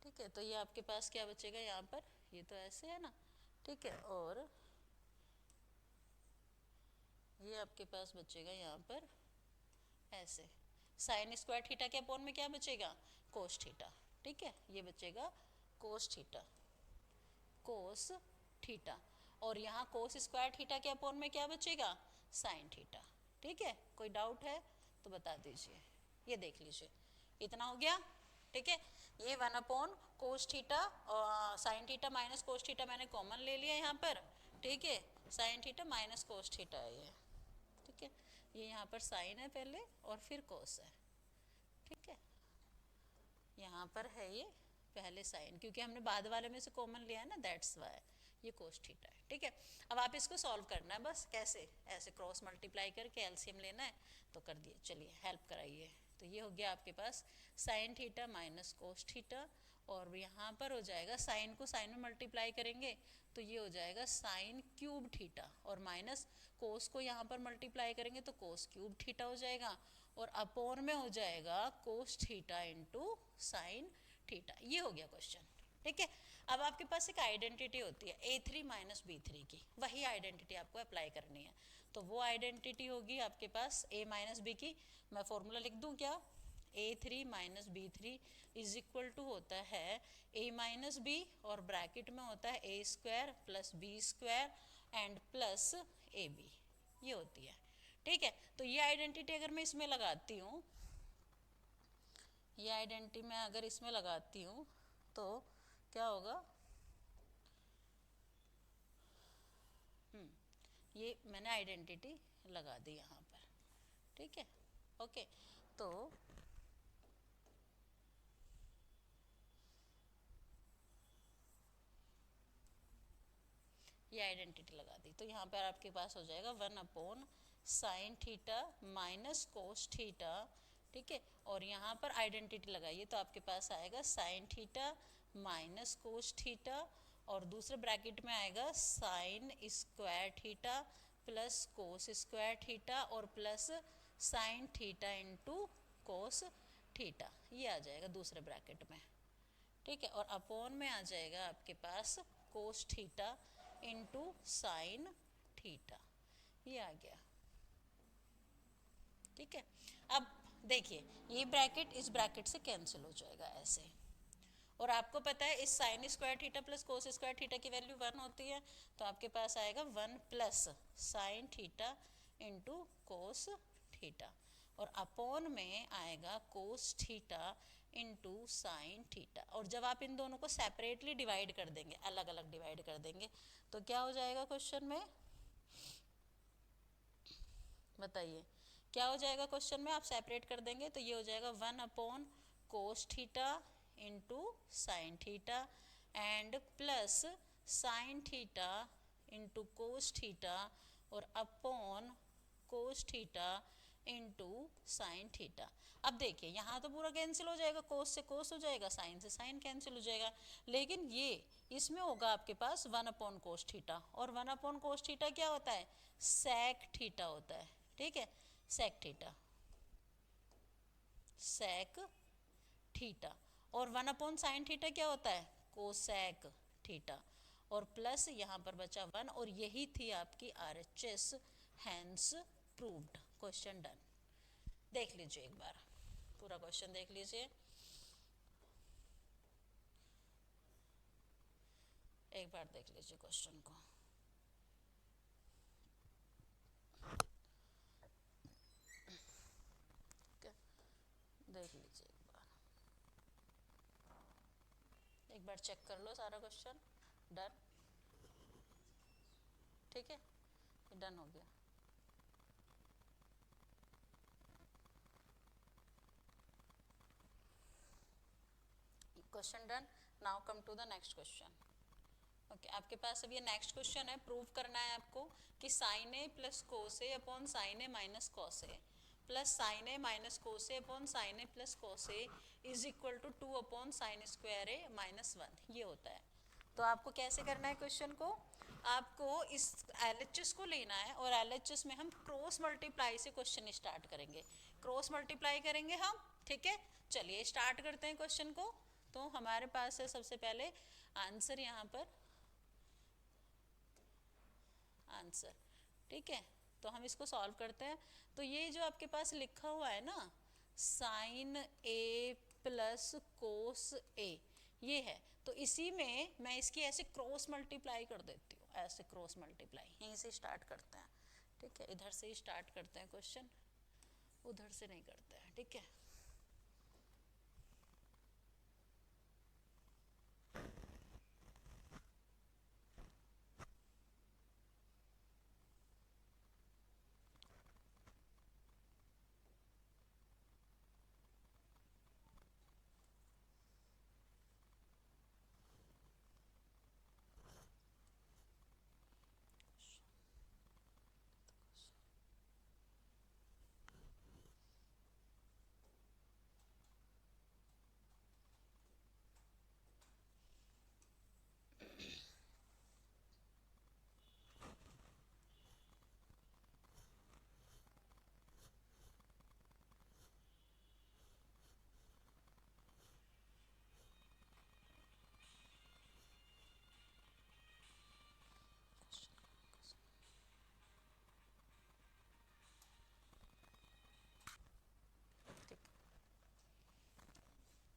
ठीक है, तो ये आपके पास क्या बचेगा यहाँ पर, ये तो ऐसे है ना। ठीक है, और ये आपके पास बचेगा यहाँ पर ऐसे, साइन स्क्वायर थीटा के अपॉन में क्या बचेगा, कोस थीटा। ठीक है, ये बचेगा कोस थीटा, कोस थीटा, और यहाँ कोस स्क्वायर थीटा के अपॉन में क्या बचेगा, साइन थीटा। ठीक है, कोई डाउट है तो बता दीजिए, ये देख लीजिए, इतना हो गया। ठीक है, ये 1 अपॉन कोस थीटा और sign theta minus cos theta मैंने कॉमन ले लिया यहाँ पर। ठीक है, sign theta minus cos theta है ये। ठीक है, ये यहाँ पर साइन है पहले और फिर कोस है। ठीक है, यहाँ पर है ये पहले साइन, क्योंकि हमने बाद वाले में से कॉमन लिया है ना, दैट्स वाई ये कोस थीटा है। ठीक है, अब आप इसको सॉल्व करना है बस, कैसे, ऐसे क्रॉस मल्टीप्लाई करके एलसीएम लेना है तो कर दिए, चलिए हेल्प कराइए। तो ये हो गया आपके पास sine theta minus cos theta, और यहाँ पर हो जाएगा साइन को साइन में मल्टीप्लाई करेंगे तो ये हो जाएगा साइन क्यूब थीटा, और माइनस कोस को यहाँ पर मल्टीप्लाई करेंगे तो कोस क्यूब थीटा हो जाएगा, और अपॉन में हो जाएगा कोस थीटा इंटू साइन थीटा। ये हो गया क्वेश्चन। ठीक है, अब आपके पास एक आइडेंटिटी होती है A3 माइनस B3 की, वही आइडेंटिटी आपको अप्लाई करनी है। तो वो आइडेंटिटी होगी आपके पास A माइनस बी की, मैं फॉर्मूला लिख दूं क्या, A3 minus B3 is equal to होता है A माइनस बी, और ब्रैकेट में होता है A square plus B square and plus AB, ये होती है। ठीक है, तो ये आइडेंटिटी अगर मैं इसमें लगाती हूँ, ये आइडेंटिटी मैं अगर इसमें लगाती हूँ तो क्या होगा, ये मैंने आइडेंटिटी लगा दी यहाँ पर। ठीक है, ओके, तो ये आइडेंटिटी लगा दी, तो यहाँ पर आपके पास हो जाएगा 1 sign theta minus cos theta, ठीक है। और यहाँ पर आइडेंटिटी लगाइए तो आपके पास आएगा sine theta minus cos theta, और दूसरे ब्रैकेट में आएगा sine square theta plus cos square theta और plus sine theta into cos theta, ये आ जाएगा दूसरे ब्रैकेट में, ठीक है। और अपॉन में आ जाएगा आपके पास cos theta into sine theta, ये आ गया, ठीक है। अब देखिए ये ब्रैकेट इस ब्रैकेट से कैंसिल हो जाएगा ऐसे, और आपको पता है इस sign square theta plus cos square theta की वैल्यू 1 होती है, तो आपके पास आएगा 1 plus sine theta into cos theta, और अपॉन में आएगा कोस थीटा इंटू साइन थीटा। और जब आप इन दोनों को सेपरेटली डिवाइड कर देंगे, अलग अलग डिवाइड कर देंगे, तो क्या हो जाएगा क्वेश्चन में, बताइए क्या हो जाएगा क्वेश्चन में, आप सेपरेट कर देंगे तो ये हो जाएगा 1 cos theta into sine theta and plus sine theta into cos theta और upon cos theta into sine theta. अब देखिए यहाँ तो पूरा कैंसिल हो जाएगा, कोस से कोस हो जाएगा, साइन से साइन कैंसिल हो जाएगा, लेकिन ये इसमें होगा आपके पास 1 कोस थीटा, और 1 कोस थीटा क्या होता है, सेक थीटा होता है, ठीक है, सेक थीटा, सेक थीटा। और 1/sin थीटा क्या होता है, कोसेक थीटा, और प्लस यहाँ पर बचा 1, और यही थी आपकी RHS, hence proved, question done. देख लीजिए एक बार पूरा क्वेश्चन देख लीजिए, एक बार देख लीजिए क्वेश्चन को। देख लीजिए एक बार चेक कर लो सारा क्वेश्चन, डन, ठीक है, डन हो गया। Question done, now come to the next question. Okay आपके पास अब ये नेक्स्ट क्वेश्चन है, प्रूव करना है आपको कि sine A plus cos A upon sine A minus cos A plus sine A minus cos A upon sine A plus cos A is equal to 2 अपॉन साइन स्क्वायर ए माइनस 1, ये होता है। तो आपको कैसे करना है क्वेश्चन को, आपको इस LHS को लेना है, और LHS में हम क्रॉस मल्टीप्लाई से क्वेश्चन स्टार्ट करेंगे, क्रॉस मल्टीप्लाई करेंगे हम, ठीक है। चलिए स्टार्ट करते हैं क्वेश्चन को। तो हमारे पास है सबसे पहले आंसर, यहाँ पर आंसर, ठीक है। तो हम इसको सॉल्व करते हैं, तो ये जो आपके पास लिखा हुआ है ना साइन ए प्लस कोस ए, ये है, तो इसी में मैं इसकी ऐसे क्रॉस मल्टीप्लाई कर देती हूँ, ऐसे क्रॉस मल्टीप्लाई यहीं से स्टार्ट करते हैं, ठीक है, इधर से ही स्टार्ट करते हैं क्वेश्चन, उधर से नहीं करते हैं, ठीक है।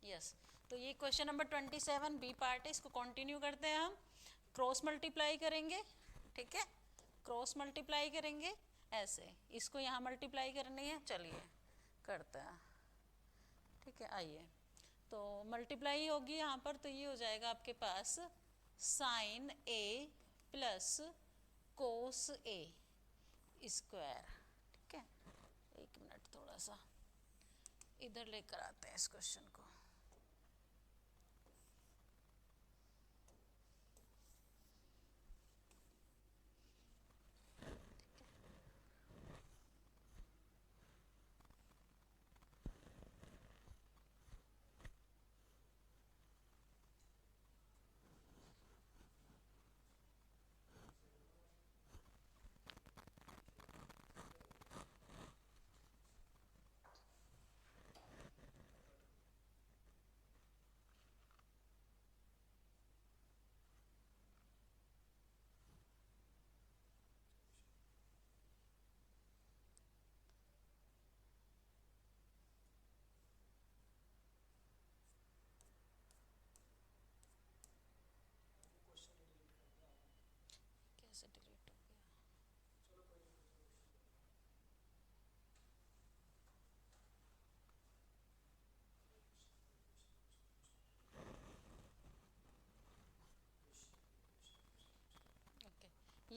यस, तो ये क्वेश्चन नंबर 27 बी पार्ट है, इसको कंटिन्यू करते हैं हम, क्रॉस मल्टीप्लाई करेंगे, ठीक है, क्रॉस मल्टीप्लाई करेंगे ऐसे, इसको यहाँ मल्टीप्लाई करनी है, चलिए करते हैं, ठीक है। आइए तो मल्टीप्लाई होगी यहाँ पर, तो ये हो जाएगा आपके पास sign A plus cos A square, ठीक है। एक मिनट थोड़ा सा इधर लेकर आते हैं इस क्वेश्चन को,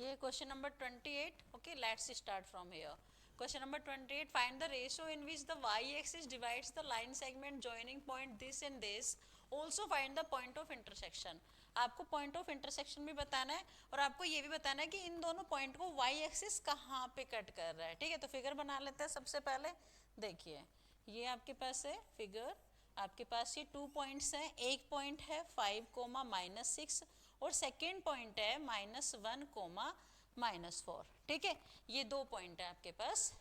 ये question number 28. Okay, let's start from here. Question number 28. Find the ratio in which the y-axis divides the line segment joining point this and this. Also find the point of intersection. आपको point of intersection भी बताना है और आपको ये भी बताना है कि इन दोनों point को y-axis कहाँ पे कट कर रहा है. ठीक है, तो फिगर बना लेते हैं. सबसे पहले देखिए, ये आपके पास है फिगर. आपके पास ये 2 पॉइंट्स हैं. एक पॉइंट है 5, -6 और सेकेंड पॉइंट है -1, -4. ठीक है, ये 2 पॉइंट है आपके पास.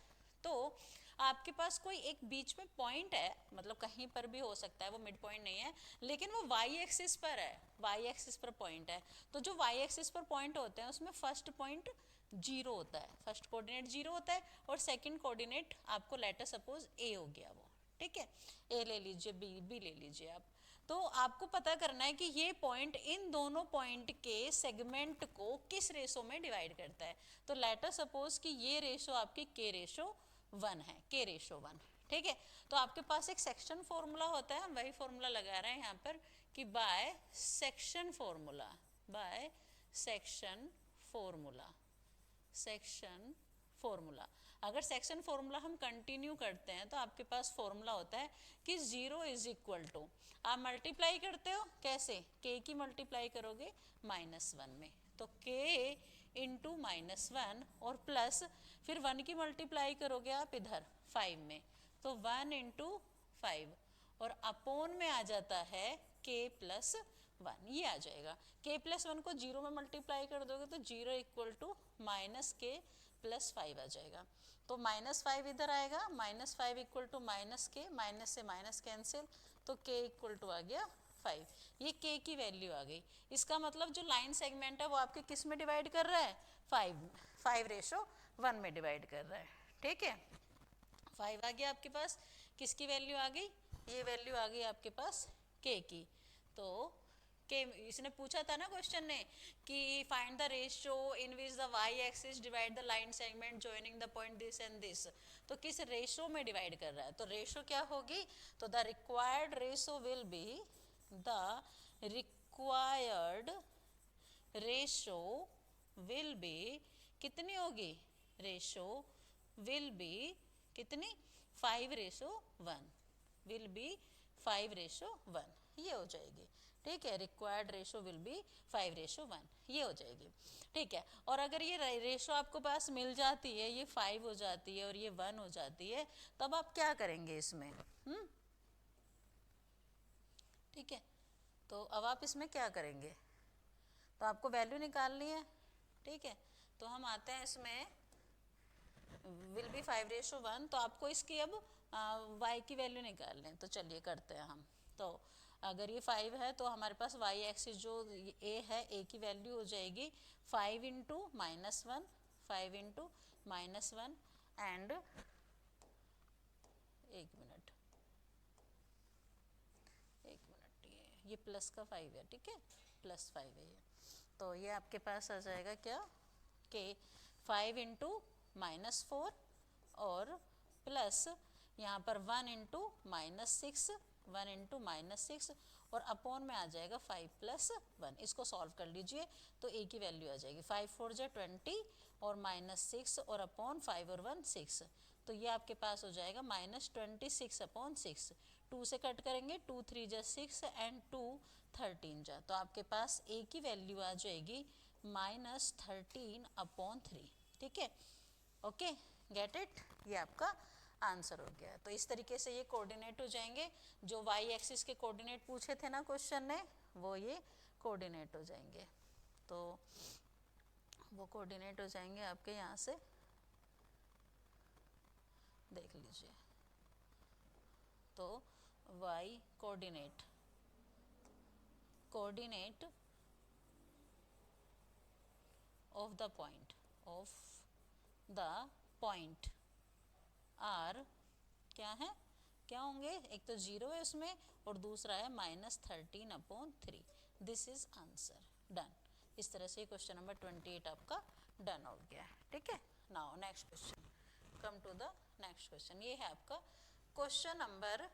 तो आपके पास कोई एक बीच में पॉइंट है, मतलब कहीं पर भी हो सकता है, वो मिड पॉइंट नहीं है, लेकिन वो वाई एक्सिस पर है. वाई एक्सिस पर पॉइंट है. तो जो वाई एक्सिस पर पॉइंट होते हैं उसमें फर्स्ट पॉइंट 0 होता है, फर्स्ट कोऑर्डिनेट 0 होता है और सेकंड कोऑर्डिनेट आपको लेटर सपोज ए हो गया वो. ठीक है, ए ले लीजिए, बी ले लीजिए आप. तो आपको पता करना है कि ये पॉइंट इन दोनों पॉइंट के सेगमेंट को किस रेशो में डिवाइड करता है. तो लेटर सपोज कि ये रेशो आपकी k/1 है, k/1. ठीक है, तो आपके पास एक सेक्शन फॉर्मूला होता है, हम वही फॉर्मूला लगा रहे हैं यहाँ पर कि by section formula, by section formula, section formula. अगर सेक्शन फॉर्मूला हम कंटिन्यू करते हैं तो आपके पास फॉर्मूला होता है कि 0 इज इक्वल टू, आप मल्टीप्लाई करते हो कैसे, k की मल्टीप्लाई करोगे -1 में, तो k इंटू -1 और प्लस फिर 1 की मल्टीप्लाई करोगे आप इधर 5 में, तो 1 इंटू 5 और अपोन में आ जाता है k+1. ये आ जाएगा. k+1 को 0 में मल्टीप्लाई कर दोगे तो 0 इक्वल टू -k+5 आ जाएगा. तो -5 इधर आएगा, -5 इक्वल टू -k, माइनस से माइनस कैंसिल, तो k इक्वल टू आ गया 5. ये k की वैल्यू आ गई. इसका मतलब जो लाइन सेगमेंट है वो आपके किस में डिवाइड कर रहा है, 5/1 में डिवाइड कर रहा है. ठीक है, 5 आ गया आपके पास. किसकी वैल्यू आ गई, ये वैल्यू आ गई आपके पास k की. तो के इसने पूछा था ना क्वेश्चन ने कि find the ratio in which the Y axis divide the line segment joining the point this and this. तो किस रेशियो में डिवाइड कर रहा है, तो रेशियो क्या होगी, तो the required ratio will be, the required ratio will be, कितनी होगी, रेशियो विल बी कितनी, 5/1, विल बी 5/1, ये हो जाएगी. ठीक है, रिक्वायर्ड रेशो विल बी 5/1, ये हो जाएगी. ठीक है, और अगर ये रेशो आपको पास मिल जाती है, ये 5 हो जाती है और ये 1 हो जाती है, तब आप क्या करेंगे इसमें. ठीक है, तो अब आप इसमें क्या करेंगे, तो आपको वैल्यू निकालनी है. ठीक है, तो हम आते हैं इसमें विल बी 5/1, तो आपको इसकी अब y की वैल्यू निकालनी है. तो चलिए करते हैं हम. तो अगर ये 5 है तो हमारे पास y एक्सिस जो a है, a की वैल्यू हो जाएगी 5 इंटू -1, 5 इंटू -1 एंड, एक मिनट, ये प्लस का 5 है. ठीक है, +5 है ये. तो ये आपके पास आ जाएगा क्या, कि 5 इंटू -4 और प्लस यहाँ पर 1 इंटू -6, 1 इंटू -6 और अपॉन में आ जाएगा 5+1. इसको सॉल्व कर लीजिए तो a की वैल्यू आ जाएगी 5×4 = 20 और -6 और अपॉन 5 और 1 6, तो ये आपके पास हो जाएगा -26/6. 2 से कट करेंगे, 2 3 = 6 एंड 2 13 जा, तो आपके पास a की वैल्यू आ जाएगी -13/3. ठीक है, ओके, गेट इट, ये आपका आंसर हो गया. तो इस तरीके से ये कोऑर्डिनेट हो जाएंगे. जो वाई एक्सिस के कोऑर्डिनेट पूछे थे ना क्वेश्चन ने, वो ये कोऑर्डिनेट हो जाएंगे. तो वो कोऑर्डिनेट हो जाएंगे आपके यहाँ से, देख लीजिए. तो Y coordinate, coordinate of the point, of the point are क्या है, क्या होंगे, एक तो 0 है उसमें और दूसरा है -13/3. This is answer, done. इस तरह से क्वेश्चन नंबर 28 आपका डन हो गया. ठीक है, now next question, come to the next question. ये है आपका क्वेश्चन नंबर